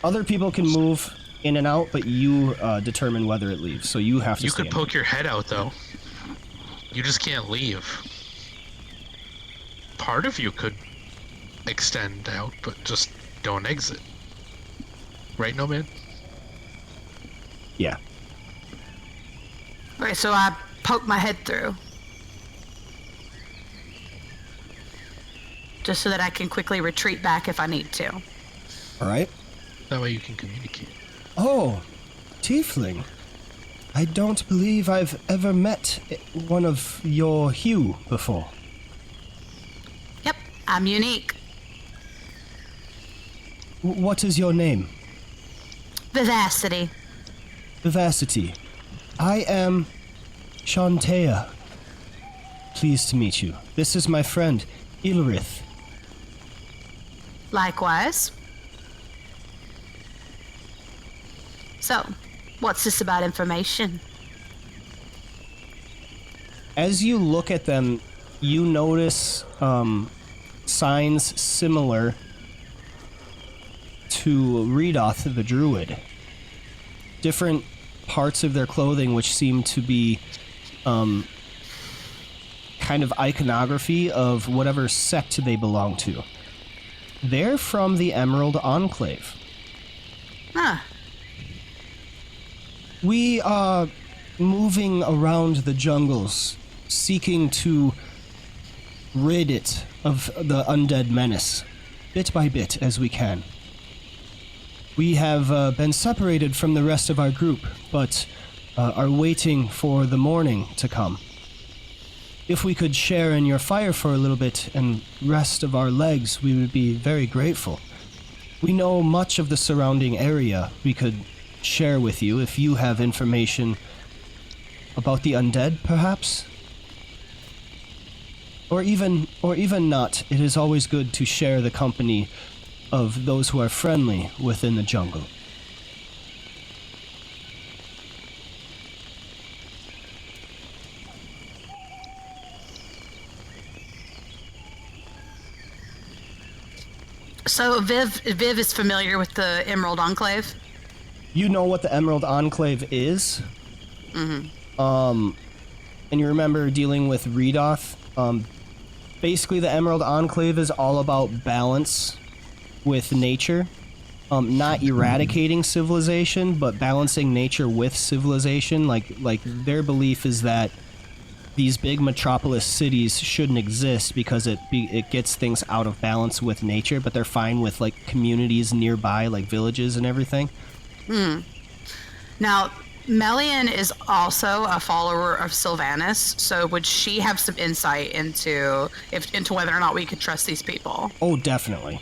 Other people can move in and out, but you determine whether it leaves, so you have to You stay could in. poke your head out, though. You just can't leave. Part of you could extend out, but just don't exit. Right, Nomad? Yeah. Okay, so I poke my head through. Just so that I can quickly retreat back if I need to. All right. That way you can communicate. Oh, tiefling. I don't believe I've ever met one of your hue before. Yep, I'm unique. What is your name? Vivacity. Vivacity. I am Shantea. Pleased to meet you. This is my friend, Ilrith. Likewise. So, what's this about information? As you look at them, you notice signs similar to Redoth the Druid. Different parts of their clothing which seem to be kind of iconography of whatever sect they belong to. They're from the Emerald Enclave. Huh. We are moving around the jungles, seeking to rid it of the undead menace, bit by bit as we can. We have been separated from the rest of our group, but are waiting for the morning to come. If we could share in your fire for a little bit and rest of our legs, we would be very grateful. We know much of the surrounding area we could share with you if you have information about the undead, perhaps? Or even not, it is always good to share the company of those who are friendly within the jungle. So Viv is familiar with the Emerald Enclave? You know what the Emerald Enclave is? Mm-hmm. And you remember dealing with Redoth? Basically the Emerald Enclave is all about balance with nature. Not eradicating civilization, but balancing nature with civilization. Like their belief is that these big metropolis cities shouldn't exist because it gets things out of balance with nature, but they're fine with like communities nearby, like villages and everything. Now, Melian is also a follower of Sylvanas, so would she have some insight into whether or not we could trust these people? Oh, definitely.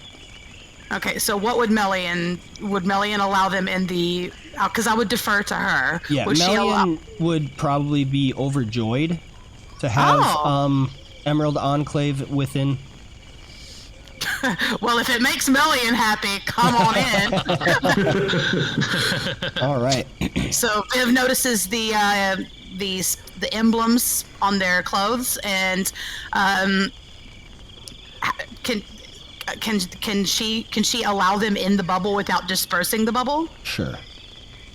Okay, so what would Melian allow them in the? Because I would defer to her. Yeah, would Melian would probably be overjoyed to have Emerald Enclave within. Well, if it makes Melian happy, come on in. All right. So Viv notices the emblems on their clothes, and can she allow them in the bubble without dispersing the bubble? Sure.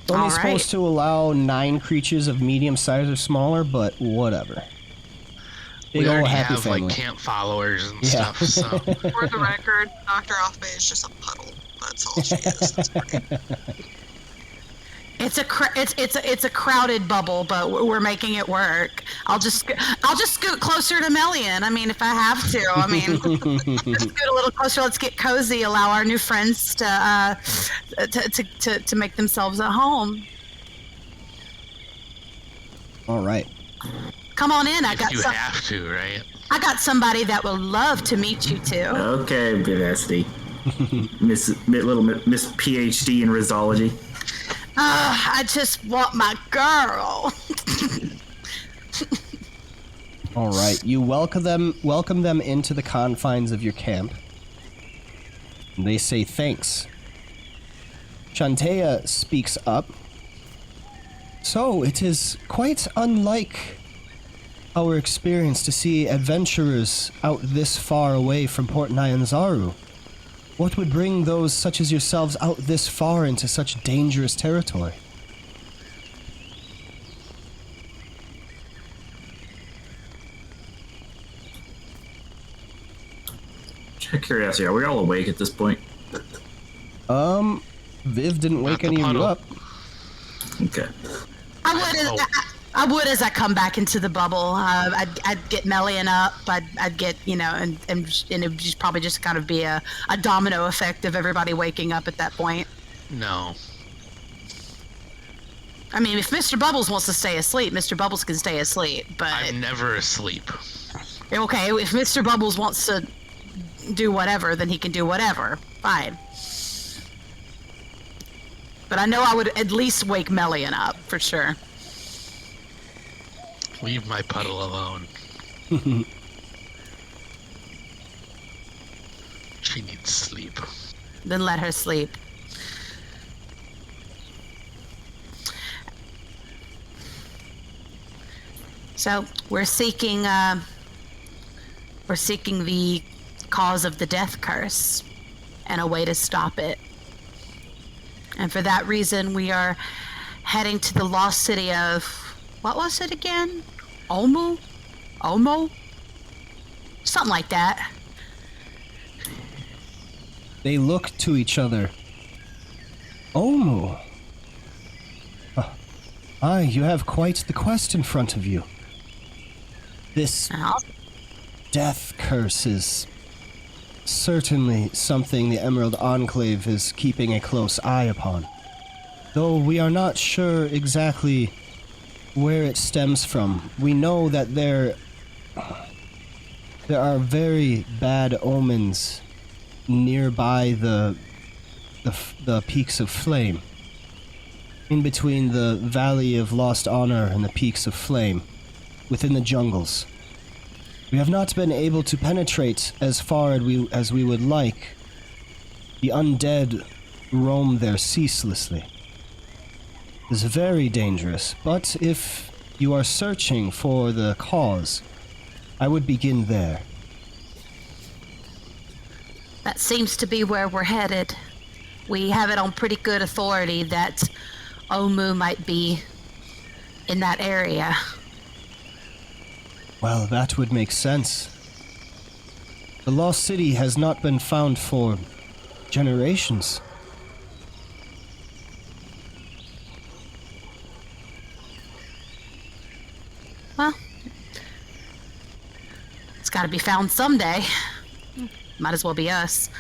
Only supposed to allow 9 creatures of medium size or smaller, but whatever. Big we old already happy have family. like camp followers and Yeah. stuff. So For the record, Dr. Offbay is just a puddle. That's all she is. That's great. It's a crowded bubble, but we're making it work. I'll just scoot closer to Melian. I mean, if I have to. I mean, let's scoot a little closer. Let's get cozy. Allow our new friends to make themselves at home. All right. Come on in. if you have to, right? I got somebody that will love to meet you too. Okay, Vivacity. Miss PhD in Rizology. I just want my girl. All right. You welcome them into the confines of your camp. And they say thanks. Shantea speaks up. So, it is quite unlike our experience to see adventurers out this far away from Port Nyanzaru. What would bring those such as yourselves out this far into such dangerous territory? Check curiosity, are we all awake at this point? Viv didn't wake the any of you puddle. up. Okay. I would as I come back into the bubble. I'd get Melian up. I'd get, and it would just probably just kind of be a domino effect of everybody waking up at that point. No. I mean, if Mr. Bubbles wants to stay asleep, Mr. Bubbles can stay asleep. But I'm never asleep. okay, if Mr. Bubbles wants to do whatever, then he can do whatever. Fine. But I know I would at least wake Melian up for sure. Leave my puddle alone. She needs sleep. Then let her sleep. So we're seeking the cause of the death curse and a way to stop it. And for that reason, we are heading to the lost city of... What was it again? Omu? Omo? Something like that. They look to each other. Omu. Aye, you have quite the quest in front of you. This death curse is certainly something the Emerald Enclave is keeping a close eye upon. Though we are not sure exactly where it stems from. We know that there are very bad omens nearby the Peaks of Flame. In between the Valley of Lost Honor and the Peaks of Flame, within the jungles. We have not been able to penetrate as far as we would like. The undead roam there ceaselessly. It is very dangerous, but if you are searching for the cause, I would begin there. That seems to be where we're headed. We have it on pretty good authority that Omu might be in that area. Well, that would make sense. The lost city has not been found for generations. Well, it's got to be found someday. Might as well be us.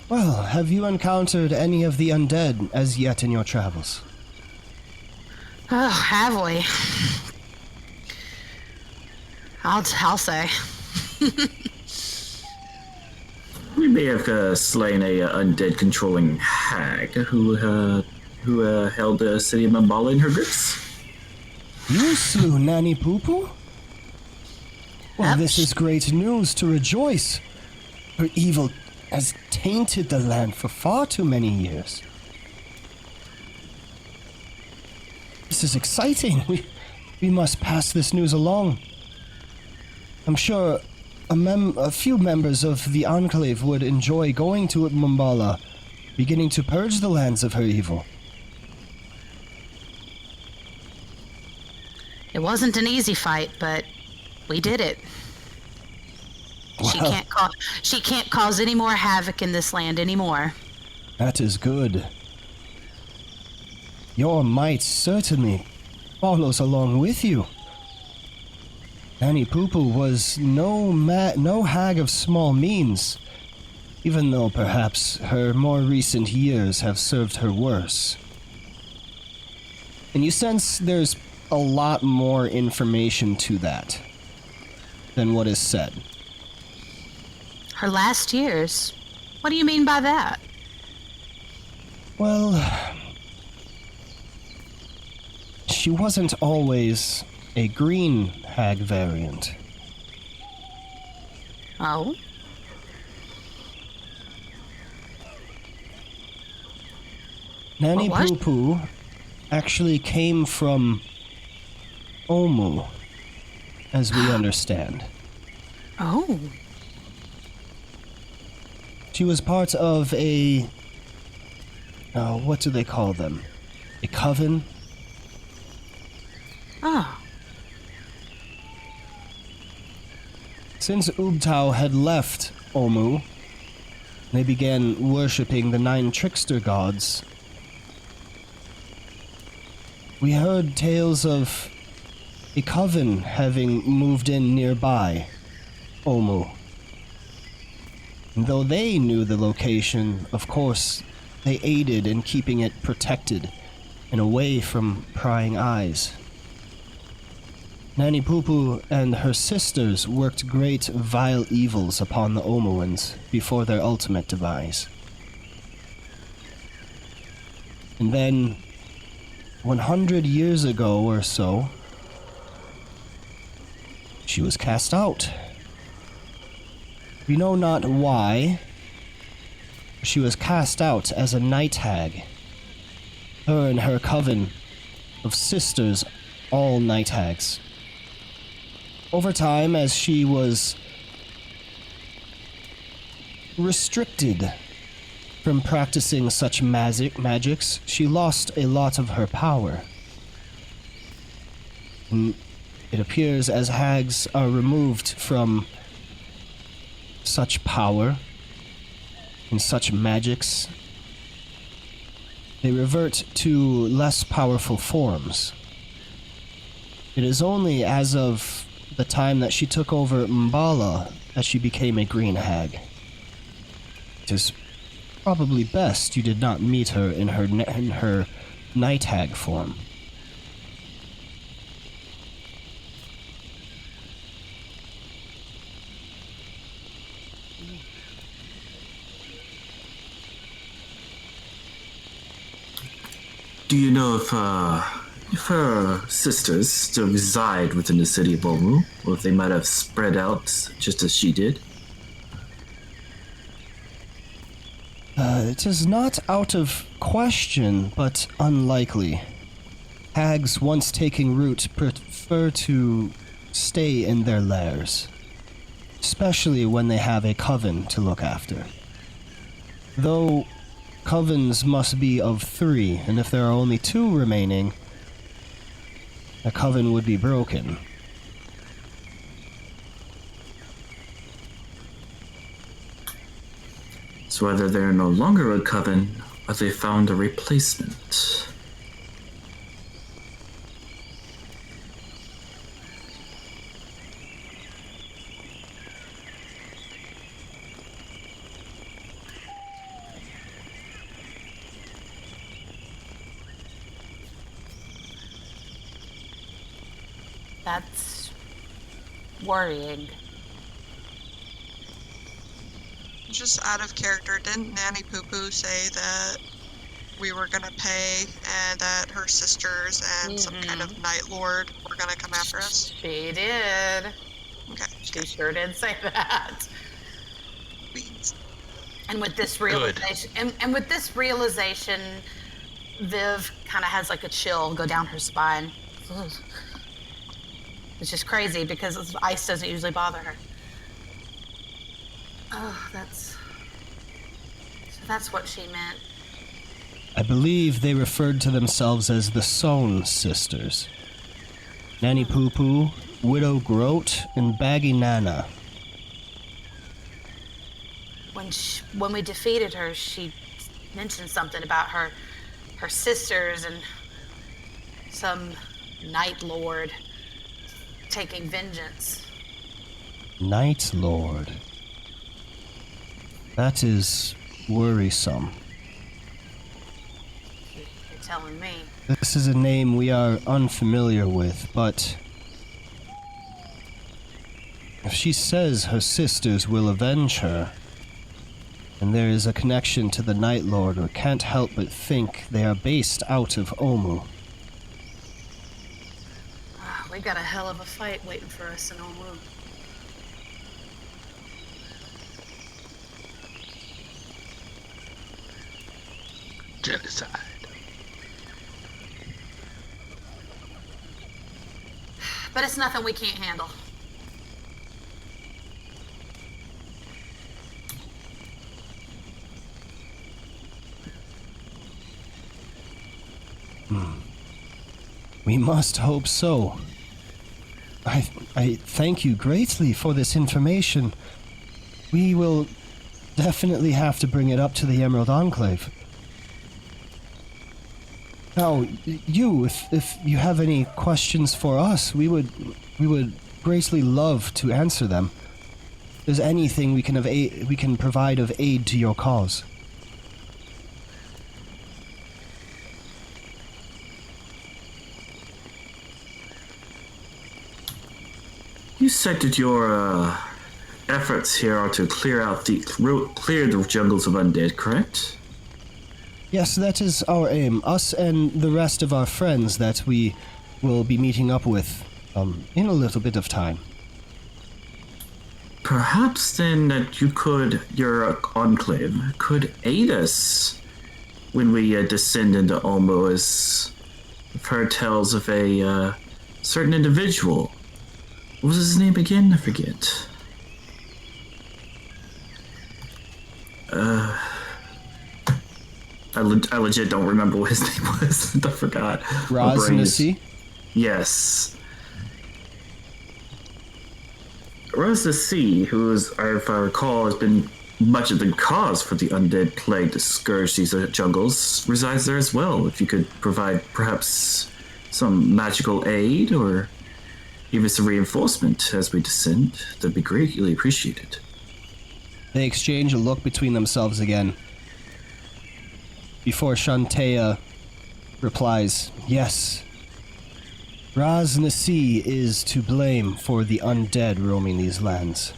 Well, have you encountered any of the undead as yet in your travels? Oh, have we? I'll say. We may have slain a undead controlling hag who held the city of Mambala in her grips. You slew Nanny Poo-Poo? Well, this is great news to rejoice. Her evil has tainted the land for far too many years. This is exciting. We must pass this news along. I'm sure a few members of the Enclave would enjoy going to Mambala, beginning to purge the lands of her evil. It wasn't an easy fight, but we did it. Well, She can't cause any more havoc in this land anymore. That is good. Your might certainly follows along with you. Nanny Poo-Poo was no hag of small means, even though perhaps her more recent years have served her worse. And you sense there's a lot more information to that than what is said. Her last years? What do you mean by that? Well, she wasn't always a green hag variant. Oh? Nanny What was- Poo-Poo actually came from Omu, as we understand. Oh. She was part of a... what do they call them? A coven? Oh. Since Ubtao had left Omu, they began worshipping the 9 trickster gods. We heard tales of a coven having moved in nearby Omu. And though they knew the location, of course, they aided in keeping it protected and away from prying eyes. Nanny Poo-Poo and her sisters worked great vile evils upon the Omuans before their ultimate demise. And then, 100 years ago or so, she was cast out. We know not why. She was cast out as a night hag. Her and her coven of sisters, all night hags. Over time, as she was restricted from practicing such magics. She lost a lot of her power. And it appears as hags are removed from such power and such magics, they revert to less powerful forms. It is only as of the time that she took over Mbala that she became a green hag. It is probably best you did not meet her in her night hag form. Do you know if her sisters still reside within the city of Omu, or if they might have spread out just as she did? It is not out of question, but unlikely. Hags once taking root prefer to stay in their lairs, especially when they have a coven to look after. Though covens must be of 3, and if there are only 2 remaining, a coven would be broken. So whether they're no longer a coven, or they found a replacement. That's worrying. Just out of character, didn't Nanny Poo Poo say that we were gonna pay and that her sisters and some kind of Night Lord were gonna come after us? She did. Okay. She sure did say that. Beans. And with this realization, and with this realization, Viv kind of has like a chill go down her spine. Ugh. It's just crazy because ice doesn't usually bother her. Oh, that's what she meant. I believe they referred to themselves as the Sown Sisters. Nanny Poo Poo, Widow Groat, and Baggy Nana. When we defeated her, she mentioned something about her sisters and some Night Lord taking vengeance. Night Lord. That is worrisome. You're telling me. This is a name we are unfamiliar with, but if she says her sisters will avenge her, and there is a connection to the Night Lord, we can't help but think they are based out of Omu. We got a hell of a fight waiting for us in Omu. Genocide. But it's nothing we can't handle. We must hope so. I thank you greatly for this information. We will definitely have to bring it up to the Emerald Enclave. Now, if you have any questions for us, we would greatly love to answer them. If there's anything we can provide of aid to your cause. You said that your efforts here are to clear the jungles of undead, correct? Yes, that is our aim. Us and the rest of our friends that we will be meeting up with in a little bit of time. Perhaps then that your enclave could aid us when we descend into Omu, as I've heard tales of a certain individual. What was his name again? I forget. I legit don't remember what his name was. I forgot. Raz in the sea? Yes. Raz the Sea, who is, if I recall, has been much of the cause for the undead plague to scourge these jungles, resides there as well. If you could provide perhaps some magical aid or even some reinforcement as we descend, that'd be greatly appreciated. They exchange a look between themselves again. Before Shantea replies, yes. Raz Nasi is to blame for the undead roaming these lands.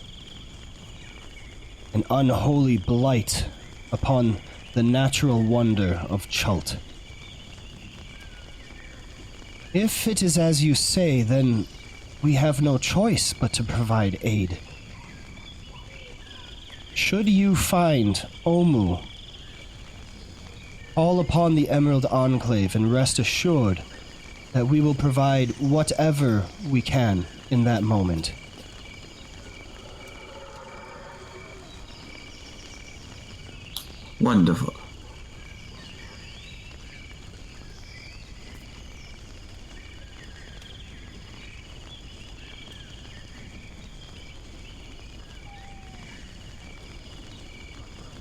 An unholy blight upon the natural wonder of Chult. If it is as you say, then we have no choice but to provide aid. Should you find Omu, call upon the Emerald Enclave and rest assured that we will provide whatever we can in that moment. Wonderful.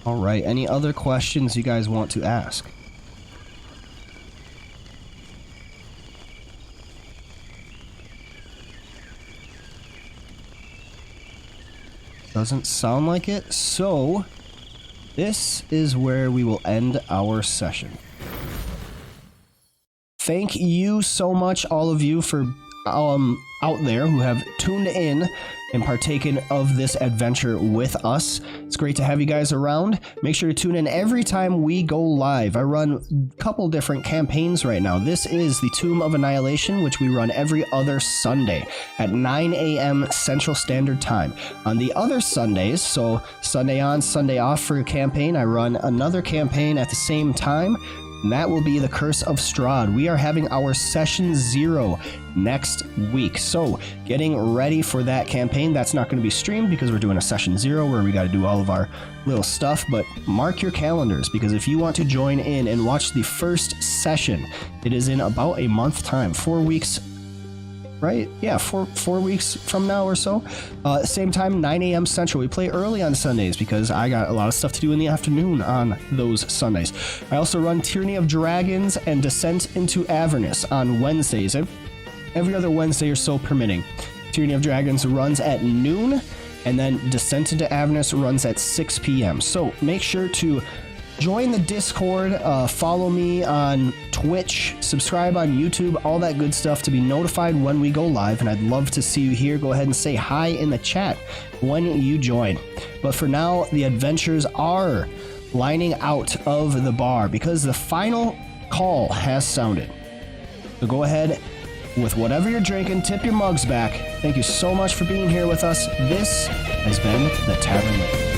All right, any other questions you guys want to ask? Doesn't sound like it, so this is where we will end our session. Thank you so much, all of you, for out there who have tuned in and partaken of this adventure with us. It's great to have you guys around. Make sure to tune in every time we go live. I run a couple different campaigns right now. This is the Tomb of Annihilation, which we run every other Sunday at 9 a.m. Central Standard Time. On the other Sundays, so Sunday on, Sunday off for a campaign, I run another campaign at the same time. And that will be the Curse of Strahd. We are having our Session 0 next week. So, getting ready for that campaign. That's not going to be streamed because we're doing a Session 0 where we got to do all of our little stuff. But mark your calendars, because if you want to join in and watch the first session, it is in about a month time, 4 weeks. Right? Yeah, four weeks from now or so. Same time, 9 a.m. Central. We play early on Sundays because I got a lot of stuff to do in the afternoon on those Sundays. I also run Tyranny of Dragons and Descent into Avernus on Wednesdays. Every other Wednesday or so permitting. Tyranny of Dragons runs at noon, and then Descent into Avernus runs at 6 p.m. So make sure to join the Discord, follow me on Twitch, subscribe on YouTube, all that good stuff to be notified when we go live, and I'd love to see you here. Go ahead and say hi in the chat when you join. But for now, the adventures are lining out of the bar because the final call has sounded. So go ahead with whatever you're drinking, tip your mugs back. Thank you so much for being here with us. This has been the Tavern League.